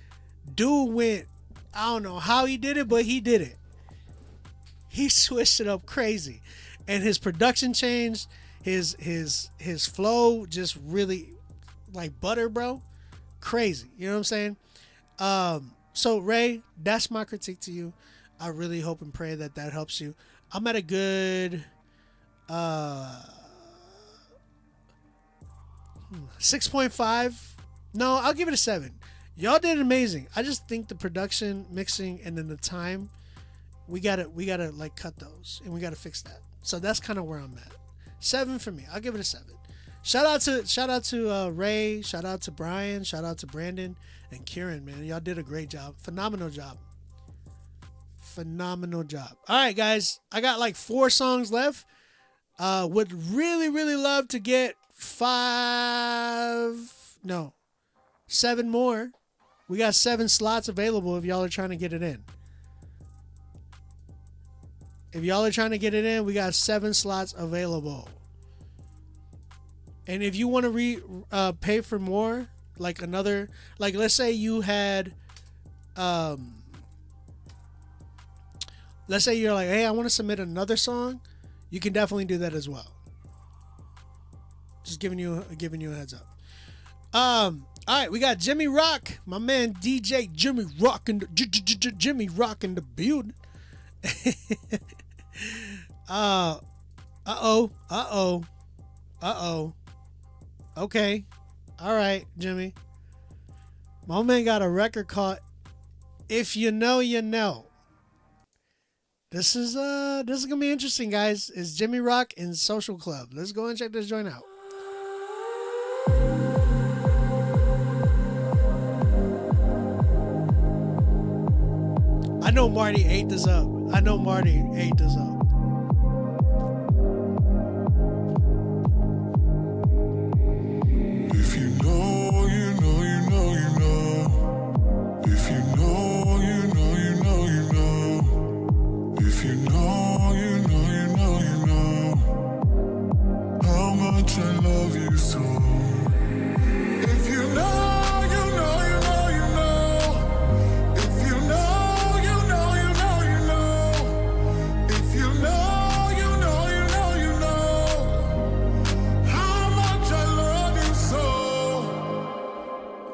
Dude went, I don't know how he did it, but he did it. He switched it up crazy. And his production changed. His flow just really like butter, bro. Crazy. You know what I'm saying? So Ray, that's my critique to you. I really hope and pray that helps you. I'm at a good 6.5. No, I'll give it a 7. Y'all did amazing. I just think the production, mixing, and then the time, we gotta like cut those, and we gotta fix that. So that's kind of where I'm at. 7 for me. I'll give it a 7. Shout out to Ray. Shout out to Brian. Shout out to Brandon and Kieran. Man, y'all did a great job. Phenomenal job. All right, guys. I got like 4 songs left. Would really love to get 7 more. We got 7 slots available if y'all are trying to get it in. We got 7 slots available. And if you want to pay for more, like another, like let's say you had, let's say you're like, hey, I want to submit another song, you can definitely do that as well. Just giving you a heads up. All right, we got Jimmy Rock, my man DJ Jimmy Rock in the building. Okay. All right, Jimmy. My man got a record called If You Know, You Know. This is gonna be interesting, guys. It's Jimmy Rock in Social Club. Let's go and check this joint out. I know Marty ate this up. If you know, you know, you know, you know. If you know, you know, you know, you know. If you know, you know, you know, you know. How much I love you so. If you know, you know, you know, you know. If you know, you know, you know, you know. If you know, you know, you know, you know. How much I love you so.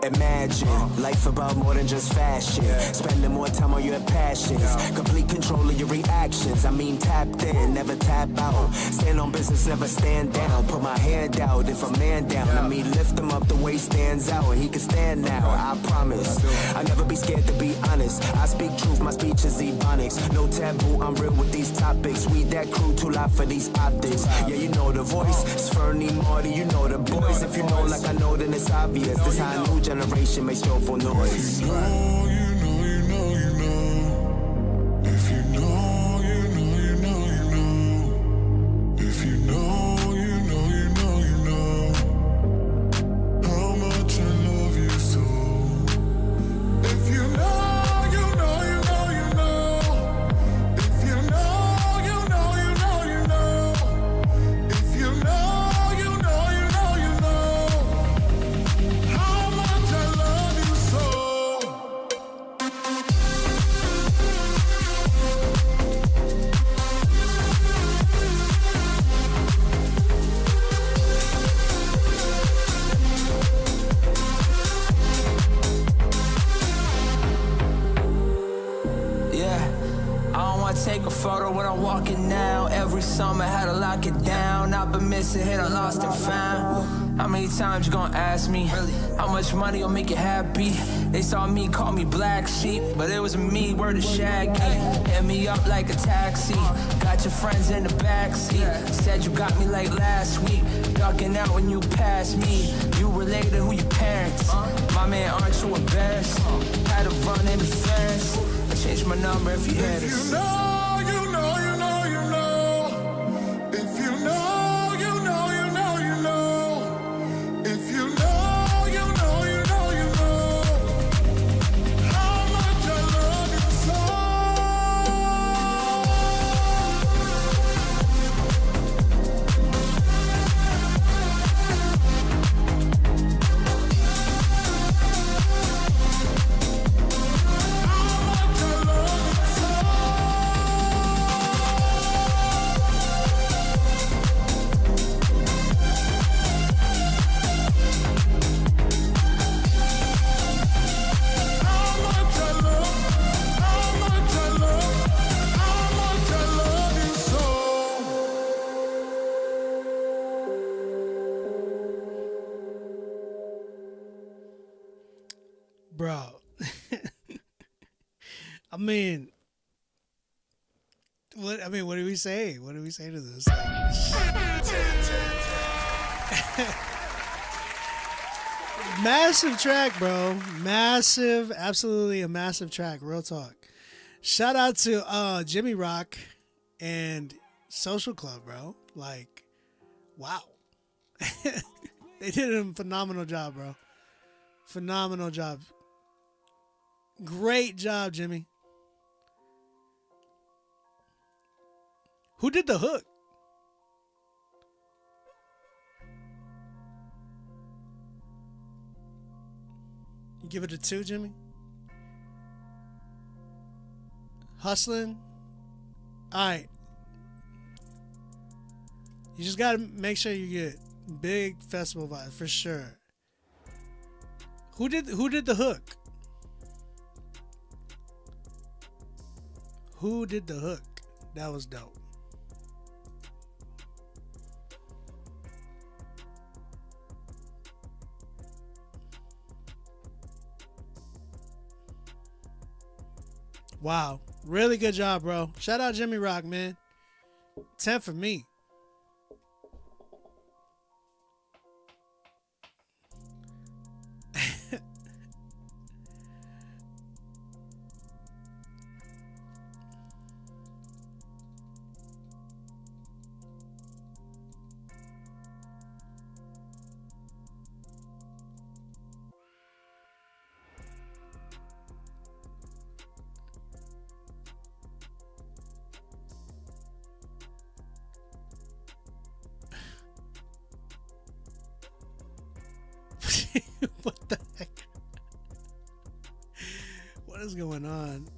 Imagine life about more than just fashion. Spending more time on your passions. Complete control of your reactions. I mean, tapped in, never tap out. Stand on business, never stand down. Put my hand out if a man down. I mean, lift him up the way he stands out. And he can stand now, I promise. I'll never be scared to be honest. I speak truth, my speech is ebonics. No taboo, I'm real with these topics. We that crew too loud for these optics. Yeah, you know the voice. It's Fernie, Marty, you know the boys. If you know like I know, then it's obvious. This how a new generation makes joyful noise. If you know, you know, you know, you know. If you know, you know, you know, you know. If you know, you know, you know, you know. How much I love you so. If you know, you know, you know, you know. If you know, you know, you know, you know. If you know, you know, you know, you know. How much I love you so. Yeah, I don't wanna take a photo when I'm walking now. Every summer had to lock it down. I've been missing, hit, I lost and found. How many times you gonna ask me? How much money will make you happy? They saw me, call me black sheep, but it was me, word of Shaggy. Hit me up like a taxi. Got your friends in the backseat. Said you got me like last week. Ducking out when you passed me. You related to who your parents. My man, aren't you embarrassed? Had to run in the fence. I changed my number if you had it. You know, you know, you know, you know. If you know, you know, you know, you know. If you know, you know, you know, you know. How much I love you so. Bro. I mean, what do we say? What do we say to this? Massive track, bro. Massive, absolutely a massive track. Real talk. Shout out to Jimmy Rock and Social Club, bro. Like, wow. They did a phenomenal job, bro. Phenomenal job. Great job, Jimmy. Who did the hook? You give it a 2, Jimmy? Hustling? Alright. You just gotta make sure you get big festival vibes for sure. Who did the hook? Who did the hook? That was dope. Wow. Really good job, bro. Shout out Jimmy Rock, man. 10 for me. What the heck? What is going on?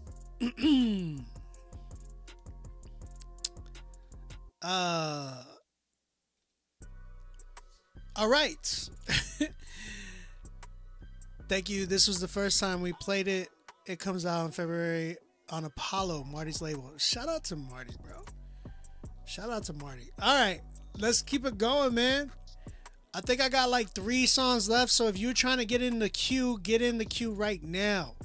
All right. Thank you. This was the first time we played it. It comes out in February on Apollo, Marty's label. Shout out to Marty, bro. Shout out to Marty. All right. Let's keep it going, man. I think I got like 3 songs left, so if you're trying to get in the queue, get in the queue right now.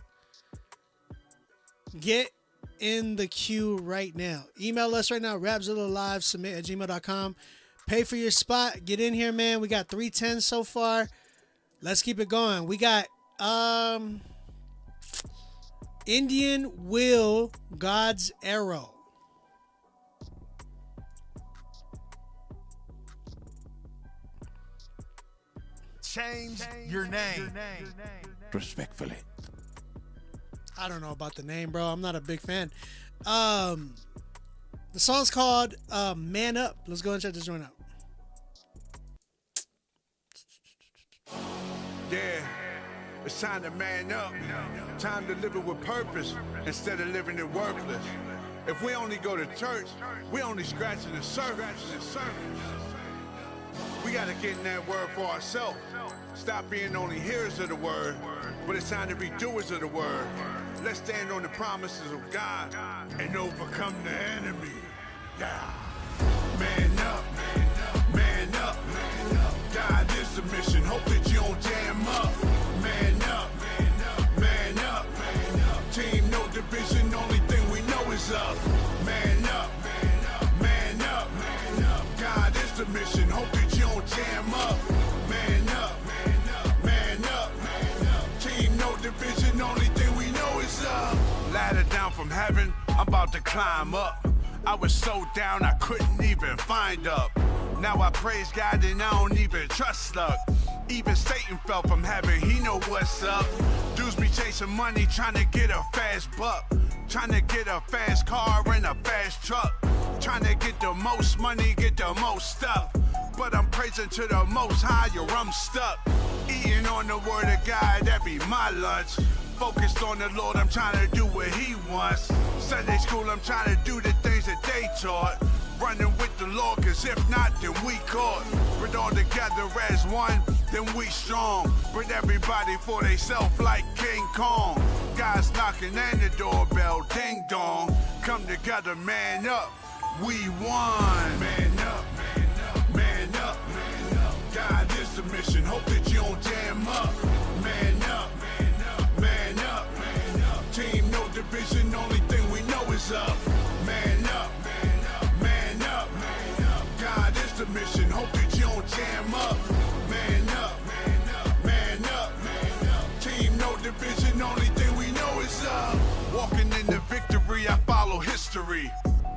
Get in the queue right now. Email us right now, Rapzilla.com, submit@gmail.com. Pay for your spot. Get in here, man. We got 310 so far. Let's keep it going. We got Indian Will, God's Arrow. Change your name. Respectfully. I don't know about the name, bro. I'm not a big fan. The song's called Man Up. Let's go and check this joint out. Yeah, it's time to man up. Time to live it with purpose instead of living it worthless. If we only go to church, we only scratching the surface. We gotta get in that word for ourselves. Stop being only hearers of the word, but it's time to be doers of the word. Let's stand on the promises of God and overcome the enemy. Yeah. Man up, man up, man up. God is the mission. Hope that you don't jam up. Man up, man up, man up, man up. Team, no division, only thing we know is up. Man up, man up, man up, man up. God is the mission. Hope that you don't jam up. Man up, man up, man up, man up. Team, no division, only thing we know is up. Ladder down from heaven, I'm about to climb up. I was so down I couldn't even find up. Now I praise God and I don't even trust luck. Even Satan fell from heaven, he know what's up. Dudes be chasing money, trying to get a fast buck. Trying to get a fast car and a fast truck. Trying to get the most money, get the most stuff. But I'm praising to the most high, or I'm stuck. Eating on the word of God, that be my lunch. Focused on the Lord, I'm trying to do what he wants. Sunday school, I'm trying to do the things that they taught. Running with the Lord, cause if not, then we caught. But all together as one, then we strong. But everybody for theyself like King Kong. Guys knocking and the doorbell, ding dong. Come together, man up, we won. Man up, man up, man up, man up. God is the mission, hope that you don't jam up. Man up, man up, man up, man up. Team, no division, only thing we know is up. Man up, man up, man up, man up. God is the mission, hope that you don't jam up. Man up, man up, man up, man up. Team, no division, only thing we know is up. Walking in the victory, I follow history.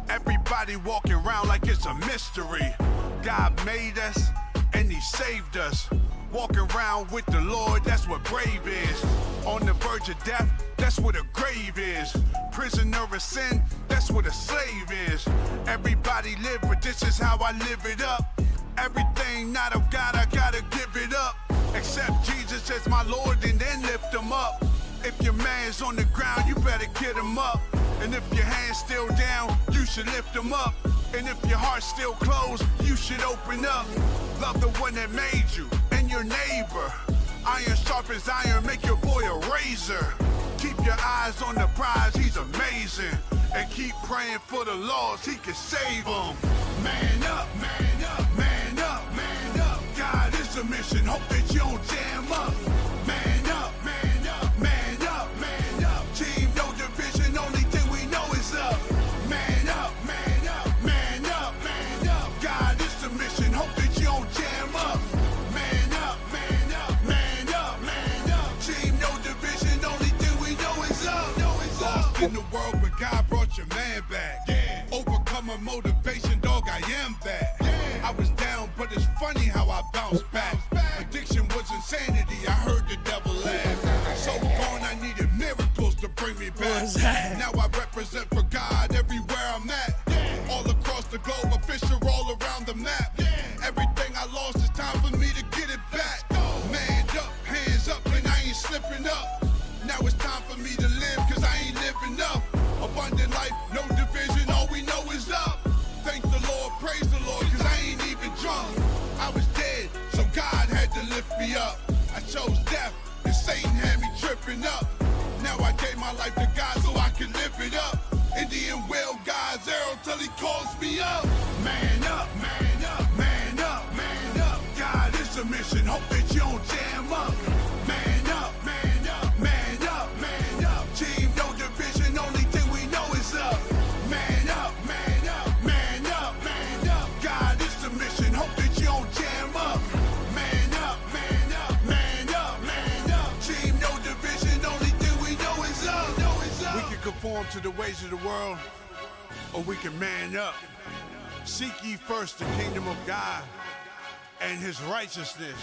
Everybody walking around like it's a mystery. God made us and he saved us. Walking around with the Lord, that's what brave is. On the verge of death, that's what a grave is. Prisoner of sin, that's what a slave is. Everybody live, but this is how I live it up. Everything not of God, I gotta give it up. Accept Jesus as my Lord and then lift him up. If your man's on the ground, you better get him up. And if your hand's still down, you should lift him up. And if your heart's still closed, you should open up. Love the one that made you and your neighbor. Iron sharp as iron, make your boy a razor. Keep your eyes on the prize, he's amazing. And keep praying for the lost, he can save them. Man up, man up, man up, man up. God is the mission, hope that you don't jam up. Man up, man up, man up, man up. Team, no division, only thing we know is up. Man up, man up, man up, man up. God is the mission, hope that you don't jam up. Man up, man up, man up, man up. Team, no division, only thing we know is up. Lost in the world, but God brought your man back. Yeah. Overcoming motivation, dog, I am back. Yeah. I was down, but it's funny how I bounced back. Addiction was insanity, I heard the devil laugh. So gone, I needed miracles to bring me back. Now I represent for God everywhere I'm at. All across the globe, a fisher all around the map. Everything I lost, it's time for me to get it back. Man up, hands up, and I ain't slipping up. Now it's time for me to live, cause I ain't living up. Abundant life, no division, all we know is up. Thank the Lord, praise the Lord, cause I ain't even drunk. I was dead, so God had to lift me up. I chose death, and Satan had me tripping up. Now I gave my life to God so I can live it up. Indian will, God's arrow till he calls me up. Man up, man up, man up, man up. God is the mission, hope that you don't jam up. Man up, man up, man up, man up. Team, no division, only thing we know is up. Man up, man up, man up, man up. God is the mission, hope that you don't jam up. Man up, man up, man up, man up. Team, no division, only thing we know is up. We can conform to the ways of the world, or we can man up. Seek ye first the kingdom of God and his righteousness,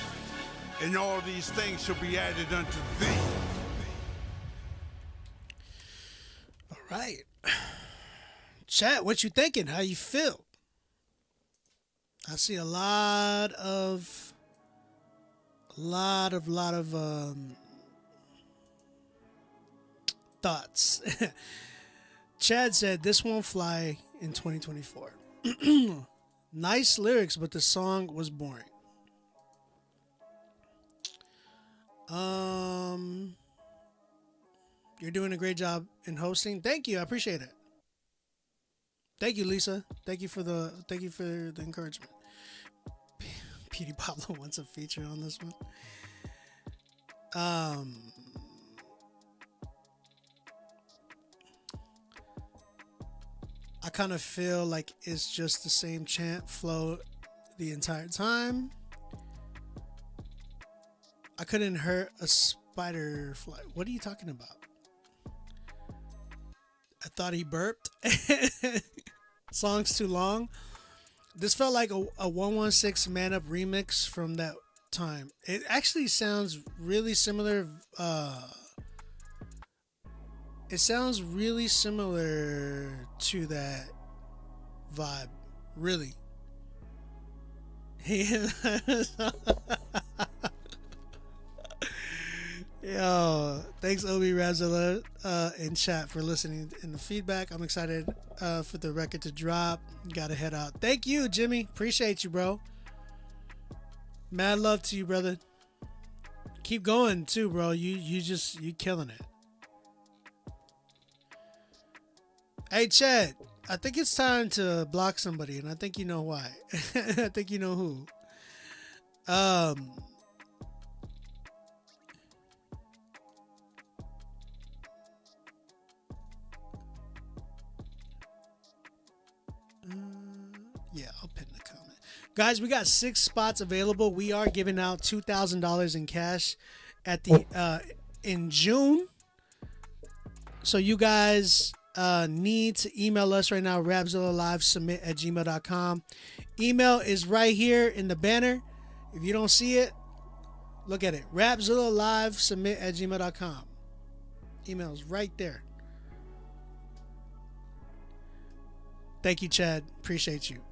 and all these things shall be added unto thee. All right. Chat, what you thinking? How you feel? I see a lot of thoughts. Chad said this won't fly in 2024. Nice lyrics, but the song was boring. You're doing a great job in hosting. Thank you. I appreciate it. Thank you, Lisa. Thank you for the encouragement. Beauty Pablo wants a feature on this one. I kind of feel like it's just the same chant flow the entire time. I couldn't hurt a spider fly. What are you talking about? I thought he burped. Song's too long. This felt like a 116 Man Up remix from that time. It actually sounds really similar. It sounds really similar to that vibe. Really. Yo, thanks Obi Rapzilla in chat for listening and the feedback. I'm excited for the record to drop. Gotta head out. Thank you, Jimmy. Appreciate you, bro. Mad love to you, brother. Keep going too, bro. You killing it. Hey, Chad. I think it's time to block somebody, and I think you know why. I think you know who. Yeah, I'll pin the comment. Guys, we got 6 spots available. We are giving out $2,000 in cash at the in June. So you guys need to email us right now, rapzillalivesubmit@gmail.com. Email is right here in the banner. If you don't see it, look at it. rapzillalivesubmit@gmail.com. Email is right there. Thank you, Chad. Appreciate you.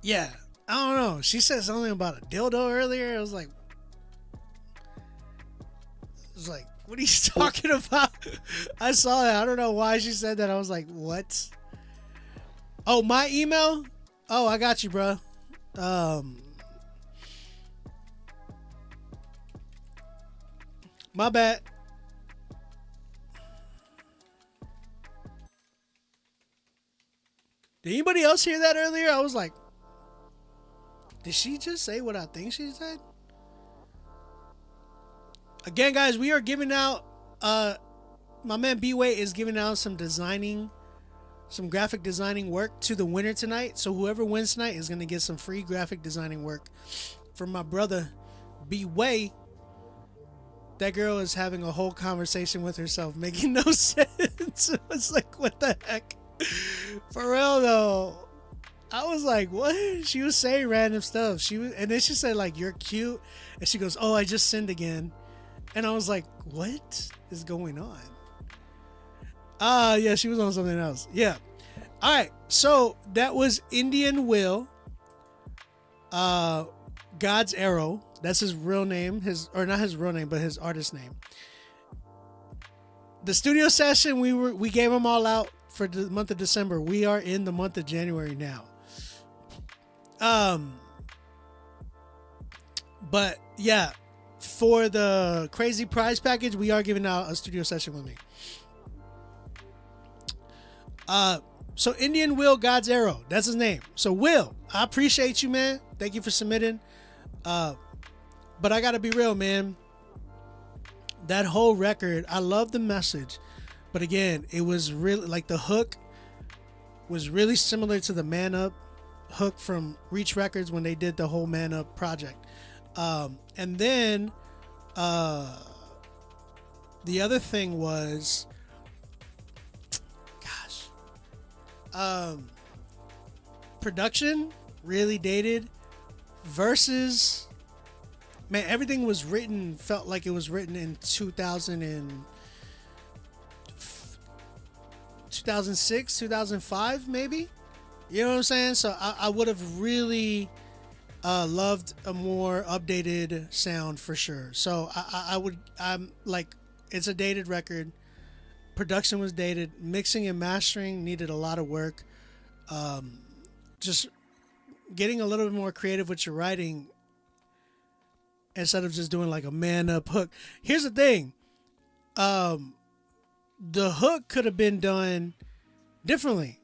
Yeah, I don't know. She said something about a dildo earlier. I was like, what are you talking about? I saw that. I don't know why she said that. I was like, what? Oh, my email? Oh, I got you, bro. My bad. Did anybody else hear that earlier? I was like, did she just say what I think she said? Again, guys, we are giving out, my man B-Way is giving out some graphic designing work to the winner tonight. So whoever wins tonight is going to get some free graphic designing work from my brother B-Way. That girl is having a whole conversation with herself, making no sense. It's like, what the heck? For real though. I was like, what? She was saying random stuff. And then she said like, you're cute. And she goes, oh, I just sinned again. And I was like, what is going on? Yeah, she was on something else. Yeah. All right. So that was Indian Will. God's Arrow. That's his real name. Not his real name, but his artist name. The studio session, we gave them all out for the month of December. We are in the month of January now. But yeah, for the crazy prize package, we are giving out a studio session with me. So Indian Will, God's Arrow, that's his name. So Will, I appreciate you, man. Thank you for submitting. But I gotta be real, man. That whole record, I love the message, but again, it was really like the hook was really similar to the Man Up hook from Reach Records when they did the whole Man Up project. And then the other thing was, production really dated. Verses, man, everything was written, felt like it was written in 2006, 2005, maybe. You know what I'm saying? So I would have really loved a more updated sound for sure. So I'm like, it's a dated record. Production was dated. Mixing and mastering needed a lot of work. Just getting a little bit more creative with your writing instead of just doing like a Man Up hook. Here's the thing. The hook could have been done differently.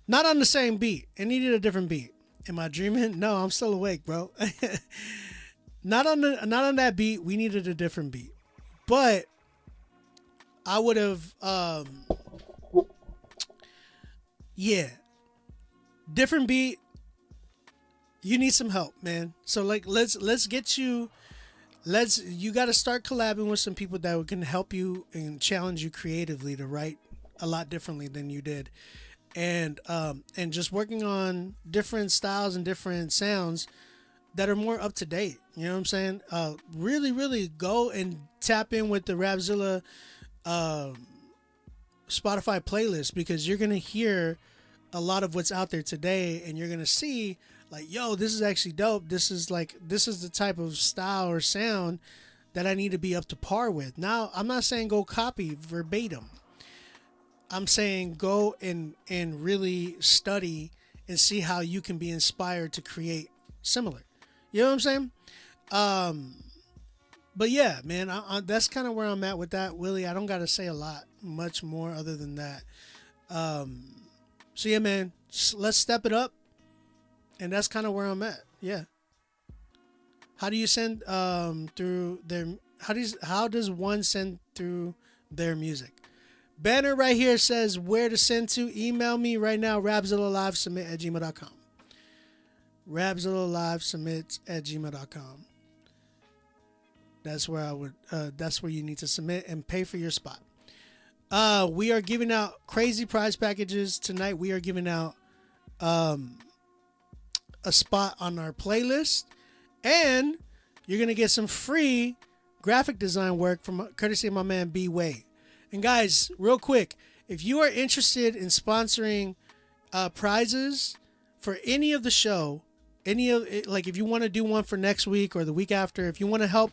Not on the same beat. It needed a different beat. Am I dreaming? No, I'm still awake, bro. Not on that beat. We needed a different beat. But I would have yeah. Different beat. You need some help, man. So like let's get you you got to start collabing with some people that can help you and challenge you creatively to write a lot differently than you did. And just working on different styles and different sounds that are more up to date. You know what I'm saying? Really, really go and tap in with the Rapzilla Spotify playlist, because you're gonna hear a lot of what's out there today, and you're gonna see like, yo, this is actually dope. This is the type of style or sound that I need to be up to par with. Now, I'm not saying go copy verbatim. I'm saying go and really study and see how you can be inspired to create similar. You know what I'm saying? But yeah, man, that's kind of where I'm at with that, Willie. I don't got to say much more other than that. So yeah, man, let's step it up. And that's kind of where I'm at. Yeah. How do you send through their? How does one send through their music? Banner right here says where to send to. Email me right now, rapzillalivesubmit@gmail.com. rapzillalivesubmit@gmail.com. That's where I would. That's where you need to submit and pay for your spot. We are giving out crazy prize packages tonight. We are giving out a spot on our playlist, and you're gonna get some free graphic design work from courtesy of my man B Way. And guys, real quick, if you are interested in sponsoring prizes for any of the show, if you want to do one for next week or the week after, if you want to help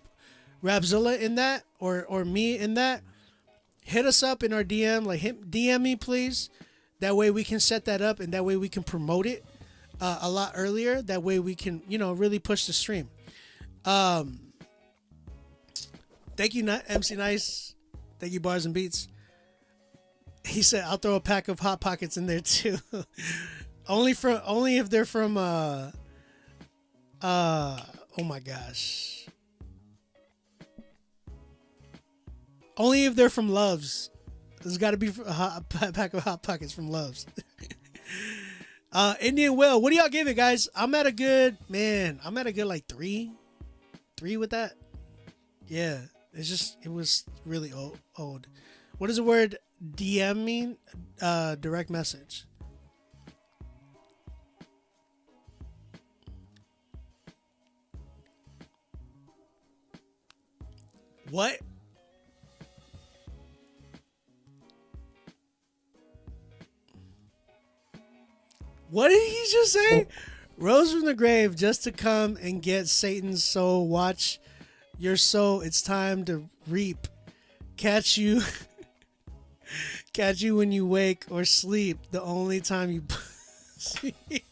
Rapzilla in that or me in that, hit us up in our DM. DM me, please. That way we can set that up, and that way we can promote it a lot earlier. That way we can, really push the stream. Thank you, MC Nice. Thank you, Bars and Beats. He said, I'll throw a pack of Hot Pockets in there too. only if they're from oh my gosh. Only if they're from Loves. There's got to be a pack of Hot Pockets from Loves. Indian Will, what do y'all give it, guys? I'm at a good like 3 with that. Yeah. It was really old. What does the word DM mean? Direct message. What? What did he just say? Rose from the grave just to come and get Satan's soul. Watch your soul. It's time to reap. Catch you when you wake or sleep. The only time you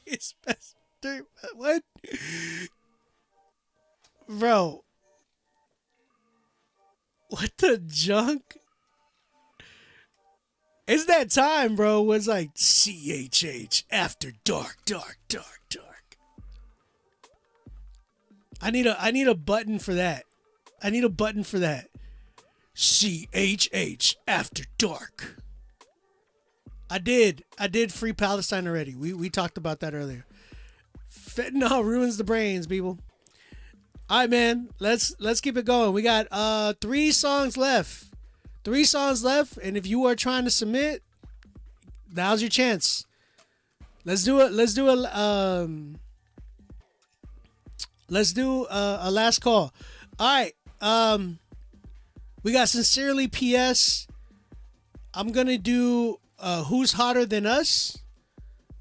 is best. What? Bro. What the junk? It's that time, bro. It was like CHH after dark. I need a button for that. CHH after dark. I did Free Palestine already. We talked about that earlier. Fentanyl ruins the brains, people. All right, man. Let's keep it going. We got 3 songs left. 3 songs left, and if you are trying to submit, now's your chance. Let's do a last call. All right. We got Sincerely PS. I'm gonna do Who's Hotter Than Us.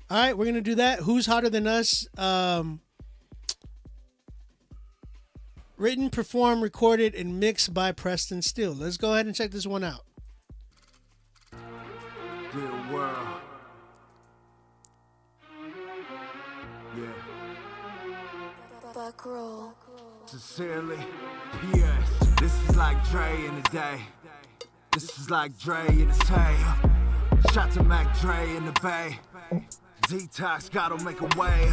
All right, we're gonna do that. Who's Hotter Than Us? Written, performed, recorded, and mixed by Preston Steele. Let's go ahead and check this one out. Dear world. Yeah. Backroll. Sincerely, P.S. This is like Dre in the day. This is like Dre in his hay. Shout to Mac Dre in the bay. Detox, gotta make a way.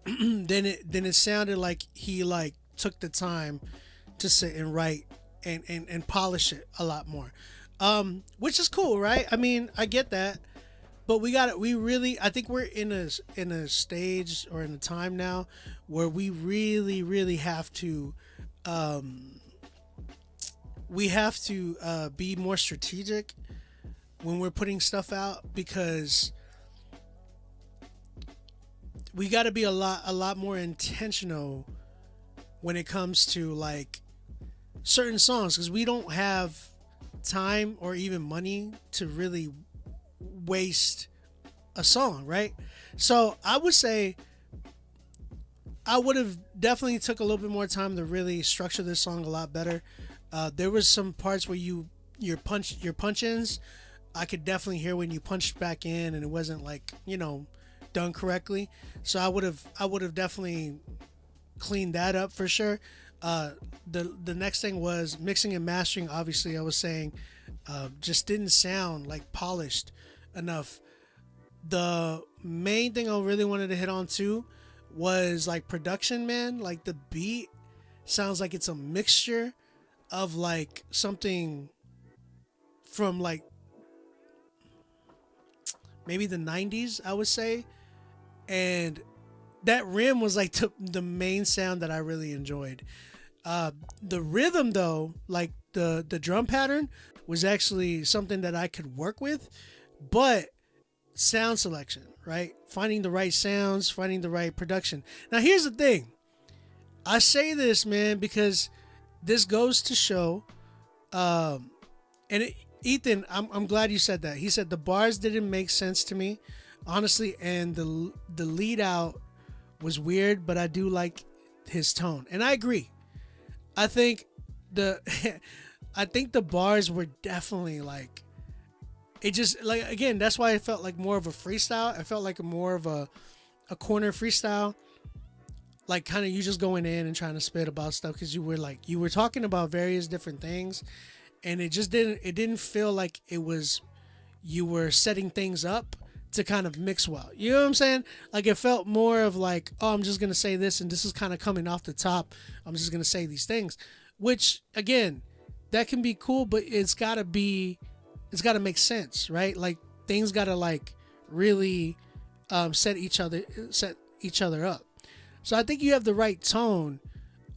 then it sounded like he like took the time to sit and write and polish it a lot more, which is cool, right? I mean, I get that, but I think we're in a stage or in a time now where we really have to be more strategic when we're putting stuff out, because we got to be a lot more intentional when it comes to like certain songs, because we don't have time or even money to really waste a song, right? So I would say I would have definitely took a little bit more time to really structure this song a lot better. There was some parts where your punch-ins, I could definitely hear when you punched back in and it wasn't like, done correctly. So I would have definitely cleaned that up for sure. The next thing was mixing and mastering. Obviously, I was saying just didn't sound like polished enough. The main thing I really wanted to hit on too was like production, man. Like the beat sounds like it's a mixture of like something from like maybe the 90s, I would say. And that rim was like the main sound that I really enjoyed. The rhythm though, like the drum pattern was actually something that I could work with, but sound selection, right? Finding the right sounds, finding the right production. Now here's the thing. I say this, man, because this goes to show, Ethan, I'm glad you said that. He said the bars didn't make sense to me, honestly, and the lead out was weird, but I do like his tone, and I agree. I think the bars were definitely like, it just like, again, that's why it felt like more of a freestyle. It felt like more of a corner freestyle, like kind of you just going in and trying to spit about stuff, because you were talking about various different things, and it didn't feel like it was, you were setting things up to kind of mix well. You know what I'm saying? Like it felt more of like, oh, I'm just going to say this and this is kind of coming off the top. I'm just going to say these things, which again, that can be cool, but it's got to make sense, right? Like things got to like really set each other up. So I think you have the right tone,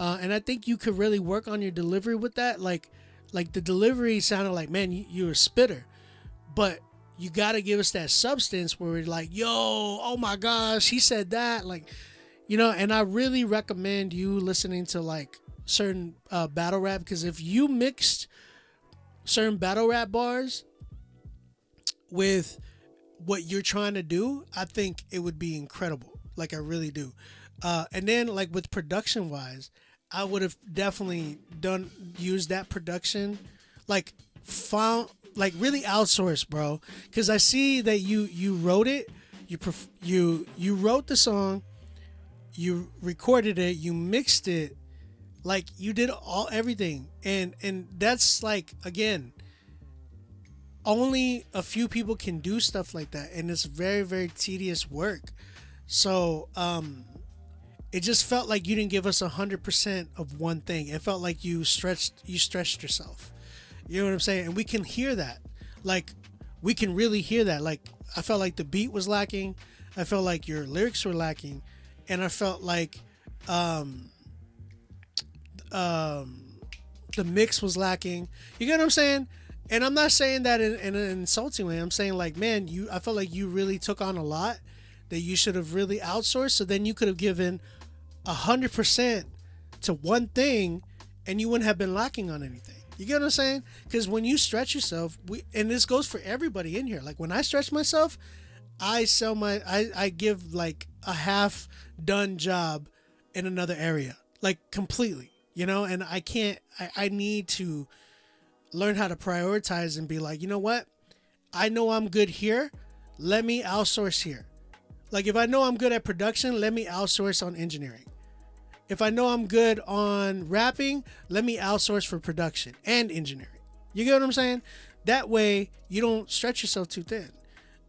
and I think you could really work on your delivery with that. Like the delivery sounded like, man, you're a spitter, but you got to give us that substance where we're like, yo, oh my gosh, he said that. Like, and I really recommend you listening to like certain battle rap, because if you mixed certain battle rap bars with what you're trying to do, I think it would be incredible. Like I really do. And then like with production wise, I would have definitely used that production, like found, like really outsourced, bro. Cause I see that you wrote it, you wrote the song, you recorded it, you mixed it, like you did everything. And that's like, again, only a few people can do stuff like that. And it's very, very tedious work. So, it just felt like you didn't give us 100% of one thing. It felt like you stretched yourself. You know what I'm saying? And we can hear that. Like, we can really hear that. Like, I felt like the beat was lacking. I felt like your lyrics were lacking. And I felt like the mix was lacking. You get what I'm saying? And I'm not saying that in an insulting way. I'm saying like, man, I felt like you really took on a lot that you should have really outsourced. So then you could have given 100% to one thing and you wouldn't have been lacking on anything. You get what I'm saying? Because when you stretch yourself, and this goes for everybody in here. Like when I stretch myself, I give like a half done job in another area, like completely, and I need to learn how to prioritize and be like, you know what? I know I'm good here. Let me outsource here. Like if I know I'm good at production, let me outsource on engineering. If I know I'm good on rapping, let me outsource for production and engineering. You get what I'm saying? That way you don't stretch yourself too thin.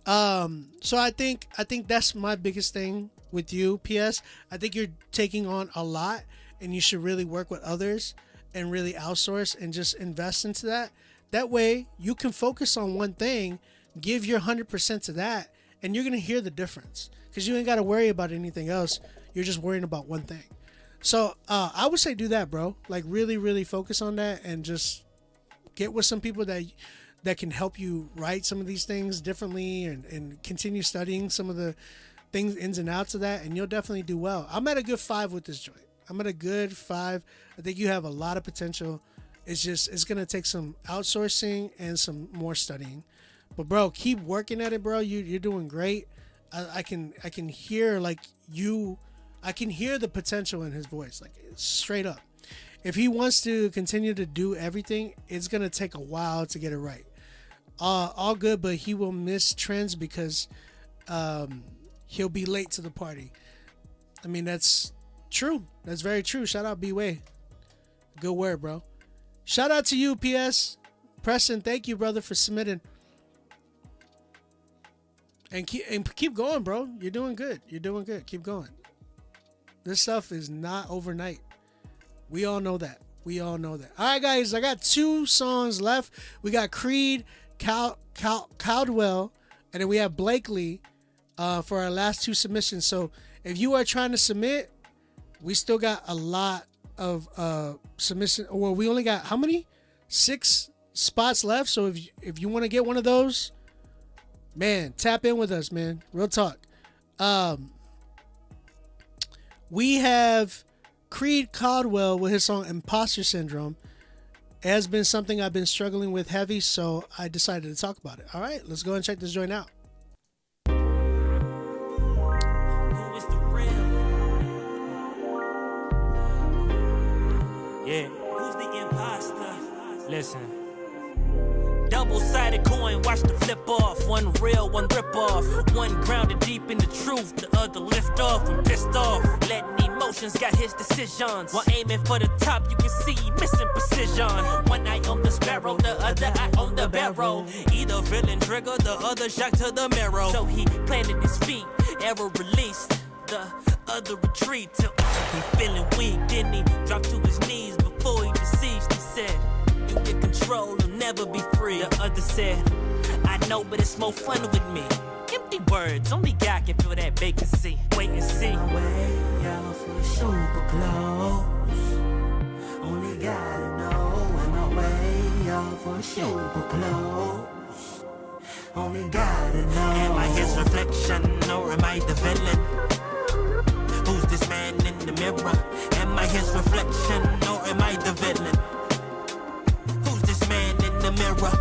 So I think that's my biggest thing with you, PS. I think you're taking on a lot, and you should really work with others and really outsource and just invest into that. That way, you can focus on one thing, give your 100% to that, and you're gonna hear the difference because you ain't got to worry about anything else. You're just worrying about one thing. So I would say do that, bro. Like really, really focus on that and just get with some people that can help you write some of these things differently and continue studying some of the things ins and outs of that, and you'll definitely do well. I'm at a good 5 with this joint. I'm at a good 5. I think you have a lot of potential. It's gonna take some outsourcing and some more studying. But bro, keep working at it, bro. You're doing great. I can hear I can hear the potential in his voice, like straight up. If he wants to continue to do everything, it's gonna take a while to get it right. All good, but he will miss trends because he'll be late to the party. I mean, that's true. That's very true. Shout out B-Way. Good word, bro. Shout out to you, PS. Preston, thank you, brother, for submitting. And keep going, bro. You're doing good. You're doing good. Keep going. This stuff is not overnight. We all know that. All right, guys. I got 2 songs left. We got Creed, Caldwell, and then we have Blakely for our last 2 submissions. So if you are trying to submit, we still got a lot of submission. Well, we only got how many? 6 spots left. So if you want to get one of those, man, tap in with us, man. Real talk. We have Creed Caldwell with his song Imposter Syndrome. It has been something I've been struggling with heavy, so I decided to talk about it. All right, let's go and check this joint out. Yeah, who's the imposter? Listen. Double-sided coin, watch the flip off. One real, one rip off. One grounded deep in the truth, the other lift off and pissed off. Letting emotions got his decisions. One aiming for the top, you can see he missing precision. One eye on the sparrow, the other eye on the barrel. Either feeling trigger, the other shock to the marrow. So he planted his feet, ever released. The other retreat till he feeling weak. Then he dropped to his knees before he deceased. He said, you get control, you'll never be free. The other said, I know, but it's more fun with me. Empty words, only God can fill that vacancy. Wait and see. My way out for super close. Only gotta know. And my way out for super close. Only gotta know. Am I his reflection or am I the villain? Who's this man in the mirror? Am I his reflection or am I the villain? Who's this man in the mirror?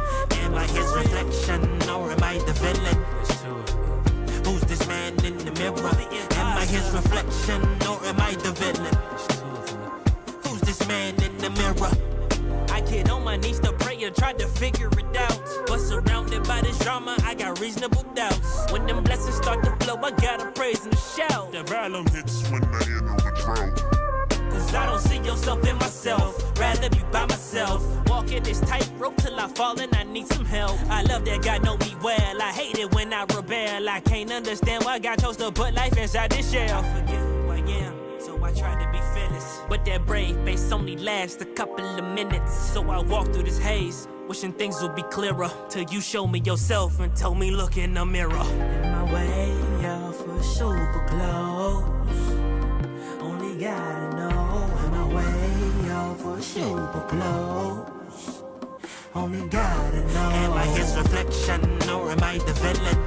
Am I his reflection or am I the villain? Who's this man in the mirror? Am I his reflection or am I the villain? Who's this man in the mirror? I get on my knees to pray and try to figure it out. But surrounded by this drama, I got reasonable doubts. When them blessings start to flow, I gotta praise and shout. The volume hits when I enter the drought. Cause I don't see yourself in myself. Rather be by myself. Walking this tightrope till I fall and I need some help. I love that God know me well. I hate it when I rebel. I can't understand why God chose to put life inside this shell. I forget who I am, so I try to be fearless. But that brave face only lasts a couple of minutes. So I walk through this haze, wishing things would be clearer. Till you show me yourself and told me look in the mirror. And my way out for super close. Only gotta know. And my way out for super close. Only gotta know. Am I his reflection or am I the villain?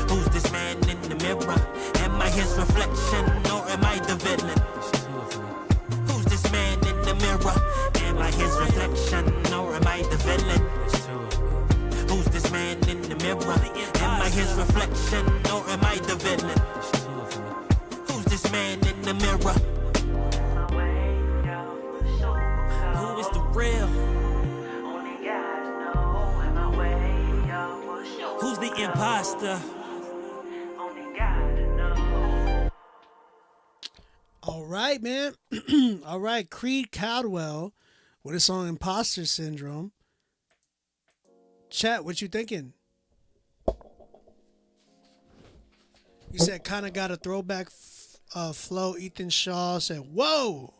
Who's this man in the mirror? Am I his reflection or am I the villain? Who's this man in the mirror? Am I his reflection or am I the villain? Who's this man in the mirror? Am I his reflection or am I the villain? Who's this man in the mirror? Who is the real? Who's the imposter? All right, man. All right, Creed Caldwell with his song Imposter Syndrome. Chat, what you thinking? He said, kind of got a throwback flow. Ethan Shaw said, whoa.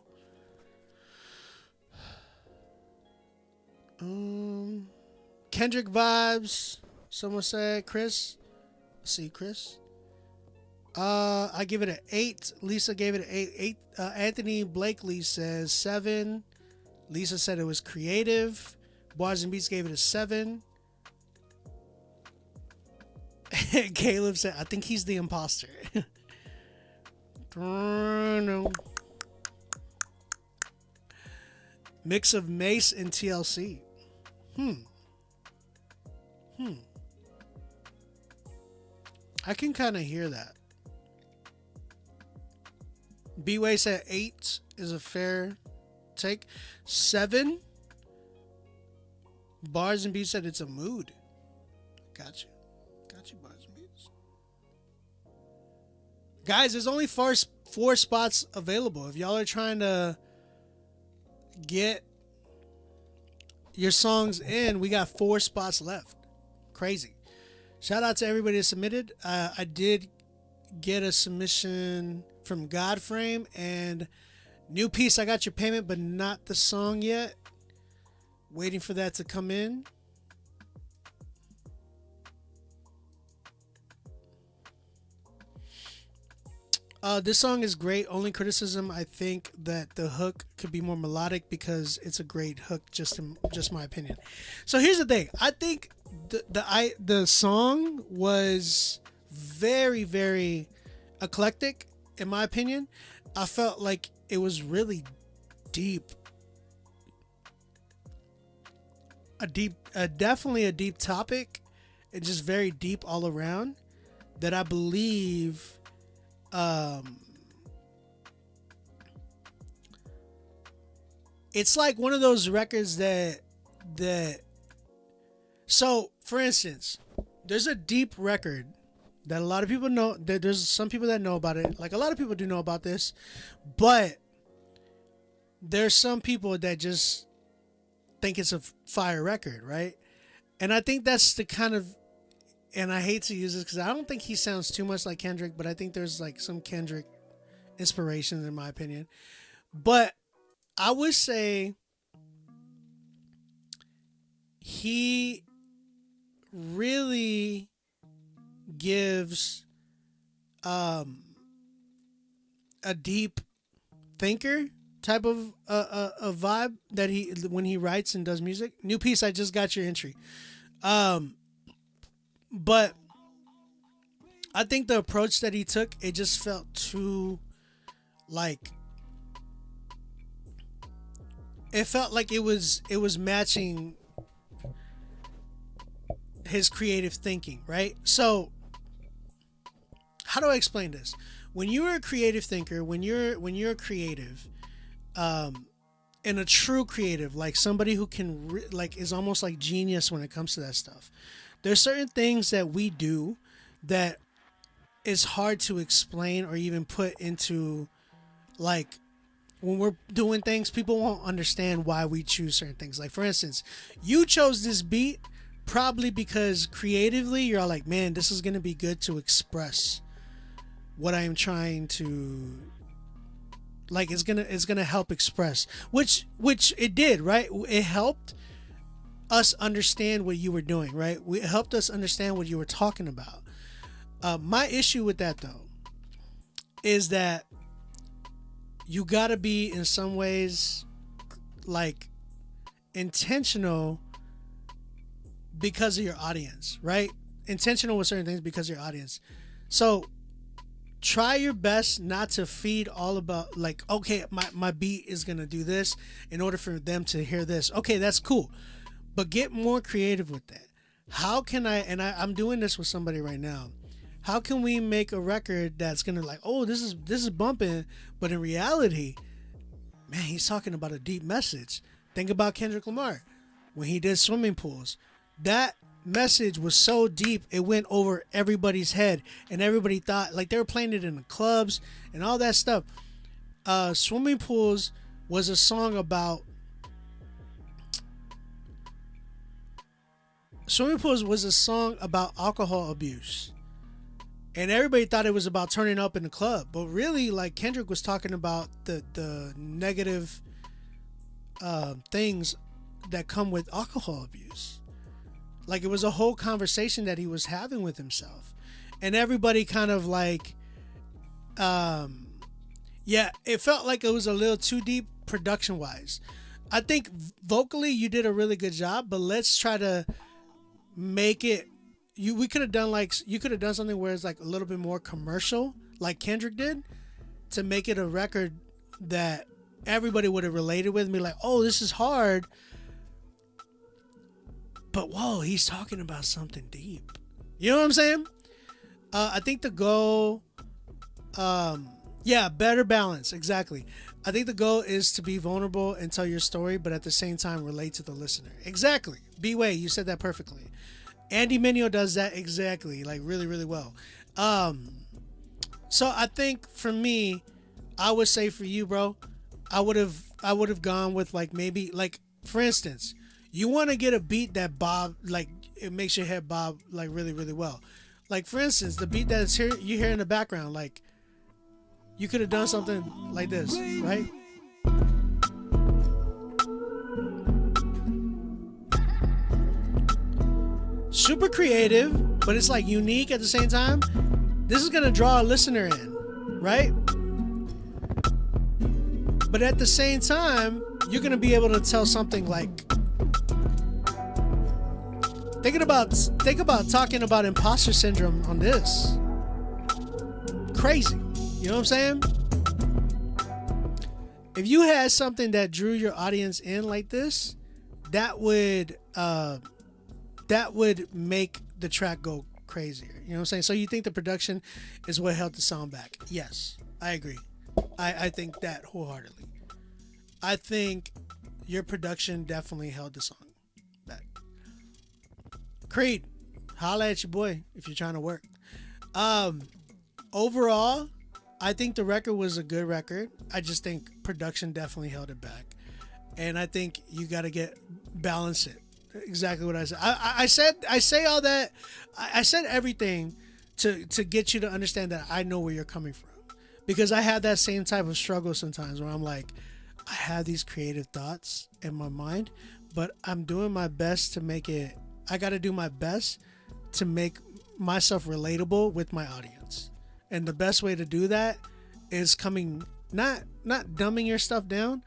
Kendrick vibes. Someone said, Chris. Let's see, Chris. I give it an 8. Lisa gave it an 8. Anthony Blakely says 7. Lisa said it was creative. Bars and Beats gave it a 7. Caleb said, I think he's the imposter. No. Mix of Mace and TLC. I can kind of hear that. B-Way said 8 is a fair take. 7. Bars and Beats said it's a mood. Got you. Got you, Bars and Beats. Guys, there's only four spots available. If y'all are trying to get your songs in, we got 4 spots left. Crazy. Shout out to everybody that submitted. I did get a submission from Godframe and New Piece. I got your payment, but not the song yet. Waiting for that to come in. This song is great. Only criticism, I think that the hook could be more melodic because it's a great hook. Just my opinion. So here's the thing. I think the song was very, very eclectic in my opinion. I felt like it was really deep. Definitely a deep topic, and just very deep all around. That I believe. It's like one of those records that so for instance, there's a deep record that a lot of people know. There's some people that know about it. Like a lot of people do know about this, but there's some people that just think it's a fire record, right? And I think that's the kind of, and I hate to use this because I don't think he sounds too much like Kendrick, but I think there's like some Kendrick inspirations in my opinion. But I would say he really gives a deep thinker type of a vibe that he when he writes and does music. New Piece, I just got your entry. But I think the approach that he took, it just felt too like it felt like it was matching his creative thinking, right? So how do I explain this? When you're a creative thinker, when you're creative, and a true creative, like somebody who can is almost like genius when it comes to that stuff. There's certain things that we do that is hard to explain or even put into, like, when we're doing things, people won't understand why we choose certain things. Like, for instance, you chose this beat probably because creatively you're like, man, this is going to be good to express what I am trying to, like, it's gonna help express, which it did, right? It helped us understand what you were doing, right? It helped us understand what you were talking about. My issue with that, though, is that you gotta be in some ways like intentional because of your audience, right? Intentional with certain things because of your audience. So try your best not to feed all about, like, okay, my beat is gonna do this in order for them to hear this. Okay, that's cool. But get more creative with that. How can I'm doing this with somebody right now. How can we make a record that's gonna like, oh, this is bumping, but in reality, man, he's talking about a deep message. Think about Kendrick Lamar when he did Swimming Pools. That message was so deep it went over everybody's head, and everybody thought, like, they were playing it in the clubs and all that stuff. Swimming Pools was a song about alcohol abuse. And everybody thought it was about turning up in the club, but really, like, Kendrick was talking about the negative things that come with alcohol abuse. Like, it was a whole conversation that he was having with himself, and everybody kind of like, yeah, it felt like it was a little too deep production wise. I think vocally you did a really good job, but let's try to make it. We could have done like, you could have done something where it's like a little bit more commercial, like Kendrick did, to make it a record that everybody would have related with. Me like, oh, this is hard, but whoa, he's talking about something deep. You know what I'm saying? I think the goal, yeah, better balance. Exactly. I think the goal is to be vulnerable and tell your story, but at the same time relate to the listener. Exactly. B-Way, you said that perfectly. Andy Mineo does that exactly, like really, really well. So I think for me, I would say for you, bro, I would have gone with like, maybe like, for instance, you want to get a beat that bob, like it makes your head bob like really, really well. Like, for instance, the beat that's here you hear in the background, like you could have done something like this, right? Super creative, but it's like unique at the same time. This is gonna draw a listener in, right? But at the same time, you're gonna be able to tell something like, think about talking about imposter syndrome on this. Crazy. You know what I'm saying? If you had something that drew your audience in like this, that would make the track go crazier. You know what I'm saying? So you think the production is what held the song back? Yes, I agree. I think that wholeheartedly. I think your production definitely held the song back. Creed, holla at your boy if you're trying to work. Overall, I think the record was a good record. I just think production definitely held it back. And I think you got to balance it. Exactly what I said. I say all that. I said everything to get you to understand that I know where you're coming from, because I have that same type of struggle sometimes where I'm like, I have these creative thoughts in my mind, but I'm doing my best to make it. I got to do my best to make myself relatable with my audience, and the best way to do that is coming not dumbing your stuff down,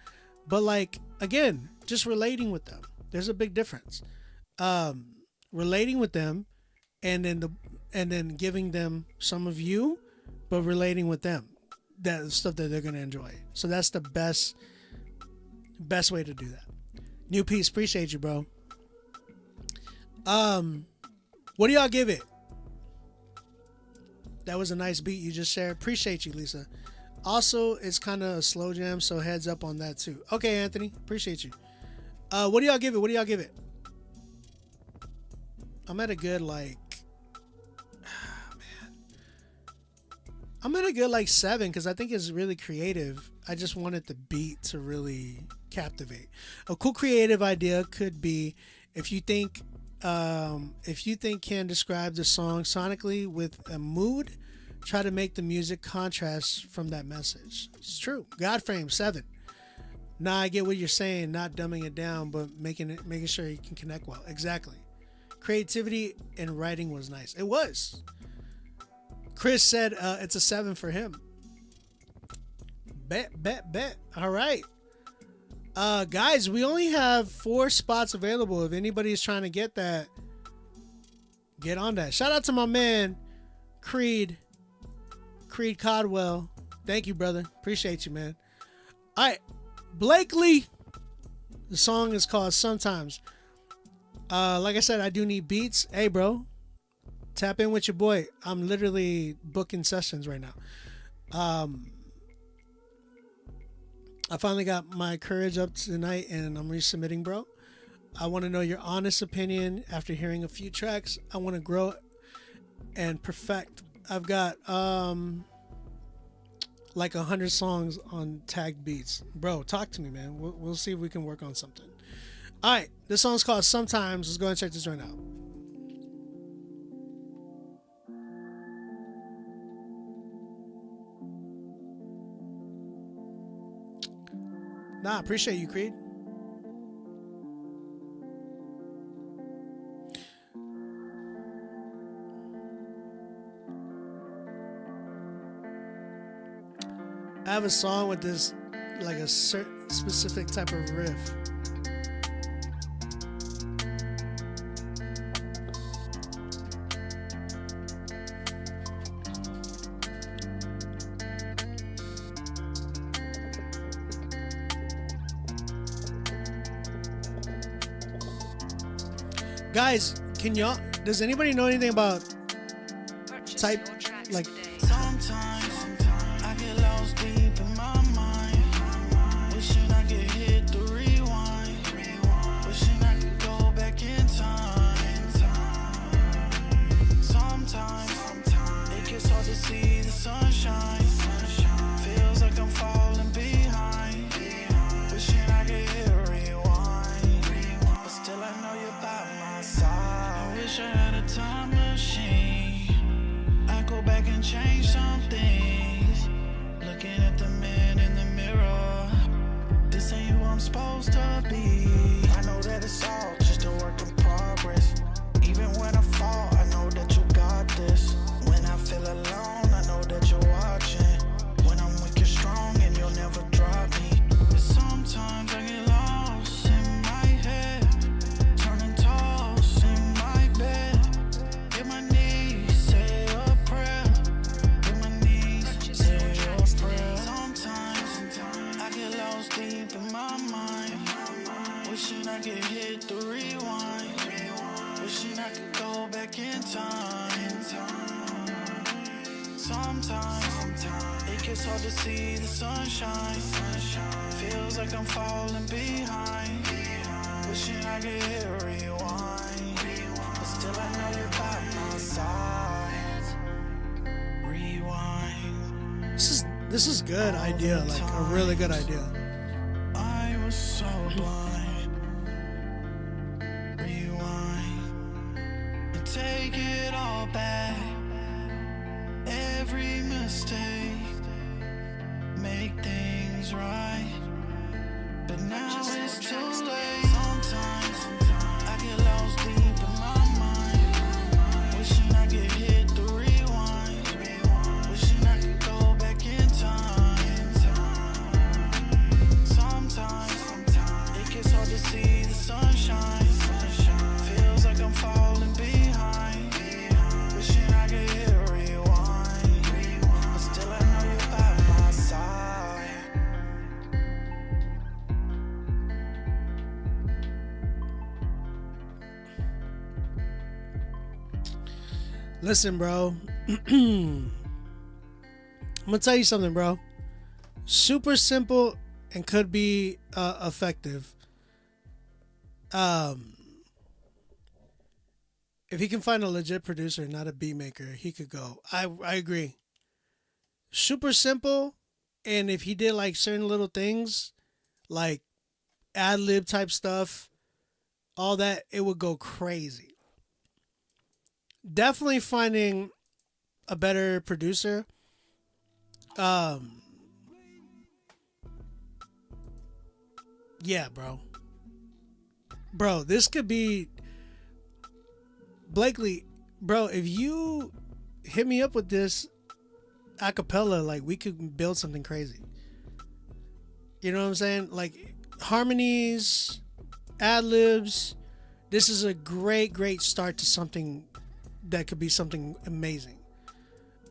but like, again, just relating with them. There's a big difference. Relating with them, and then giving them some of you, but relating with them, that stuff that they're gonna enjoy. So that's the best way to do that. New piece, appreciate you, bro. What do y'all give it? That was a nice beat you just shared. Appreciate you, Lisa. Also, it's kind of a slow jam, so heads up on that too. Okay, Anthony, appreciate you. What do y'all give it? I'm at a good like, I'm at a good like 7, because I think it's really creative. I just wanted the beat to really captivate. A cool creative idea could be, if you think can describe the song sonically with a mood, try to make the music contrast from that message. It's true. Godframe 7. Now I get what you're saying, not dumbing it down, but making sure you can connect well. Exactly. Creativity in writing was nice. It was. Chris said it's a 7 for him. Bet. All right. Guys, we only have 4 spots available. If anybody's trying to get that, get on that. Shout out to my man, Creed Codwell. Thank you, brother. Appreciate you, man. All right. Blakely. The song is called Sometimes. Like I said, I do need beats. Hey, bro. Tap in with your boy. I'm literally booking sessions right now. I finally got my courage up tonight and I'm resubmitting, bro. I want to know your honest opinion after hearing a few tracks. I want to grow and perfect. I've got like 100 songs on tagged beats. Bro, talk to me, man. We'll see if we can work on something. All right, this song's called Sometimes. Let's go ahead and check this joint out. Nah, appreciate you, Creed. I have a song with this, like a certain specific type of riff. Guys, does anybody know anything about type, like, Sometimes I get lost deep in my mind. Wishing I could hit the rewind. Wishing I could go back in time. Sometimes it gets hard to see the sunshine. Feels like I'm falling behind. Wishing I could hit rewind. But still I know you're by my side. I wish I had a time machine. I go back and change some things. Looking at the man in the mirror. This ain't who I'm supposed to be. I know that it's all just a work in progress. Even when I fall, I know that you got this. When I feel alone, I know that you're watching. When I'm weak, you're strong and you'll never drop me. But sometimes I get lost in my head. Turning toss in my bed. Get my knees, say a prayer. Get my knees, say a prayer. Sometimes I get lost deep in my mind. Wishing I could hit the rewind. Wishing I could go back in time. Sometimes it gets hard to see the sunshine. Feels like I'm falling behind. Wishing I could hit rewind. But still I know you're by my side. Rewind. this is good idea, like a really good idea. I was so blind. Rewind and take it all back. Every mistake, make things right. But now it's too late. Sometimes I get lost deep in my mind. Wishing I could hit the rewind. Wishing I could go back in time. Sometimes it gets hard to see the sunshine. Feels like I'm falling behind. Wishing I could hit rewind. But still I know you're by my side. Listen, bro. I'm gonna tell you something, bro. Super simple and could be effective. If he can find a legit producer, not a beat maker, he could go. I agree. Super simple, and if he did like certain little things, like ad lib type stuff, all that, it would go crazy. Definitely finding a better producer. Yeah, bro. Bro, this could be Blakely, bro, if you hit me up with this a cappella, like we could build something crazy. You know what I'm saying? Like harmonies, ad libs. This is a great start to something that could be something amazing.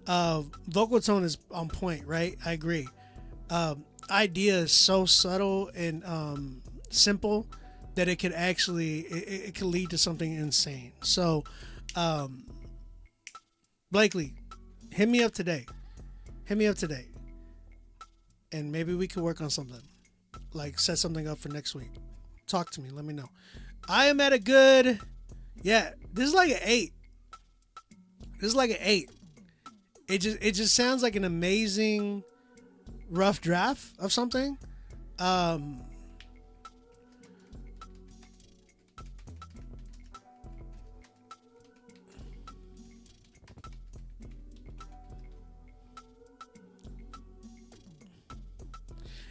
Vocal tone is on point, right? I agree. Idea is so subtle and simple that it could actually it could lead to something insane. So, Blakely, hit me up today. And maybe we could work on something. Like set something up for next week. Talk to me. Let me know. I am at a good. Yeah, this is like an 8. It just sounds like an amazing rough draft of something.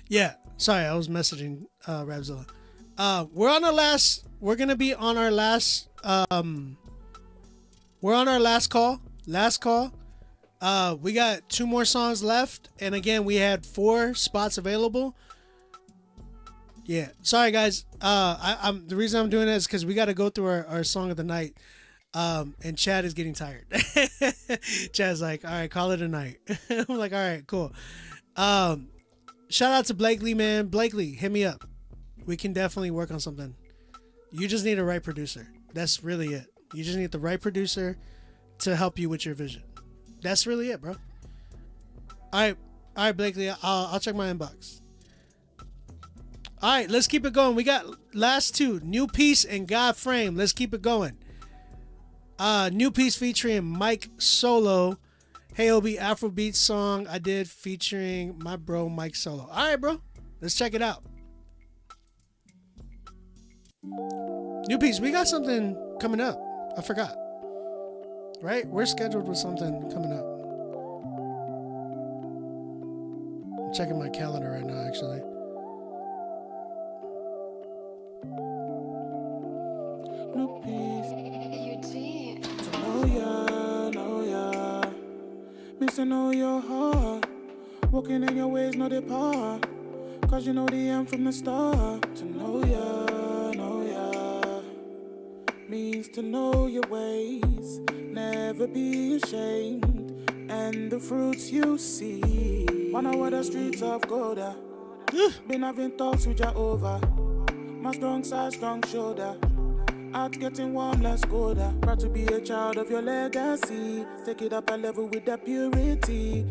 Yeah, Sorry, I was messaging Rapzilla. We're on our last. We're gonna be on our last. We're on our last call. Last call. We got 2 more songs left, and again, we had 4 spots available. Yeah, sorry guys. I'm the reason I'm doing that is because we got to go through our song of the night. And Chad is getting tired. Chad's like, all right, call it a night. I'm like, all right, cool. Shout out to Blakely, man. Blakely, hit me up. We can definitely work on something. You just need a right producer. That's really it. You just need the right producer to help you with your vision. That's really it, bro. All right, Blakely. I'll check my inbox. All right, let's keep it going. We got last 2, New Peace and God Frame. Let's keep it going. New Piece featuring Mike Solo. Hey Obi, Afrobeat song I did featuring my bro Mike Solo. All right, bro. Let's check it out. New Piece, we got something coming up. I forgot. Right? We're scheduled with something coming up. I'm checking my calendar right now, actually. New Piece. To know ya. Miss to know your heart. Walking in your ways, no depart. Cause you know the end from the start. To know ya. Means to know your ways. Never be ashamed. And the fruits you see. Wanna what the streets of Goda. Been having talks with Jehovah. My strong side, strong shoulder. Out getting warm, let's go there. Proud to be a child of your legacy. Take it up a level with that purity.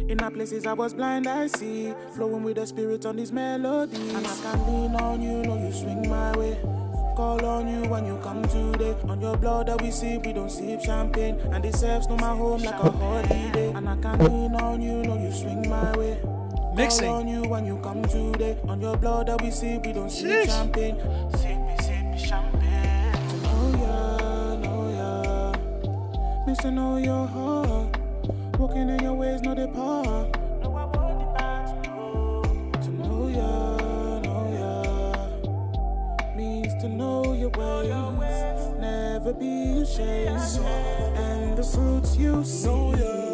In our places I was blind, I see. Flowing with the spirit on these melodies. And I can lean on you, know you swing my way. Call on you when you come today. On your blood that we see, we don't sip champagne. And it serves to my home like a holiday. And I can lean on you, know you swing my way. Mixing. Call on you when you come today. On your blood that we see, we don't sip champagne. Sip champagne. Miss to know your heart. Walking in your ways, no depart. To know ya. Means to know your ways. Never be ashamed. And the fruits you see. Know ya.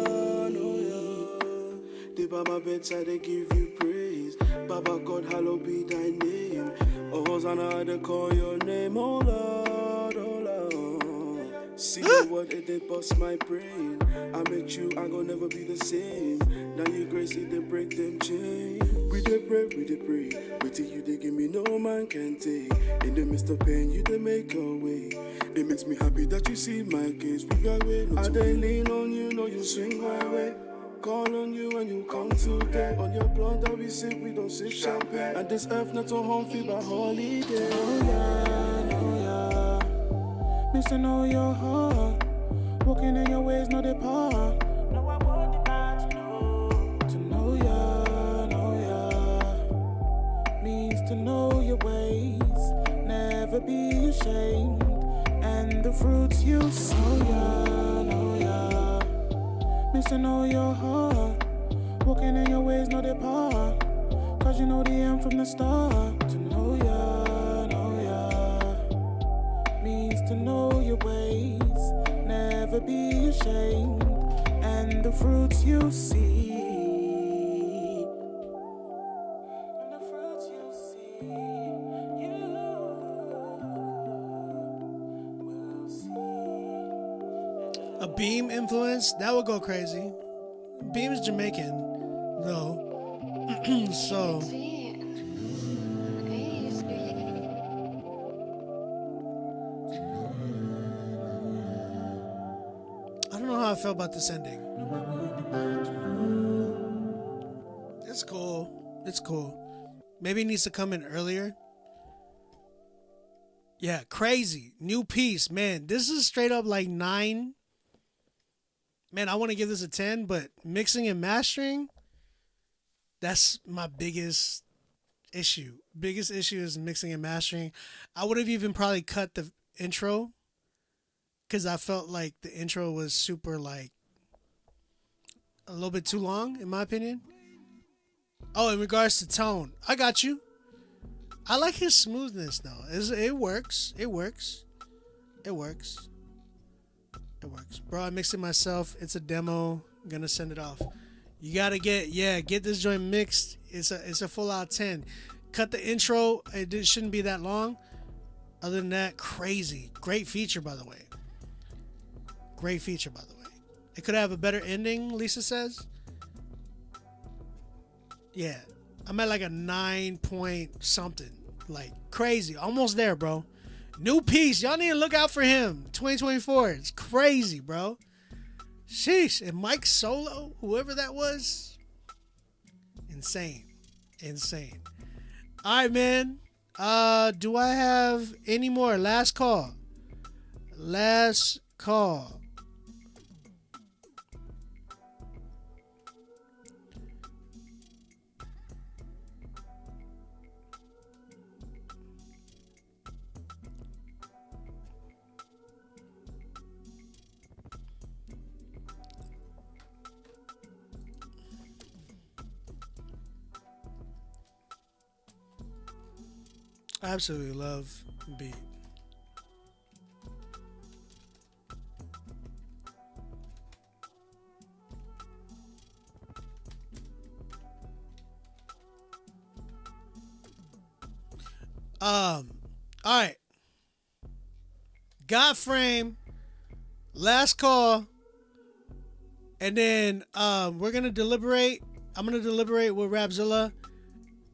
They by my bedside, they give you praise. Baba God, hallowed be thy name. Oh, Hosanna, they call your name, oh Lord, oh Lord. See the word, it did bust my brain. I met you, I gon' never be the same. Now you grace it, they break them chains. We dey pray, Wait till you, they give me no man can take. In the midst of pain, you they make a way. It makes me happy that you see my case. We got way, I they lean on you, know you swing my way. Call on you when you come today. On your blood that we sip, we don't sip champagne. And this earth not a home, feel by holiday. Miss to know your heart. Walking in your ways, no depart. To know ya. Means to know your ways. Never be ashamed. And the fruits you see. Know ya. Miss to know your heart. Walking in your ways, no depart. Cause you know the end from the start. To know ya. Means to know your ways. Never be ashamed. And the fruits you see. A Beam influence? That would go crazy. Beam is Jamaican, though. So. I don't know how I felt about this ending. It's cool. It's cool. Maybe it needs to come in earlier. Yeah, crazy. New piece, man. This is straight up like 9. Man, I want to give this a 10, but mixing and mastering, that's my biggest issue. Biggest issue is mixing and mastering. I would have even probably cut the intro because I felt like the intro was super, like, a little bit too long, in my opinion. Oh, in regards to tone, I got you. I like his smoothness though. It works. It works. It works. It works. Bro, I mixed it myself. It's a demo. I'm gonna send it off. You gotta get this joint mixed. It's a full out 10. Cut the intro. It shouldn't be that long. Other than that, crazy. Great feature, by the way. Great feature, by the way. It could have a better ending, Lisa says. Yeah. I'm at like a 9 point something. Like crazy. Almost there, bro. New piece. Y'all need to look out for him. 2024. It's crazy, bro. Sheesh. And Mike Solo, whoever that was. Insane. Insane. All right, man. Do I have any more? Last call. Last call. I absolutely love beat. All right. God frame. Last call. And then we're gonna deliberate. I'm gonna deliberate with Rapzilla.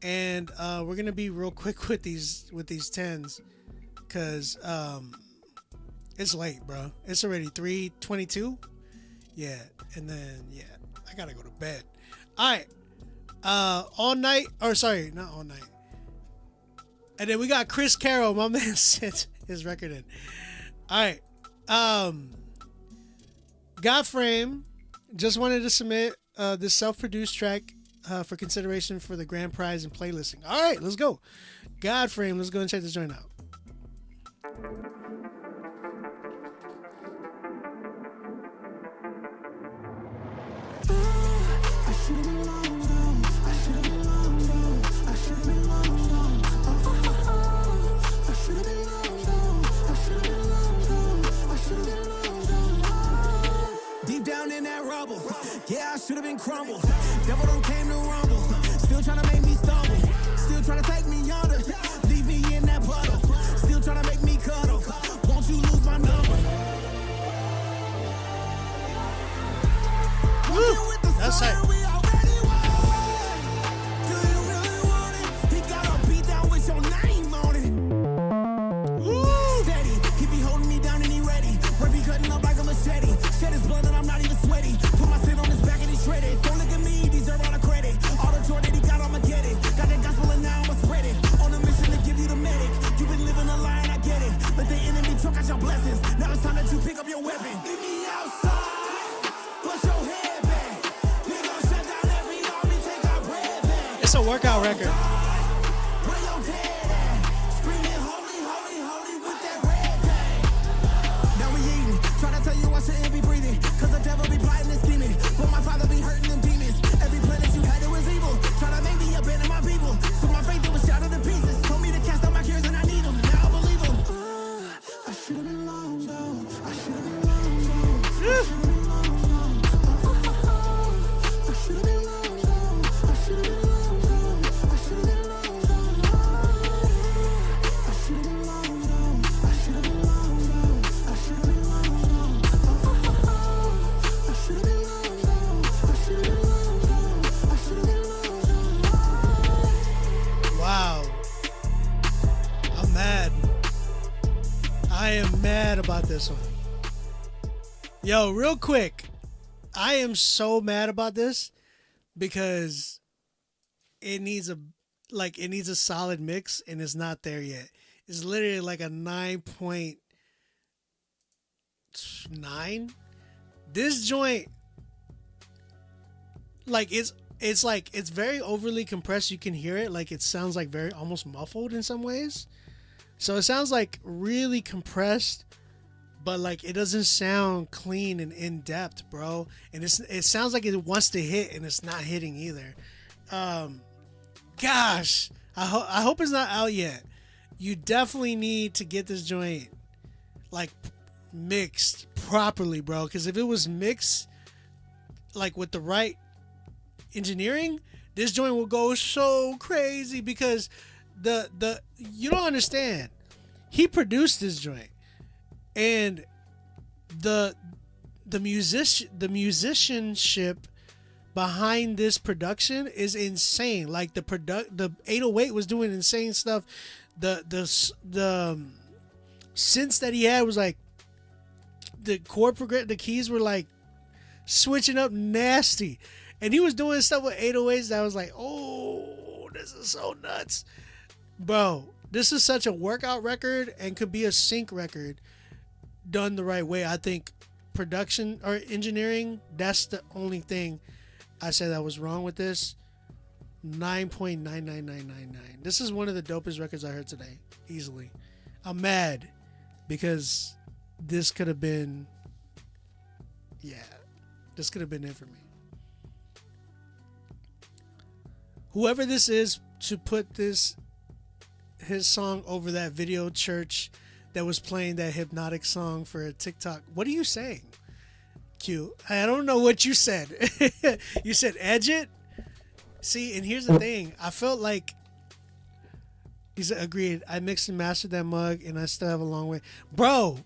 And we're gonna be real quick with these 10s, cause it's late, bro. It's already 3:22. Yeah, and then I gotta go to bed. All right, all night, or sorry, not all night. And then we got Chris Carroll. My man sent his record in. All right, Godframe just wanted to submit this self-produced track. For consideration for the grand prize and playlisting. All right, let's go. Godframe, let's go and check this joint out. Deep down in that rubble, yeah, I should have been crumbled. Devil don't came to rumble, still trying to make me stumble, still trying to take me under, leave me in that puddle, still trying to make me cuddle. Won't you lose my number? Woo, that's it. Shed his blood and I'm not even sweaty. Put my sit on his back and he's shredded. Don't look at me, deserve all the credit. All the joy that he got, I'ma get it. Got that gospel and now I'ma spread it. On a mission to give you the medic. You've been living a lie and I get it. Let the enemy choke out your blessings. Now it's time that you pick up your weapon. Meet me outside. Put your head back. We gon' shut down every army, take our bread back. It's a workout record. Where your dead at? Screaming holy, holy, holy with that red tag. Now we eating. Try to tell you I shouldn't be breathing. Cause the devil be plotting and scheming. But my father be hurting them demons. Every plan that you had, it was evil. Try to make me abandon my people. So my faith, it was shattered to pieces. Told me to cast out my cares and I need them. Now I believe them. I should've been long gone. I should've been long gone. I should've been long gone. I should've been long gone. I should've been long gone. I should've been long gone. I should've been long gone. I should've been long gone. I should've been long gone. I should've been long gone. I should've been long gone. I should've been long gone. Wow. I'm mad. I am mad about this one. Yo, real quick. I am so mad about this because it needs a solid mix and it's not there yet. It's literally like a 9.9. This joint, like it's very overly compressed. You can hear it, like it sounds like very almost muffled in some ways. So it sounds like really compressed, but like it doesn't sound clean and in depth, bro. And it sounds like it wants to hit and it's not hitting either. Gosh, I hope it's not out yet. You definitely need to get this joint like mixed properly, bro. Because if it was mixed like with the right engineering, this joint will go so crazy. Because the you don't understand. He produced this joint, and the musicianship behind this production is insane. Like the 808 was doing insane stuff. The synths that he had was like the the keys were like switching up nasty, and he was doing stuff with 808s that was like, oh, this is so nuts, bro. This is such a workout record and could be a sync record done the right way. I think production or engineering, that's the only thing I said that was wrong with this. 9.99999. This is one of the dopest records I heard today, easily. I'm mad because this could have been, this could have been it for me. Whoever this is to put his song over that video church that was playing that hypnotic song for a TikTok. What are you saying? Q, I don't know what you said. You said edge it? See, and here's the thing. I felt like he said, agreed. I mixed and mastered that mug and I still have a long way. Bro,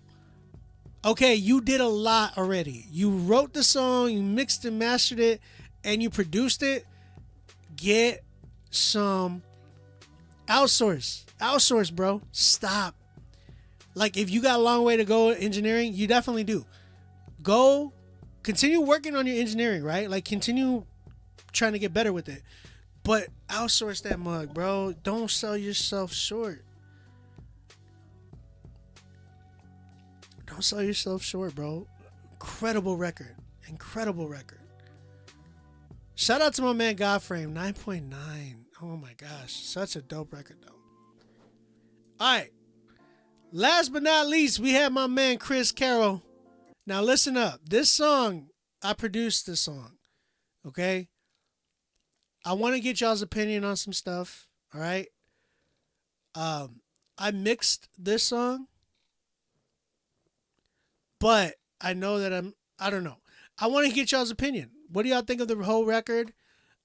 okay, you did a lot already. You wrote the song, you mixed and mastered it, and you produced it. Get some outsource, bro. Stop. Like, if you got a long way to go in engineering, you definitely do. Go continue working on your engineering, right? Like, continue trying to get better with it, but outsource that mug, bro. Don't sell yourself short. Don't sell yourself short, bro. Incredible record. Shout out to my man Godframe. 9.9. Oh my gosh, such a dope record though. All right, last but not least, we have my man Chris Carroll. Now listen up. This song, I produced this song. Okay, I want to get y'all's opinion on some stuff. All right. I mixed this song, but I know that I don't know. I want to get y'all's opinion. What do y'all think of the whole record?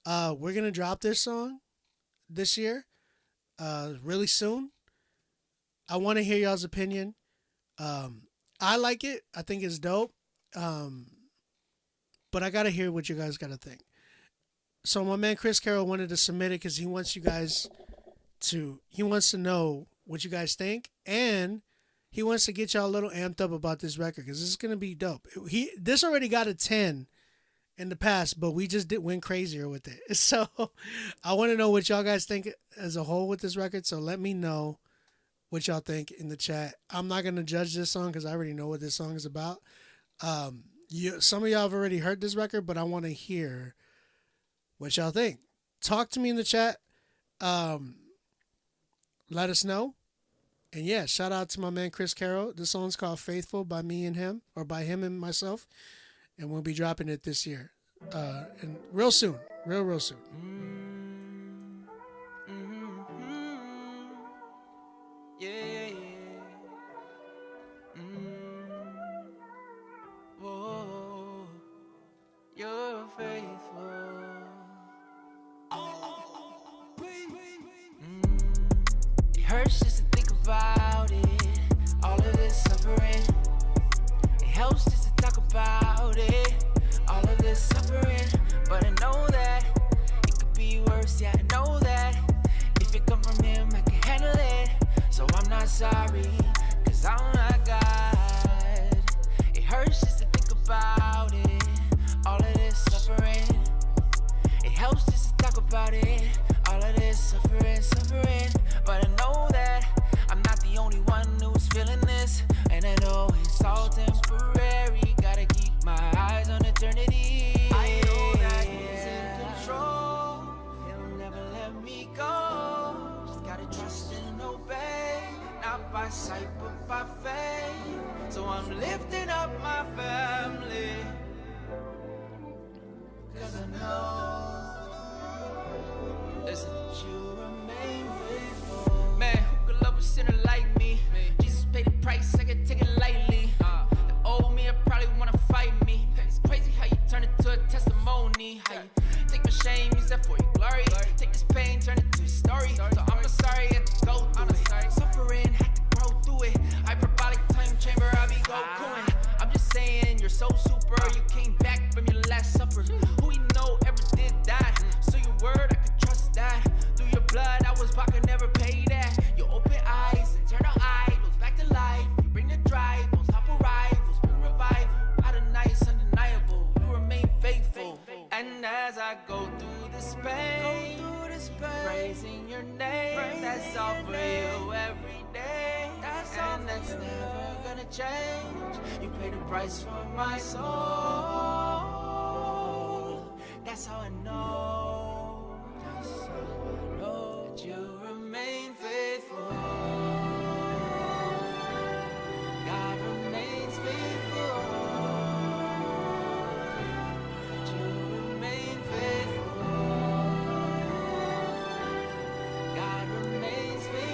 We're going to drop this song this year, really soon. I want to hear y'all's opinion. I like it. I think it's dope. But I got to hear what you guys got to think. So my man Chris Carroll wanted to submit it because he wants to know what you guys think, and he wants to get y'all a little amped up about this record because this is going to be dope. This already got a 10 in the past, but we just went crazier with it. So I want to know what y'all guys think as a whole with this record. So let me know what y'all think in the chat. I'm not going to judge this song because I already know what this song is about. Some of y'all have already heard this record, but I want to hear what y'all think. Talk to me in the chat. Let us know. And yeah, shout out to my man Chris Carroll. This song's called Faithful by me and him, or by him and myself. And we'll be dropping it this year. And real soon. Real soon. Yeah. Whoa. You're faithful. It hurts just to think about it. All of this suffering. It helps just to talk about it. All of this suffering. But I know that it could be worse. Yeah, I know that. If it come from him, I can handle it. So I'm not sorry, cause I'm not God. It hurts just to think about it. All of this suffering. It helps just to talk about it. All of this suffering. But I know that I'm not the only one who's feeling this. And I know it's all temporary. Gotta keep my eyes on eternity. I know that he's in control. He'll never let me go. Just gotta trust and obey. Not by sight but by faith. So I'm lifting up my family. Cause I know suffers. Who you know ever did that? So your word, I could trust that. Through your blood, I was back, I never pay that. You open eyes and turn our idols back to life. You bring the drive, don't stop arrivals, bring revival. Out of night, it's undeniable. You remain faithful. And as I go through this pain, praising your name, that's all for you every day. And that's never gonna change. You paid the price for my soul. That's how I know. That's how I know that you remain faithful. God remains faithful. That you remain faithful. God remains faithful.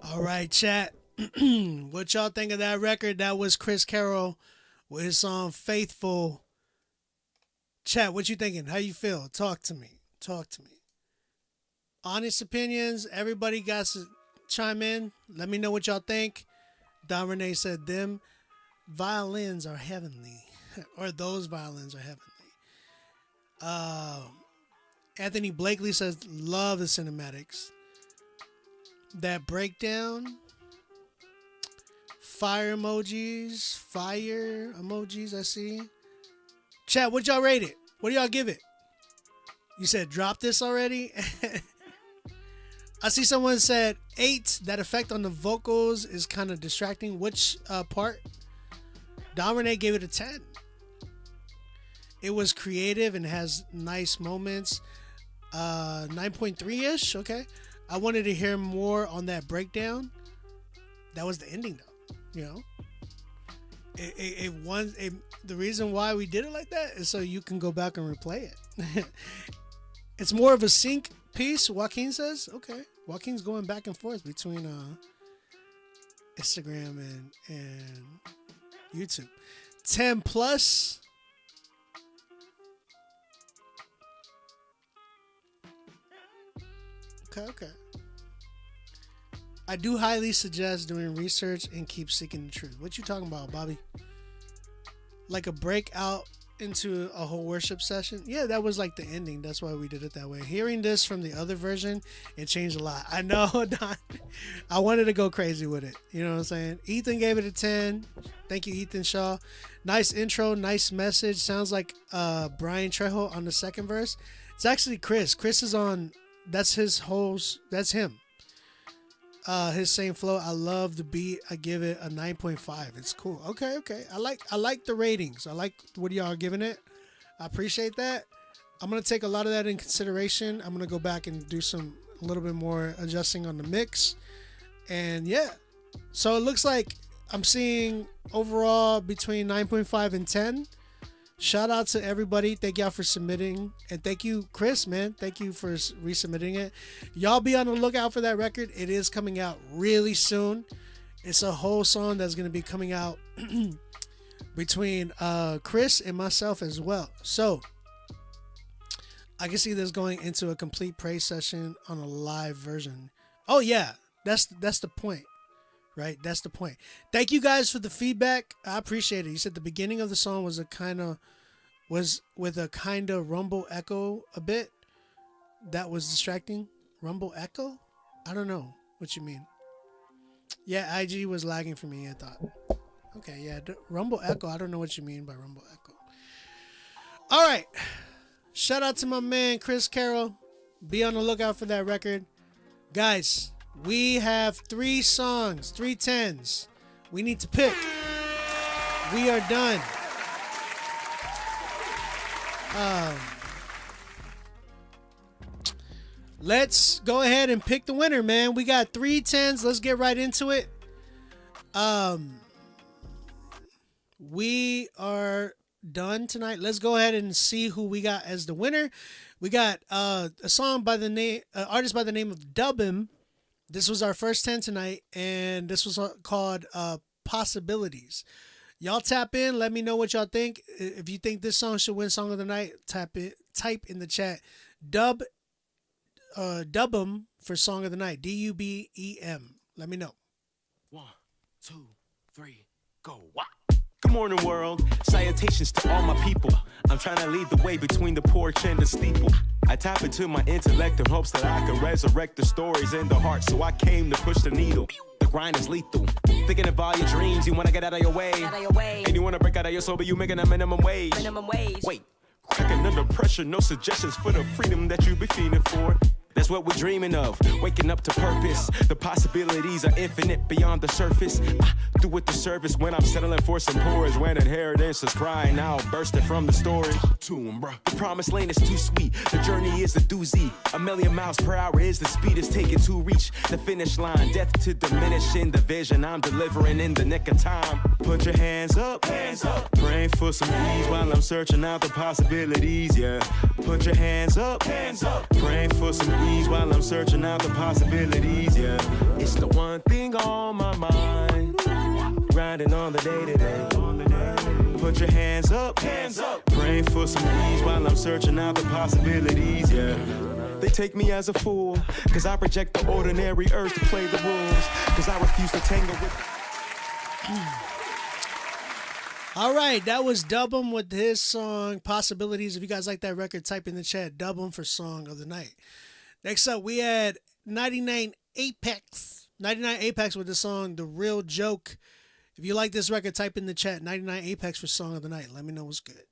All right, chat. What y'all think of that record? That was Chris Carroll with his song Faithful. Chat, what you thinking? How you feel? Talk to me. Talk to me. Honest opinions. Everybody got to chime in. Let me know what y'all think. Don Renee said them violins are heavenly. Or those violins are heavenly. Anthony Blakely says love the cinematics. That breakdown. Fire emojis. Fire emojis, I see. Chat, what y'all rate it? What do y'all give it? You said drop this already? I see someone said 8. That effect on the vocals is kind of distracting. Which part? Don Renee gave it a 10. It was creative and has nice moments. 9.3-ish. Okay. I wanted to hear more on that breakdown. That was the ending, though. You know, the reason why we did it like that is so you can go back and replay it. It's more of a sync piece. Joaquin says, okay. Joaquin's going back and forth between Instagram and YouTube. 10 plus. Okay. I do highly suggest doing research and keep seeking the truth. What you talking about, Bobby? Like a breakout into a whole worship session? Yeah, that was like the ending. That's why we did it that way. Hearing this from the other version, it changed a lot. I know, Don. I wanted to go crazy with it. You know what I'm saying? Ethan gave it a 10. Thank you, Ethan Shaw. Nice intro, nice message. Sounds like Brian Trejo on the second verse. It's actually Chris. Chris is on. That's him. His same flow. I love the beat. I give it a 9.5. It's cool. Okay. I like the ratings. I like what y'all are giving it. I appreciate that. I'm gonna take a lot of that in consideration. I'm gonna go back and do a little bit more adjusting on the mix. And yeah. So it looks like I'm seeing overall between 9.5 and 10. Shout out to everybody. Thank y'all for submitting. And thank you, Chris, man. Thank you for resubmitting it. Y'all be on the lookout for that record. It is coming out really soon. It's a whole song that's going to be coming out between Chris and myself as well. So I can see this going into a complete praise session on a live version. Oh, yeah. That's the point. Right? That's the point. Thank you guys for the feedback. I appreciate it. You said the beginning of the song was with a kind of rumble echo a bit. That was distracting. Rumble echo? I don't know what you mean. Yeah, IG was lagging for me, I thought. Okay, yeah. Rumble echo. I don't know what you mean by rumble echo. All right. Shout out to my man, Chris Carroll. Be on the lookout for that record. Guys, we have 3 songs, 3 tens. We need to pick. We are done. Let's go ahead and pick the winner, man. We got 3 tens. Let's get right into it. We are done tonight. Let's go ahead and see who we got as the winner. We got a song by the name, artist by the name of Dubbin. This was our first 10 tonight, and this was called Possibilities. Y'all tap in. Let me know what y'all think. If you think this song should win Song of the Night, type in the chat. Dubbin for Song of the Night. DUBEM. Let me know. 1, 2, 3, go. Wow. Good morning, world. Salutations to all my people. I'm trying to lead the way between the porch and the steeple. I tap into my intellect in hopes that I can resurrect the stories in the heart. So I came to push the needle. The grind is lethal. Thinking of all your dreams, you want to get out of your way. And you want to break out of your soul, but you making a minimum wage. Wait, cracking under pressure, no suggestions for the freedom that you be feeling for. That's what we're dreaming of, waking up to purpose. The possibilities are infinite beyond the surface. I do it the service when I'm settling for some porridge. When inheritance is crying out, bursting from the storage. To him, bro. The promised land is too sweet. The journey is a doozy. 1,000,000 miles per hour is the speed it's taking to reach the finish line. Death to diminishing the vision I'm delivering in the nick of time. Put your hands up, praying for some ease while I'm searching out the possibilities. Yeah, put your hands up, praying for some ease while I'm searching out the possibilities, yeah. It's the one thing on my mind, grinding on the day-to-day. Put your hands up, praying for some ease while I'm searching out the possibilities, yeah. They take me as a fool, cause I project the ordinary urge to play the rules, cause I refuse to tangle with... All right, that was Dubbin with his song Possibilities. If you guys like that record, type in the chat Dubbin for Song of the Night. Next up, we had 99 Apex. 99 Apex with the song The Real Joke. If you like this record, type in the chat 99 Apex for Song of the Night. Let me know what's good.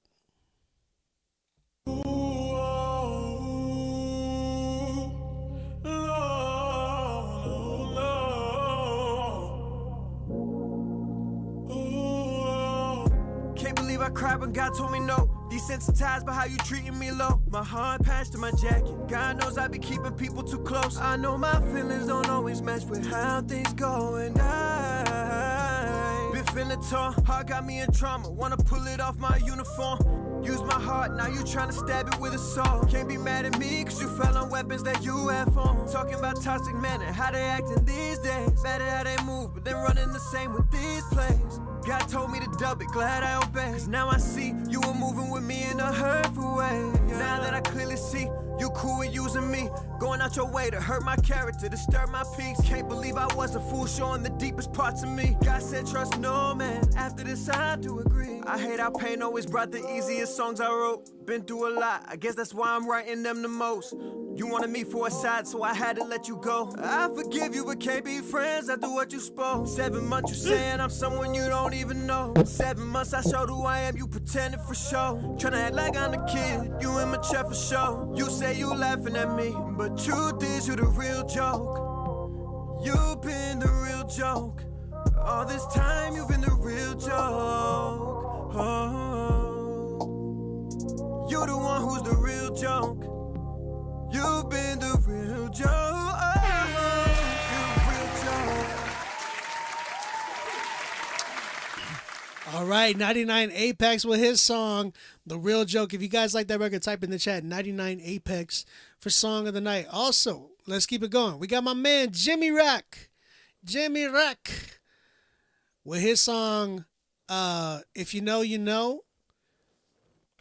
Can't believe I cried when God told me no. Desensitized by how you treating me low. My heart patched to my jacket. God knows I be keeping people too close. I know my feelings don't always match with how things go, and I been feeling torn. Heart got me in trauma. Wanna pull it off my uniform. Use my heart, now you tryna stab it with a saw. Can't be mad at me, cause you fell on weapons that you have on. Talking about toxic men and how they acting these days. Bad at how they move, but then running the same with these plays. God told me to dub it, glad I obeyed. Cause now I see you were moving with me in a hurtful way. Now that I clearly see you cool with using me, going out your way to hurt my character, disturb my peace. Can't believe I was a fool, showing the deepest parts of me. God said trust no man, after this I do agree. I hate how pain always brought the easiest songs I wrote. Been through a lot, I guess that's why I'm writing them the most. You wanted me for a side, so I had to let you go. I forgive you, but can't be friends after what you spoke. 7 months you saying I'm someone you don't even know. 7 months I showed who I am, you pretending for show. Tryna act like I'm the kid, you immature for show. You say you laughing at me, but truth is you the real joke. You've been the real joke. All this time you've been the real joke. Oh, you're the one who's the real joke. You've been the real joke. Oh, you're the real joke. All right, 99 Apex with his song, The Real Joke. If you guys like that record, type in the chat 99 Apex for Song of the Night. Also, let's keep it going. We got my man, Jimmy Rock. Jimmy Rock with his song, If You Know, You Know,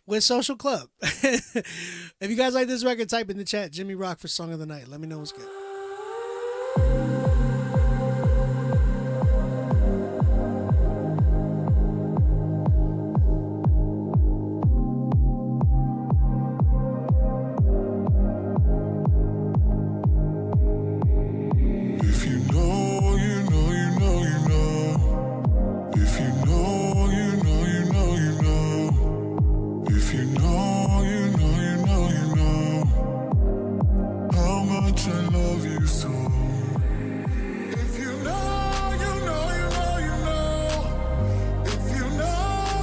with Social Club. If you guys like this record, type in the chat Jimmy Rock for Song of the Night. Let me know what's good. If you know, you know, you know, you know. If you know, you know, you know, you know. If you know, you know, you know, you know. How much I love you so. If you know, you know, you know, you know. If you know,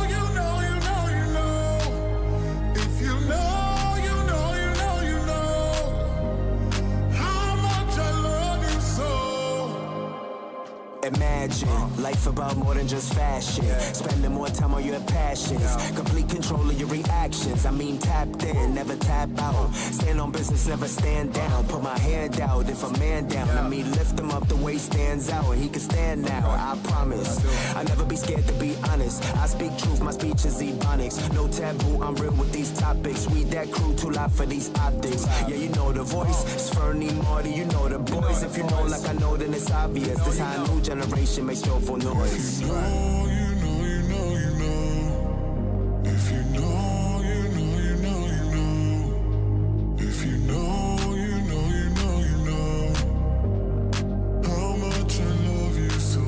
you know, you know, you know. If you know, you know, you know, you know. How much I love you so. And man, imagine. Life about more than just fashion. Spending more time on your passions. Complete control of your reactions. I mean, tapped in, never tap out. Stand on business, never stand down. Put my hand out if a man down. I mean, lift him up the way he stands out. And he can stand now, I promise. I'll never be scared to be honest. I speak truth, my speech is ebonics. No taboo, I'm real with these topics. We that crew, too loud for these optics. Yeah, you know the voice. It's Fernie, Marty, you know the boys. If you know like I know, then it's obvious. This how a new generation makes joyful noise. You know, you know, you know. If you know, you know, you know, you know. If you know, you know, you know, you know. How much I love you so.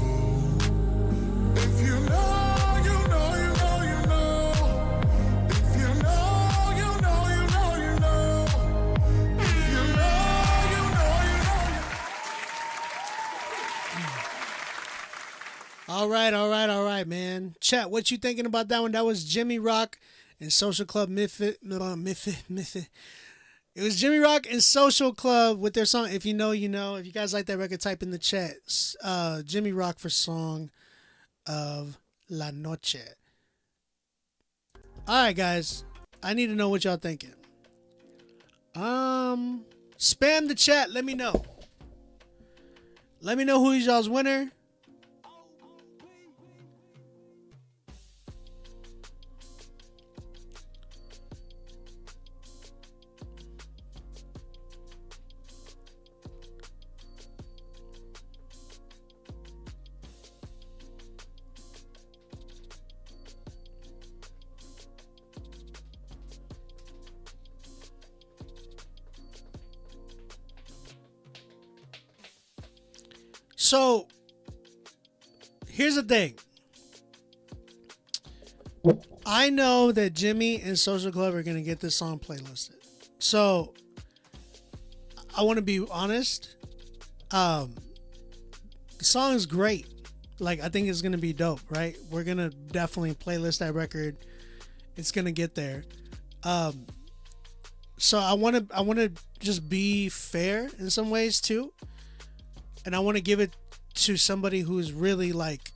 If you know, you know, you know, you know. If you know, you know, you know, you know. If you know, you know, you know. All right, man. Chat, what you thinking about that one? That was Jimmy Rock and Social Club Misfit. It was Jimmy Rock and Social Club with their song If You Know, You Know. If you guys like that record, type in the chat. Jimmy Rock for Song of La Noche. All right, guys. I need to know what y'all thinking. Spam the chat. Let me know. Let me know who is y'all's winner. So, here's the thing. I know that Jimmy and Social Club are going to get this song playlisted. So, I want to be honest. The song is great. Like, I think it's going to be dope, right? We're going to definitely playlist that record. It's going to get there. So, I want to just be fair in some ways, too. And I want to give it to somebody who's really like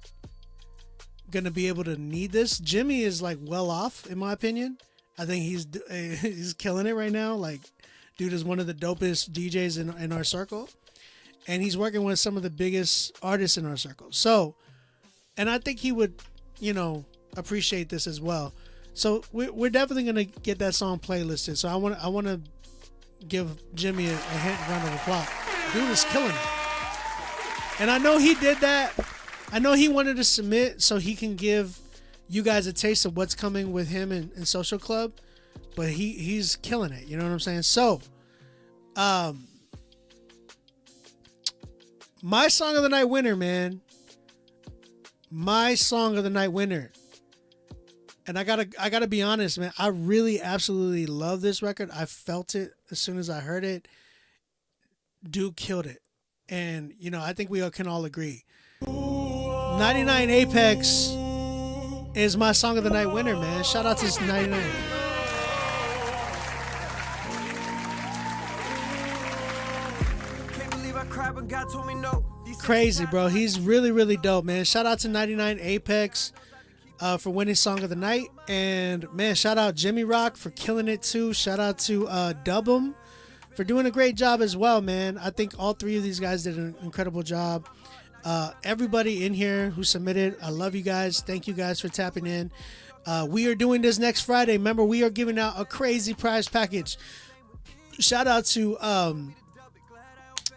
gonna be able to need this. Jimmy is like well off, in my opinion. I think he's killing it right now. Like, dude is one of the dopest DJs in our circle, and he's working with some of the biggest artists in our circle. So, and I think he would, appreciate this as well. So we're definitely gonna get that song playlisted. So I want to give Jimmy a round of applause. Dude is killing it. And I know he did that. I know he wanted to submit so he can give you guys a taste of what's coming with him and Social Club. But he's killing it. You know what I'm saying? So, my song of the night winner, man. My song of the night winner. And I gotta be honest, man. I really absolutely love this record. I felt it as soon as I heard it. Dude killed it. And, I think we can all agree. 99 Apex is my song of the night winner, man. Shout out to 99. Can't believe I cried when God told me no. Crazy, bro. He's really, really dope, man. Shout out to 99 Apex for winning song of the night. And, man, shout out Jimmy Rock for killing it, too. Shout out to Dub'em for doing a great job as well, man. I think all three of these guys did an incredible job. Everybody in here who submitted, I love you guys. Thank you guys for tapping in. We are doing this next Friday. Remember, we are giving out a crazy prize package. Shout out to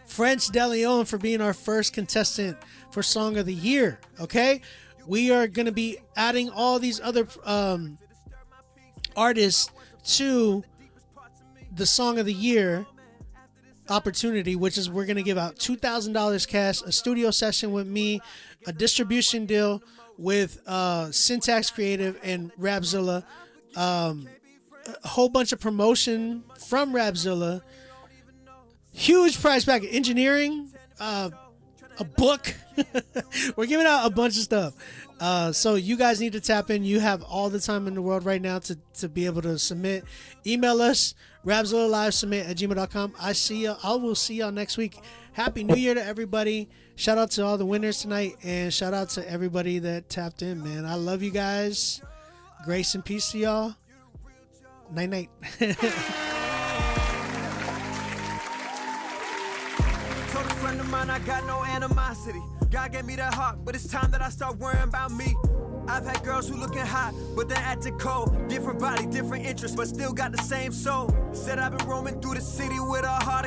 French DeLeon for being our first contestant for Song of the Year. Okay? We are going to be adding all these other artists to the Song of the Year opportunity, which is we're going to give out $2,000 cash, a studio session with me, a distribution deal with Syntax Creative and Rapzilla, a whole bunch of promotion from Rapzilla, huge prize package, engineering, a a book. We're giving out a bunch of stuff. So you guys need to tap in. You have all the time in the world right now to be able to submit. Email us, rapzilla.com. I will see y'all next week. Happy New Year to everybody. Shout out to all the winners tonight, and shout out to everybody that tapped in, man. I love you guys. Grace and peace to y'all. Night night. Told a friend of mine I got no animosity. God gave me that heart, but it's time that I start worrying about me. I've had girls who looking hot, but they're acting cold. Different body, different interests, but still got the same soul. Said I've been roaming through the city with a heart